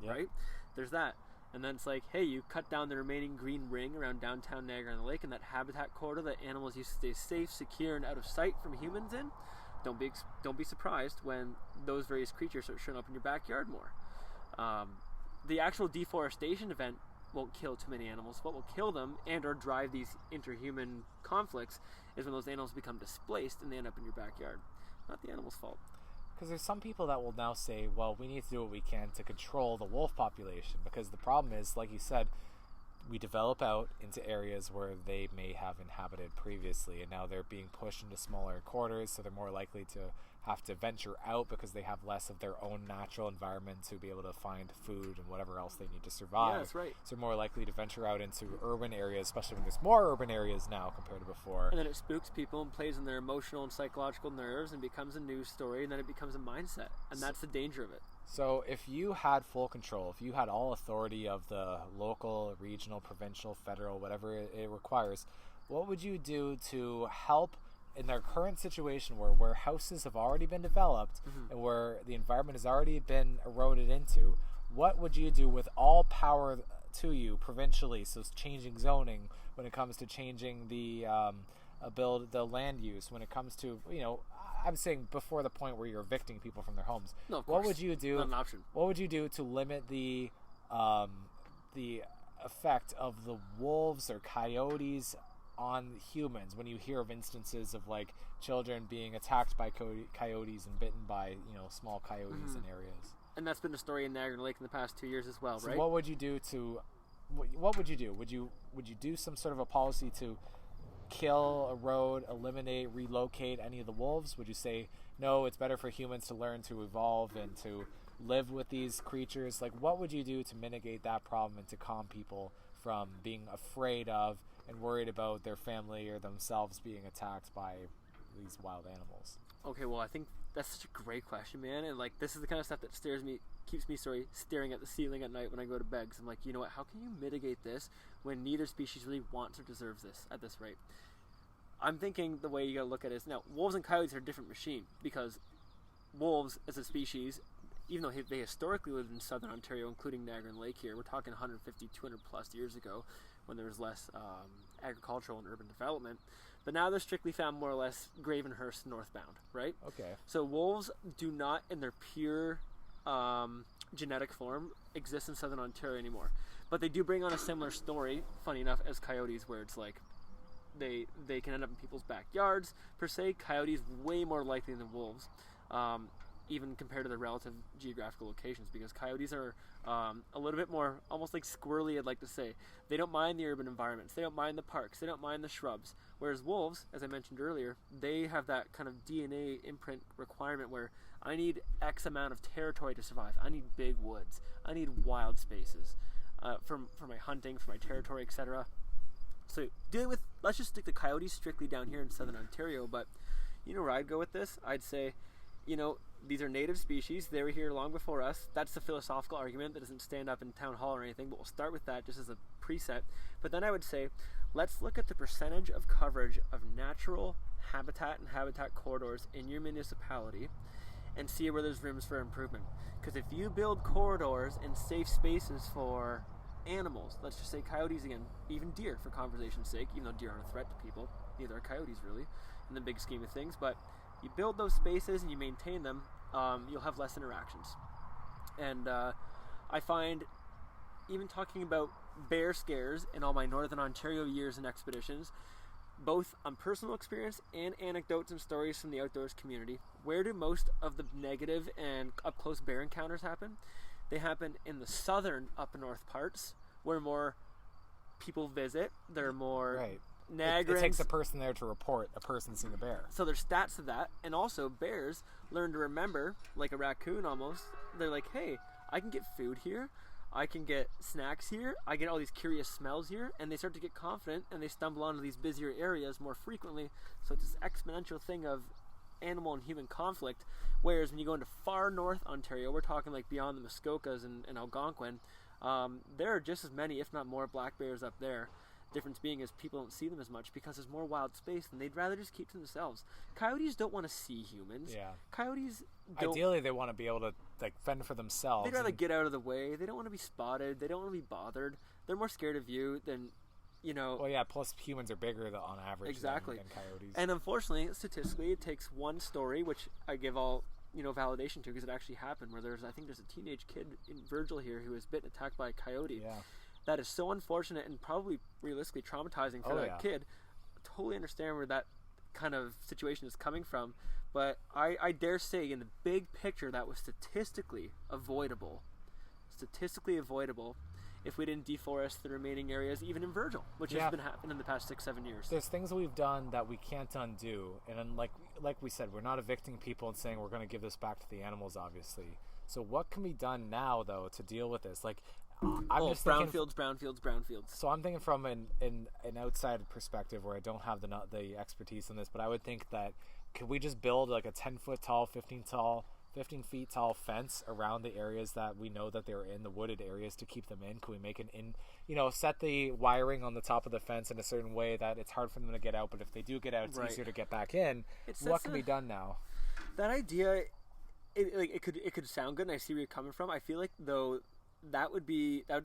right? There's that. And then it's like, hey, you cut down the remaining green ring around downtown Niagara-on-the-Lake and that habitat corridor that animals used to stay safe, secure, and out of sight from humans in. Don't be surprised when those various creatures start showing up in your backyard more. The actual deforestation event won't kill too many animals. What will kill them and or drive these interhuman conflicts is when those animals become displaced and they end up in your backyard. Not the animal's fault. Because there's some people that will now say, well, we need to do what we can to control the wolf population, because the problem is, like you said, we develop out into areas where they may have inhabited previously, and now they're being pushed into smaller quarters, so they're more likely to have to venture out because they have less of their own natural environment to be able to find food and whatever else they need to survive. Yeah, that's right. So they're more likely to venture out into urban areas, especially when there's more urban areas now compared to before. And then it spooks people and plays on their emotional and psychological nerves and becomes a news story, and then it becomes a mindset. And that's the danger of it. So if you had full control, if you had all authority of the local, regional, provincial, federal, whatever it requires, what would you do to help in their current situation where houses have already been developed and where the environment has already been eroded into? What would you do with all power to you provincially? So it's changing zoning, when it comes to changing the land use, when it comes to, you know, I'm saying before the point where you're evicting people from their homes. No, of course. What would you do? Not an option. What would you do to limit the effect of the wolves or coyotes on humans? When you hear of instances of like children being attacked by coyotes and bitten by, you know, small coyotes in areas. And that's been a story in Niagara Lake in the past 2 years as well, so right? What would you do to? What would you do? Would you do some sort of a policy to kill, erode, eliminate, relocate any of the wolves? Would you say, no, it's better for humans to learn to evolve and to live with these creatures? Like, what would you do to mitigate that problem and to calm people from being afraid of and worried about their family or themselves being attacked by these wild animals? Okay, well, I think that's such a great question, man. And like, this is the kind of stuff that keeps me staring at the ceiling at night when I go to bed. Because I'm like, you know what? How can you mitigate this when neither species really wants or deserves this at this rate? I'm thinking the way you gotta look at it is, now, wolves and coyotes are a different machine, because wolves as a species, even though they historically lived in southern Ontario, including Niagara and Lake here, we're talking 150, 200 plus years ago, when there was less agricultural and urban development. But now they're strictly found more or less Gravenhurst northbound, right? Okay. So wolves do not, in their pure genetic form, exist in southern Ontario anymore. But they do bring on a similar story, funny enough, as coyotes, where it's like they can end up in people's backyards, per se. Coyotes way more likely than wolves, even compared to their relative geographical locations, because coyotes are a little bit more almost like squirrely, I'd like to say. They don't mind the urban environments, they don't mind the parks, they don't mind the shrubs, whereas wolves, as I mentioned earlier, they have that kind of DNA imprint requirement where I need X amount of territory to survive. I need big woods, I need wild spaces for my hunting, for my territory, etc. So dealing with, let's just stick the coyotes strictly down here in southern Ontario, but you know where I'd go with this? I'd say, these are native species. They were here long before us. That's the philosophical argument that doesn't stand up in town hall or anything, but we'll start with that just as a preset. But then I would say, let's look at the percentage of coverage of natural habitat and habitat corridors in your municipality and see where there's rooms for improvement. Because if you build corridors and safe spaces for animals, let's just say coyotes again, even deer for conversation's sake, even though deer aren't a threat to people, neither are coyotes really in the big scheme of things, but you build those spaces and you maintain them, you'll have less interactions. And I find, even talking about bear scares in all my Northern Ontario years and expeditions, both on personal experience and anecdotes and stories from the outdoors community, where do most of the negative and up-close bear encounters happen? They happen in the southern up north parts, where more people visit. There are more Right. Niagarans. It takes a person there to report a person seeing a bear. So there's stats of that, and also bears learn to remember, like a raccoon almost. They're like, hey, I can get food here, I can get snacks here, I get all these curious smells here, and they start to get confident, and they stumble onto these busier areas more frequently. So it's this exponential thing of animal and human conflict. Whereas when you go into far north Ontario, we're talking like beyond the Muskokas and Algonquin, there are just as many, if not more, black bears up there. Difference being is people don't see them as much because there's more wild space and they'd rather just keep to themselves. Coyotes don't want to see humans. Yeah. Coyotes don't... Ideally, they want to be able to fend for themselves. They'd rather get out of the way. They don't want to be spotted. They don't want to be bothered. They're more scared of you than, Well, yeah, plus humans are bigger on average exactly. than coyotes. And unfortunately, statistically, it takes one story, which I give all validation to because it actually happened, where there's a teenage kid in Virgil here who was bitten, attacked by a coyote. Yeah. That is so unfortunate and probably realistically traumatizing for that kid. I totally understand where that kind of situation is coming from, but I dare say in the big picture that was statistically avoidable if we didn't deforest the remaining areas, even in Virgil, which has been happening in the past 6-7 years. There's things we've done that we can't undo, and then, like we said, we're not evicting people and saying we're going to give this back to the animals, obviously. So what can be done now, though, to deal with this? Like, I'm just thinking, brownfields. So I'm thinking from an outside perspective where I don't have the expertise in this, but I would think that could we just build like a 10-foot tall, 15 feet tall fence around the areas that we know that they're in, the wooded areas, to keep them in? Can we make set the wiring on the top of the fence in a certain way that it's hard for them to get out, but if they do get out, it's easier to get back in? What can be done now? That idea, it could sound good, and I see where you're coming from. I feel like, though, that would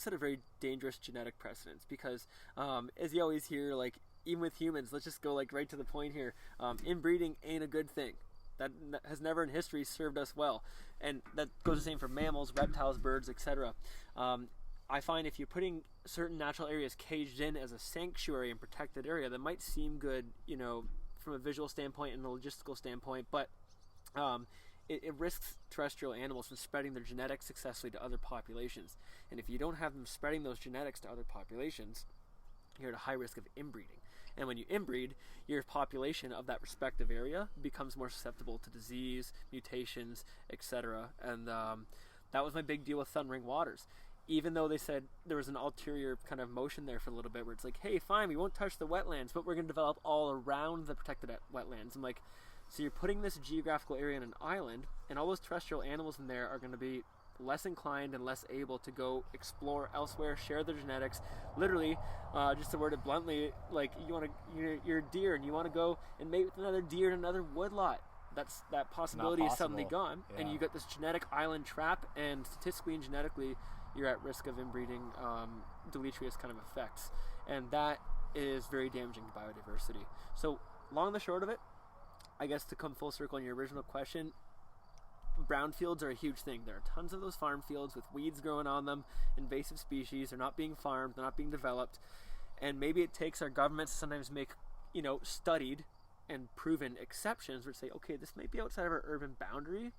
set a very dangerous genetic precedence because, as you always hear, like, even with humans, let's just go like right to the point here. Inbreeding ain't a good thing. That has never in history served us well, and that goes the same for mammals, reptiles, birds, etc. I find if you're putting certain natural areas caged in as a sanctuary and protected area, that might seem good, from a visual standpoint and a logistical standpoint, but it risks terrestrial animals from spreading their genetics successfully to other populations. And if you don't have them spreading those genetics to other populations, you're at a high risk of inbreeding. And when you inbreed, your population of that respective area becomes more susceptible to disease, mutations, etc. And that was my big deal with Thundering Waters. Even though they said there was an ulterior kind of motion there for a little bit, where it's like, hey, fine, we won't touch the wetlands, but we're going to develop all around the protected wetlands. I'm like, so you're putting this geographical area in an island, and all those terrestrial animals in there are going to be less inclined and less able to go explore elsewhere, share their genetics. Literally, just to word it bluntly, like you're a deer and you want to go and mate with another deer in another woodlot. That possibility is suddenly gone, and you got this genetic island trap, and statistically and genetically, you're at risk of inbreeding deleterious kind of effects, and that is very damaging to biodiversity. So, long and the short of it, I guess to come full circle on your original question, brownfields are a huge thing. There are tons of those farm fields with weeds growing on them, invasive species. They're not being farmed, they're not being developed, and maybe it takes our governments to sometimes make, studied and proven exceptions where say, okay, this may be outside of our urban boundary,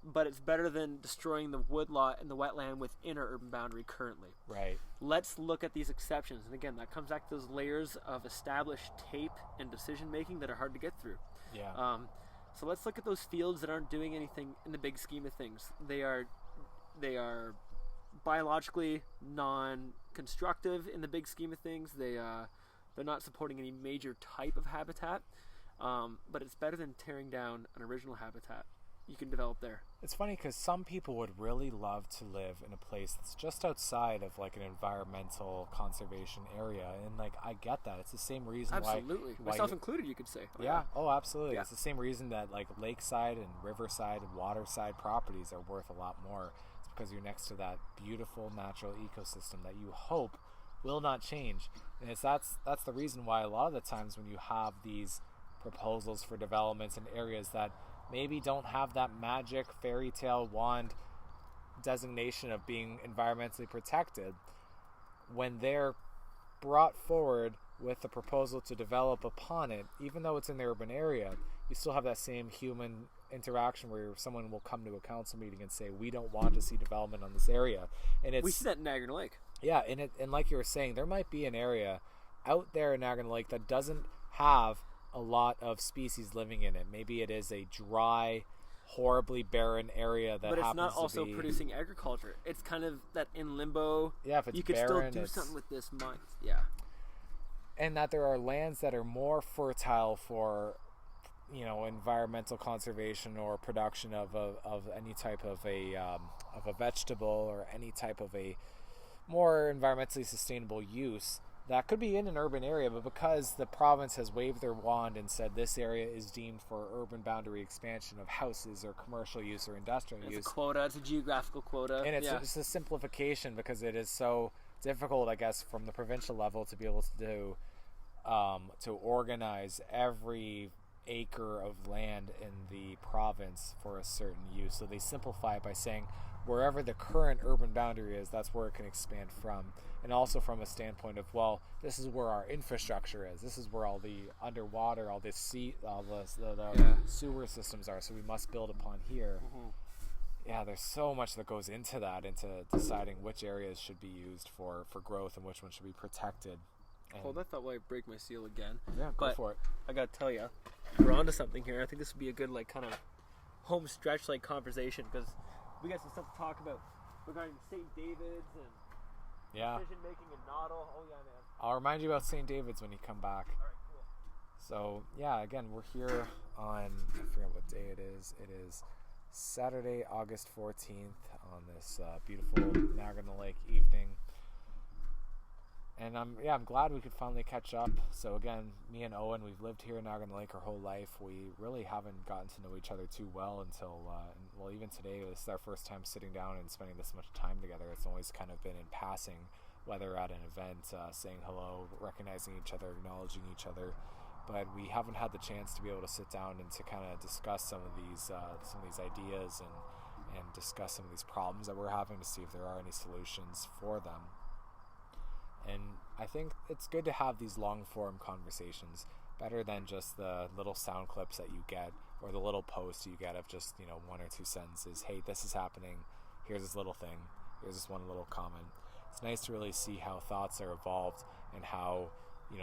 but it's better than destroying the woodlot and the wetland within our urban boundary currently. Right. Let's look at these exceptions. And again, that comes back to those layers of established tape and decision making that are hard to get through. Yeah. So let's look at those fields that aren't doing anything in the big scheme of things. They are biologically non-constructive in the big scheme of things. They're not supporting any major type of habitat. But it's better than tearing down an original habitat you can develop there. It's funny because some people would really love to live in a place that's just outside of like an environmental conservation area, and like I get that. It's the same reason Absolutely. why Myself included, you could say. yeah. Oh, absolutely. Yeah. It's the same reason that like lakeside and riverside and waterside properties are worth a lot more. It's because you're next to that beautiful natural ecosystem that you hope will not change. And that's the reason why a lot of the times when you have these proposals for developments in areas that maybe don't have that magic fairy tale wand designation of being environmentally protected, when they're brought forward with a proposal to develop upon it, even though it's in the urban area, you still have that same human interaction where someone will come to a council meeting and say, we don't want to see development on this area. And We see that in Niagara Lake. yeah, and like you were saying, there might be an area out there in Niagara Lake that doesn't have a lot of species living in it. Maybe it is a dry, horribly barren area that But it's happens not also to be producing agriculture. It's kind of that in limbo. Yeah, if it's you could barren, still do it's- something with this month. Yeah. and that there are lands that are more fertile for, you know, environmental conservation or production of any type of a vegetable or any type of a more environmentally sustainable use that could be in an urban area, but because the province has waved their wand and said this area is deemed for urban boundary expansion of houses or commercial use or industrial It's use, a quota. It's a geographical quota. and yeah. it's a simplification because it is so difficult, I guess, from the provincial level to be able to organize every acre of land in the province for a certain use. So they simplify it by saying wherever the current urban boundary is, that's where it can expand from. And also from a standpoint of, well, this is where our infrastructure is. This is where all the underwater, all the sewer systems are. So we must build upon here. Mm-hmm. Yeah, there's so much that goes into that, into deciding which areas should be used for growth and which ones should be protected. And Hold, I thought I break my seal again. yeah, go But for it. I gotta tell you, we're onto something here. I think this would be a good, like, kind of home stretch, like, conversation, because we got some stuff to talk about regarding St. David's and Yeah. decision making in Noddle. Oh yeah, man. I'll remind you about St. David's when you come back. All right, cool. So, yeah, again, we're here on, I forget what day it is. It is Saturday, August 14th on this beautiful Niagara Lake evening. And I'm glad we could finally catch up. So again, me and Owen, we've lived here in Niagara Lake our whole life. We really haven't gotten to know each other too well until, even today, this is our first time sitting down and spending this much time together. It's always kind of been in passing, whether at an event, saying hello, recognizing each other, acknowledging each other. But we haven't had the chance to be able to sit down and to kind of discuss some of these ideas and discuss some of these problems that we're having to see if there are any solutions for them. And I think it's good to have these long-form conversations, better than just the little sound clips that you get or the little post you get of just, one or two sentences. Hey, this is happening. Here's this little thing. Here's this one little comment. It's nice to really see how thoughts are evolved and how,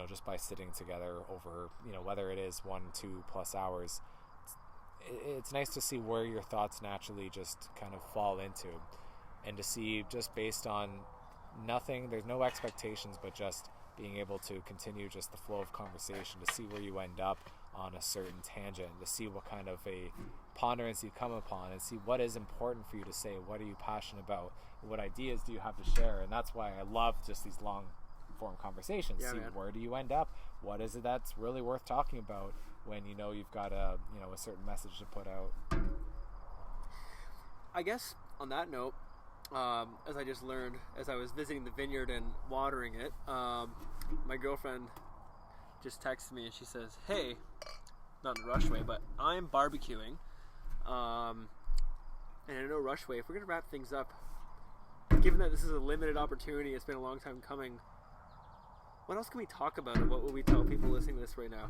just by sitting together over, whether it is 1-2+ hours, it's nice to see where your thoughts naturally just kind of fall into, and to see just based on nothing, there's no expectations, but just being able to continue just the flow of conversation, to see where you end up on a certain tangent, to see what kind of a ponderance you come upon, and see what is important for you to say, what are you passionate about, what ideas do you have to share. And that's why I love just these long form conversations. Yeah, see, man. where do you end up, what is it that's really worth talking about when you've got a certain message to put out. I guess on that note, as I just learned as I was visiting the vineyard and watering it, my girlfriend just texted me and she says, hey, not in a rush way, but I'm barbecuing, and in no rush way, if we're going to wrap things up, given that this is a limited opportunity, it's been a long time coming, what else can we talk about, or what will we tell people listening to this right now?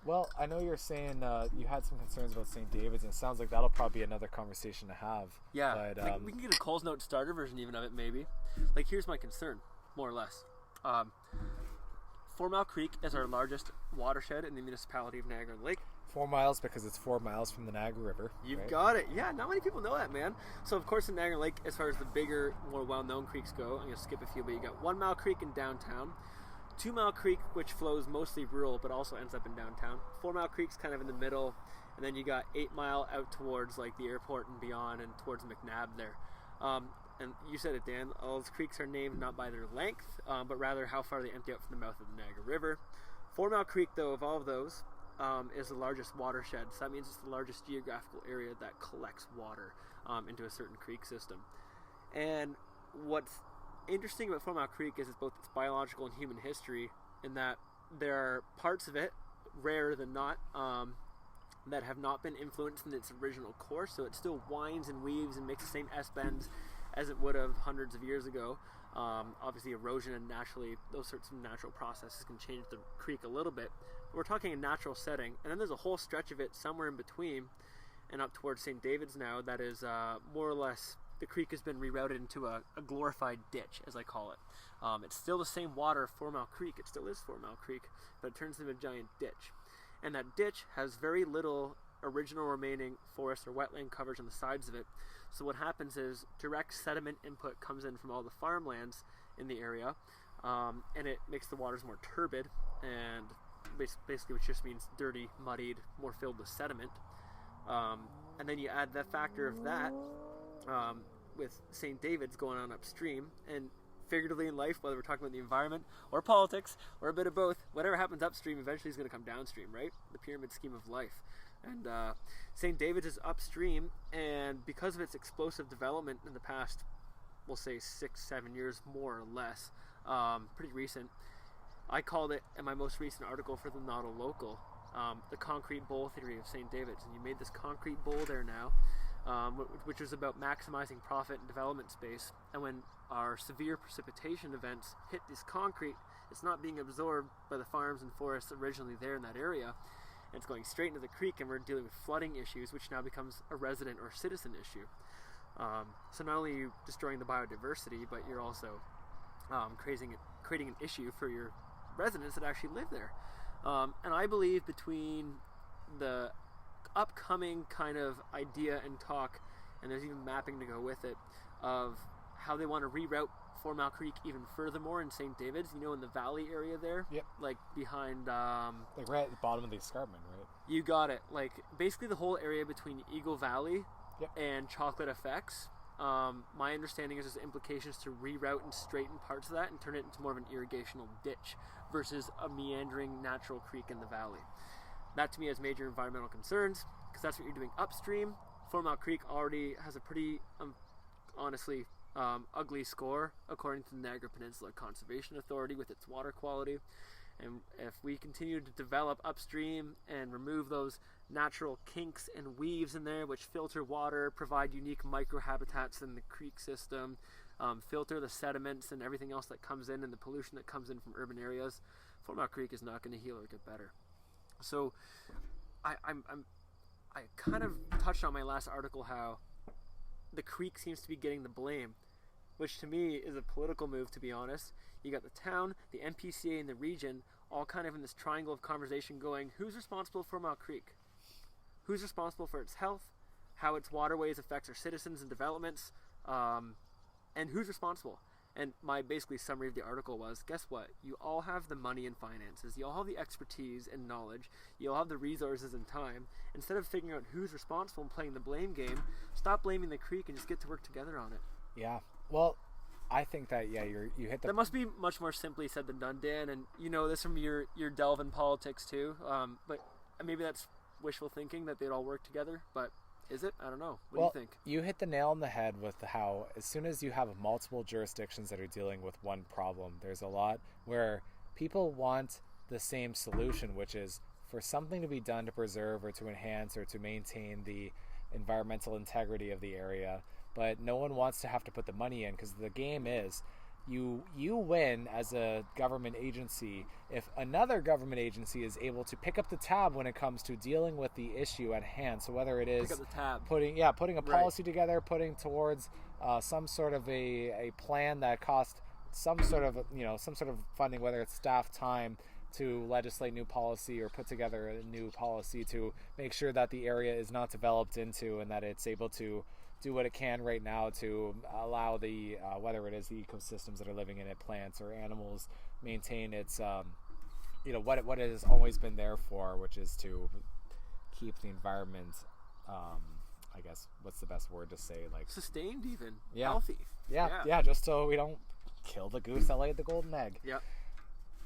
Well, I know you're saying you had some concerns about St. David's, and it sounds like that'll probably be another conversation to have. Yeah, but, like, we can get a Coles Note starter version even of it, maybe. Like, here's my concern, more or less. 4 Mile Creek is our largest watershed in the municipality of Niagara Lake. 4 miles because it's 4 miles from the Niagara River. You've right? got it. Yeah, not many people know that, man. So, of course, in Niagara Lake, as far as the bigger, more well-known creeks go, I'm going to skip a few, but you got 1 Mile Creek in downtown, 2 Mile Creek, which flows mostly rural, but also ends up in downtown. 4 Mile Creek's kind of in the middle, and then you got 8 Mile out towards like the airport and beyond, and towards McNabb there. And you said it, Dan. All those creeks are named not by their length, but rather how far they empty out from the mouth of the Niagara River. 4 Mile Creek, though, of all of those, is the largest watershed. So that means it's the largest geographical area that collects water into a certain creek system. And what's interesting about 4 Mile Creek is it's both its biological and human history, in that there are parts of it, rarer than not, that have not been influenced in its original course. So it still winds and weaves and makes the same S-bends as it would have hundreds of years ago. Obviously erosion and naturally those sorts of natural processes can change the creek a little bit. But we're talking a natural setting, and then there's a whole stretch of it somewhere in between and up towards St. David's now that is more or less, the creek has been rerouted into a glorified ditch, as I call it. It's still the same water, 4 Mile Creek, it still is 4 Mile Creek, but it turns into a giant ditch. And that ditch has very little original remaining forest or wetland coverage on the sides of it. So what happens is direct sediment input comes in from all the farmlands in the area, and it makes the waters more turbid, and basically which just means dirty, muddied, more filled with sediment. And then you add the factor of that with St. David's going on upstream, and figuratively in life, whether we're talking about the environment or politics or a bit of both, whatever happens upstream eventually is going to come downstream, right? The pyramid scheme of life. And St. David's is upstream, and because of its explosive development in the past, we'll say 6-7 years more or less, pretty recent, I called it in my most recent article for the Not a Local, the concrete bowl theory of St. David's. And you made this concrete bowl there now, which is about maximizing profit and development space. And when our severe precipitation events hit this concrete, it's not being absorbed by the farms and forests originally there in that area. And it's going straight into the creek, and we're dealing with flooding issues, which now becomes a resident or citizen issue. So not only are you destroying the biodiversity, but you're also creating an issue for your residents that actually live there. And I believe between the upcoming kind of idea and talk, and there's even mapping to go with it, of how they want to reroute 4 Mile Creek even furthermore in St. David's, in the valley area there. Yep. Like behind... like right at the bottom of the escarpment, right? You got it. Like basically the whole area between Eagle Valley Yep. and Chocolate Effects. My understanding is there's implications to reroute and straighten parts of that and turn it into more of an irrigational ditch versus a meandering natural creek in the valley. That to me has major environmental concerns, because that's what you're doing upstream. 4 Mile Creek already has a pretty, honestly, ugly score according to the Niagara Peninsula Conservation Authority with its water quality. And if we continue to develop upstream and remove those natural kinks and weaves in there which filter water, provide unique microhabitats in the creek system, filter the sediments and everything else that comes in and the pollution that comes in from urban areas, 4 Mile Creek is not going to heal or get better. So I kind of touched on my last article how the creek seems to be getting the blame, which to me is a political move, to be honest. You got the town, the NPCA, and the region all kind of in this triangle of conversation going, who's responsible for 4 Mile Creek? Who's responsible for its health, how its waterways affects our citizens and developments, and who's responsible? And my basically summary of the article was, guess what? You all have the money and finances. You all have the expertise and knowledge. You all have the resources and time. Instead of figuring out who's responsible and playing the blame game, stop blaming the creek and just get to work together on it. Yeah. Well, I think that, you hit the... That must be much more simply said than done, Dan, and you know this from your delve in politics too, but maybe that's wishful thinking that they'd all work together, but is it? I don't know. What do you think? You hit the nail on the head with how as soon as you have multiple jurisdictions that are dealing with one problem, there's a lot where people want the same solution, which is for something to be done to preserve or to enhance or to maintain the environmental integrity of the area, but no one wants to have to put the money in, because the game is you win as a government agency if another government agency is able to pick up the tab when it comes to dealing with the issue at hand. So whether it is pick up the tab. putting a policy together, putting towards some sort of a plan that costs some sort of funding, whether it's staff time to legislate new policy or put together a new policy to make sure that the area is not developed into and that it's able to do what it can right now to allow the whether it is the ecosystems that are living in it, plants or animals, maintain its what it has always been there for, which is to keep the environment, I guess, what's the best word to say? Like sustained, even yeah, healthy. Yeah, just so we don't kill the goose that laid the golden egg. Yep.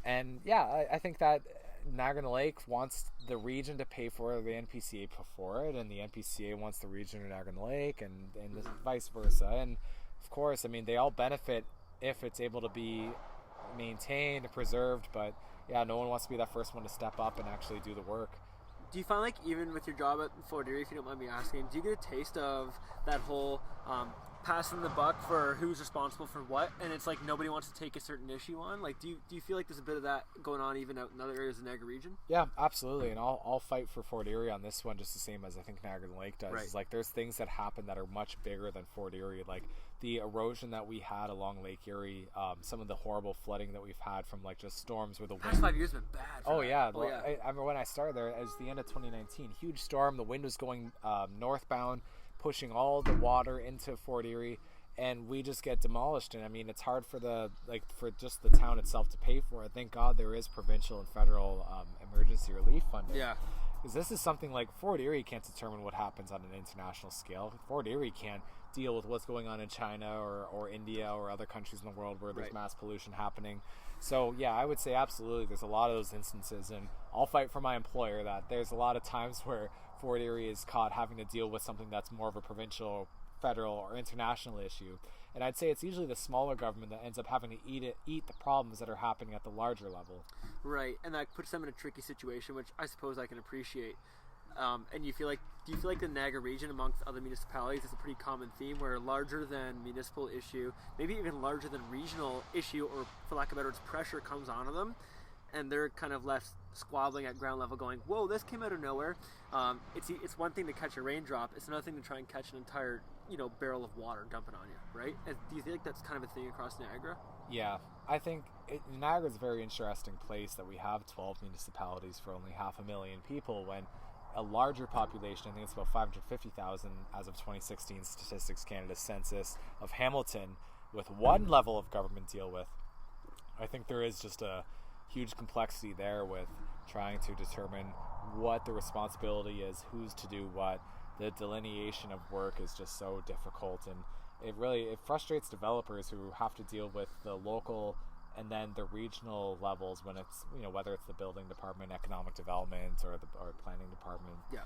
And yeah, I think that Niagara Lake wants the region to pay for the NPCA for it, and the NPCA wants the region of Niagara Lake, and vice versa. And of course, I mean, they all benefit if it's able to be maintained, preserved. But yeah, no one wants to be that first one to step up and actually do the work. Do you find, like, even with your job at Fort Erie, if you don't mind me asking, do you get a taste of that whole passing the buck for who's responsible for what, and it's like nobody wants to take a certain issue on? Like, do you feel like there's a bit of that going on even out in other areas of the Niagara region? Yeah, absolutely, and I'll fight for Fort Erie on this one just the same as I think Niagara Lake does. Right. It's like there's things that happen that are much bigger than Fort Erie, like the erosion that we had along Lake Erie, some of the horrible flooding that we've had from like just storms where the Past wind. 5 years have been bad. Oh yeah, Oh, yeah. I remember when I started there, it was the end of 2019. Huge storm. The wind was going northbound, pushing all the water into Fort Erie, and we just get demolished. And I mean, it's hard for for just the town itself to pay for it. Thank God there is provincial and federal emergency relief funding. Yeah. Because this is something like Fort Erie can't determine what happens on an international scale. Fort Erie can't deal with what's going on in China or India or other countries in the world where there's Right. mass pollution happening. So yeah, I would say absolutely there's a lot of those instances, and I'll fight for my employer that there's a lot of times where Fort Erie is caught having to deal with something that's more of a provincial, federal, or international issue. And I'd say it's usually the smaller government that ends up having to eat the problems that are happening at the larger level. Right, and that puts them in a tricky situation, which I suppose I can appreciate. And do you feel like the Niagara region amongst other municipalities is a pretty common theme where larger than municipal issue, maybe even larger than regional issue, or for lack of better words, pressure comes onto them, and they're kind of left squabbling at ground level going, whoa, this came out of nowhere. It's one thing to catch a raindrop, it's another thing to try and catch an entire barrel of water and dump it on you, right? And do you think that's kind of a thing across Niagara? Yeah, I think Niagara is a very interesting place that we have 12 municipalities for only 500,000 people when a larger population, I think it's about 550,000 as of 2016 Statistics Canada's census of Hamilton, with one level of government deal with. I think there is just a huge complexity there with trying to determine what the responsibility is, who's to do what. The delineation of work is just so difficult, and it frustrates developers who have to deal with the local and then the regional levels when it's whether it's the building department, economic development, or planning department. Yeah.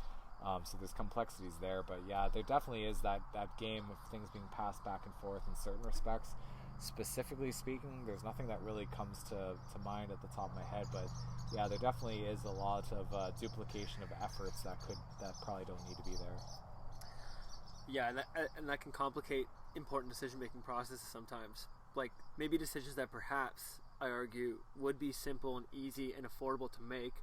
So there's complexities there, but yeah, there definitely is that game of things being passed back and forth in certain respects. Specifically speaking, there's nothing that really comes to mind at the top of my head, but yeah, there definitely is a lot of duplication of efforts that probably don't need to be there. Yeah, and that can complicate important decision-making processes sometimes. Like, maybe decisions that perhaps, I argue, would be simple and easy and affordable to make,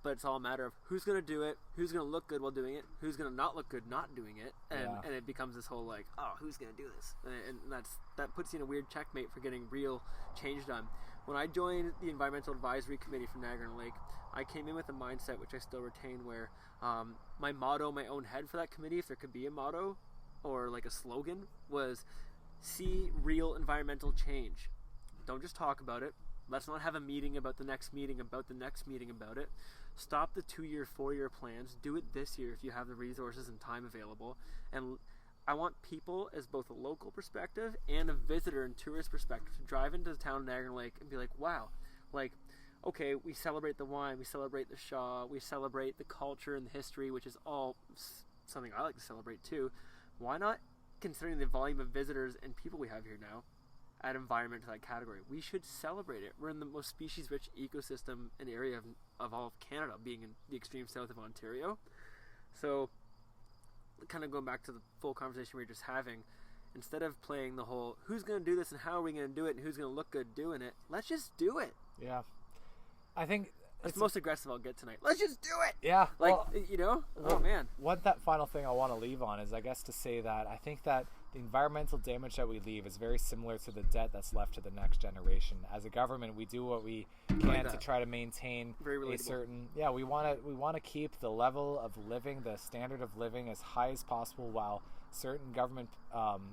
but it's all a matter of who's going to do it, who's going to look good while doing it, who's going to not look good not doing it, and it becomes this whole like, oh, who's going to do this? And that puts you in a weird checkmate for getting real change done. When I joined the Environmental Advisory Committee for Niagara Lake, I came in with a mindset, which I still retain, where my motto, my own head for that committee, if there could be a motto or like a slogan, was see real environmental change. Don't just talk about it. Let's not have a meeting about the next meeting about the next meeting about it. Stop the 2-year, 4-year plans. Do it this year if you have the resources and time available. And I want people, as both a local perspective and a visitor and tourist perspective, to drive into the town of Niagara Lake and be like, wow, like, okay, we celebrate the wine, we celebrate the Shaw, we celebrate the culture and the history, which is all something I like to celebrate too. Why not, considering the volume of visitors and people we have here now, add environment to that category? We should celebrate it. We're in the most species-rich ecosystem and area of all of Canada, being in the extreme south of Ontario. So, kind of going back to the full conversation we were just having, instead of playing the whole, who's going to do this and how are we going to do it and who's going to look good doing it, let's just do it. Yeah. I think it's the most aggressive I'll get tonight. Let's just do it. Yeah. Like, oh man. What that final thing I want to leave on is, I guess, to say that I think that the environmental damage that we leave is very similar to the debt that's left to the next generation. As a government, we do what we can to try to maintain a certain. Yeah, we want to keep the level of living, the standard of living, as high as possible, while certain government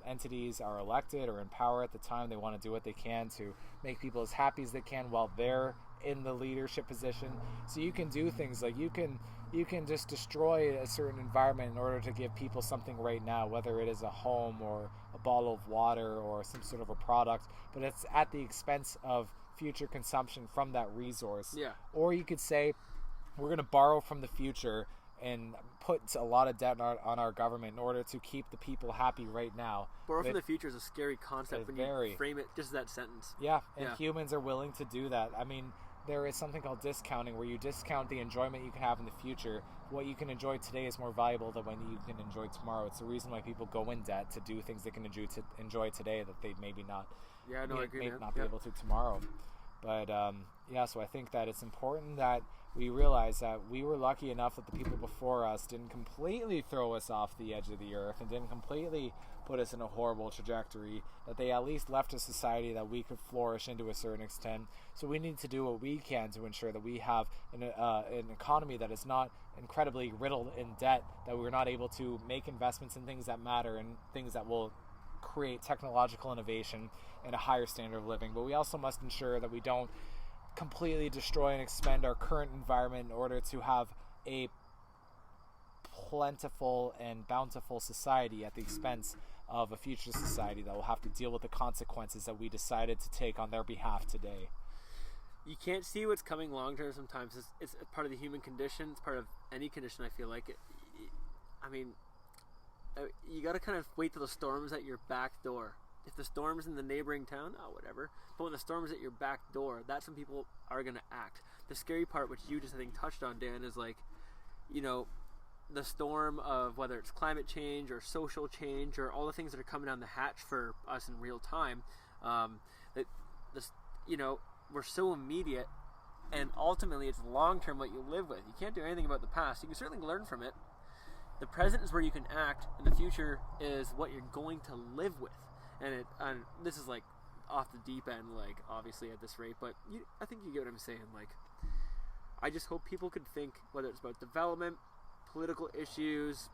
entities are elected or in power at the time. They want to do what they can to make people as happy as they can while they're in the leadership position. So you can do things like you can you can just destroy a certain environment in order to give people something right now, whether it is a home or a bottle of water or some sort of a product, but it's at the expense of future consumption from that resource. Yeah. Or you could say, we're going to borrow from the future and put a lot of debt on our government in order to keep the people happy right now. Borrow from the future is a scary concept when you frame it just as that sentence. Yeah, and humans are willing to do that. I mean, there is something called discounting, where you discount the enjoyment you can have in the future. What you can enjoy today is more valuable than what you can enjoy tomorrow. It's the reason why people go in debt, to do things they can enjoy today that they maybe not, I agree, may not be able to tomorrow. But so I think that it's important that we realize that we were lucky enough that the people before us didn't completely throw us off the edge of the earth and didn't completely put us in a horrible trajectory, that they at least left a society that we could flourish into a certain extent. So we need to do what we can to ensure that we have an economy that is not incredibly riddled in debt, that we're not able to make investments in things that matter and things that will create technological innovation and a higher standard of living. But we also must ensure that we don't completely destroy and expend our current environment in order to have a plentiful and bountiful society at the expense of a future society that will have to deal with the consequences that we decided to take on their behalf today. You can't see what's coming long term sometimes. It's part of the human condition. It's part of any condition, I feel like. You got to kind of wait till the storm's at your back door. If the storm's in the neighboring town, whatever. But when the storm's at your back door, that's when people are going to act. The scary part, which you just, I think, touched on, Dan, is the storm of whether it's climate change or social change or all the things that are coming down the hatch for us in real time. We're so immediate, and ultimately it's long-term what you live with. You can't do anything about the past. You can certainly learn from it. The present is where you can act, and the future is what you're going to live with. And this is like off the deep end, like obviously at this rate, but I think you get what I'm saying. Like, I just hope people could think, whether it's about development, political issues,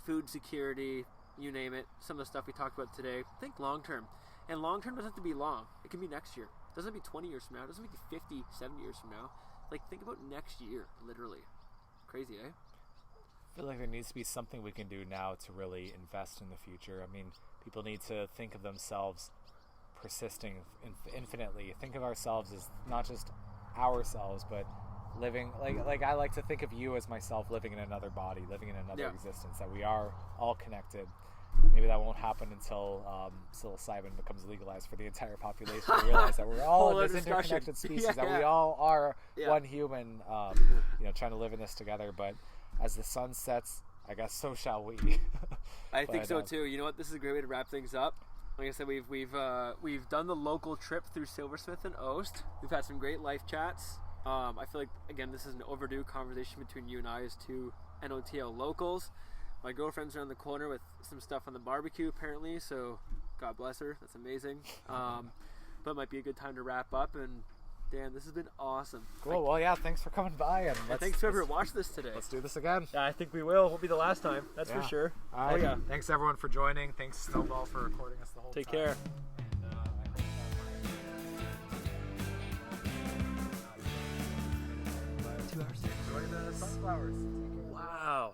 food security, you name it, some of the stuff we talked about today, think long term. And long term doesn't have to be long. It can be next year. It doesn't have to be 20 years from now. It doesn't have to be 50, 70 years from now. Like, think about next year, literally. Crazy, eh? I feel like there needs to be something we can do now to really invest in the future. I mean, people need to think of themselves persisting infinitely. Think of ourselves as not just ourselves, but living, like I like to think of you as myself living in another body, living in another existence, that we are all connected. Maybe that won't happen until psilocybin becomes legalized for the entire population. We realize that we're all this interconnected species, that we all are one human, trying to live in this together. But as the sun sets, I guess so shall we. I think so too. You know what? This is a great way to wrap things up. Like I said, we've done the local trip through Silversmith and Oast. We've had some great life chats. I feel like, again, this is an overdue conversation between you and I as two NOTL locals. My girlfriend's around the corner with some stuff on the barbecue, apparently, so God bless her. That's amazing. But it might be a good time to wrap up. And Dan, this has been awesome. Cool. Well, thanks for coming by. And thanks to whoever watched this today. Let's do this again. Yeah, I think we will. Won't be the last time. That's for sure. All right. Thanks, everyone, for joining. Thanks, Snowball, for recording us the whole time. Take care. Enjoy the sunflowers. Wow.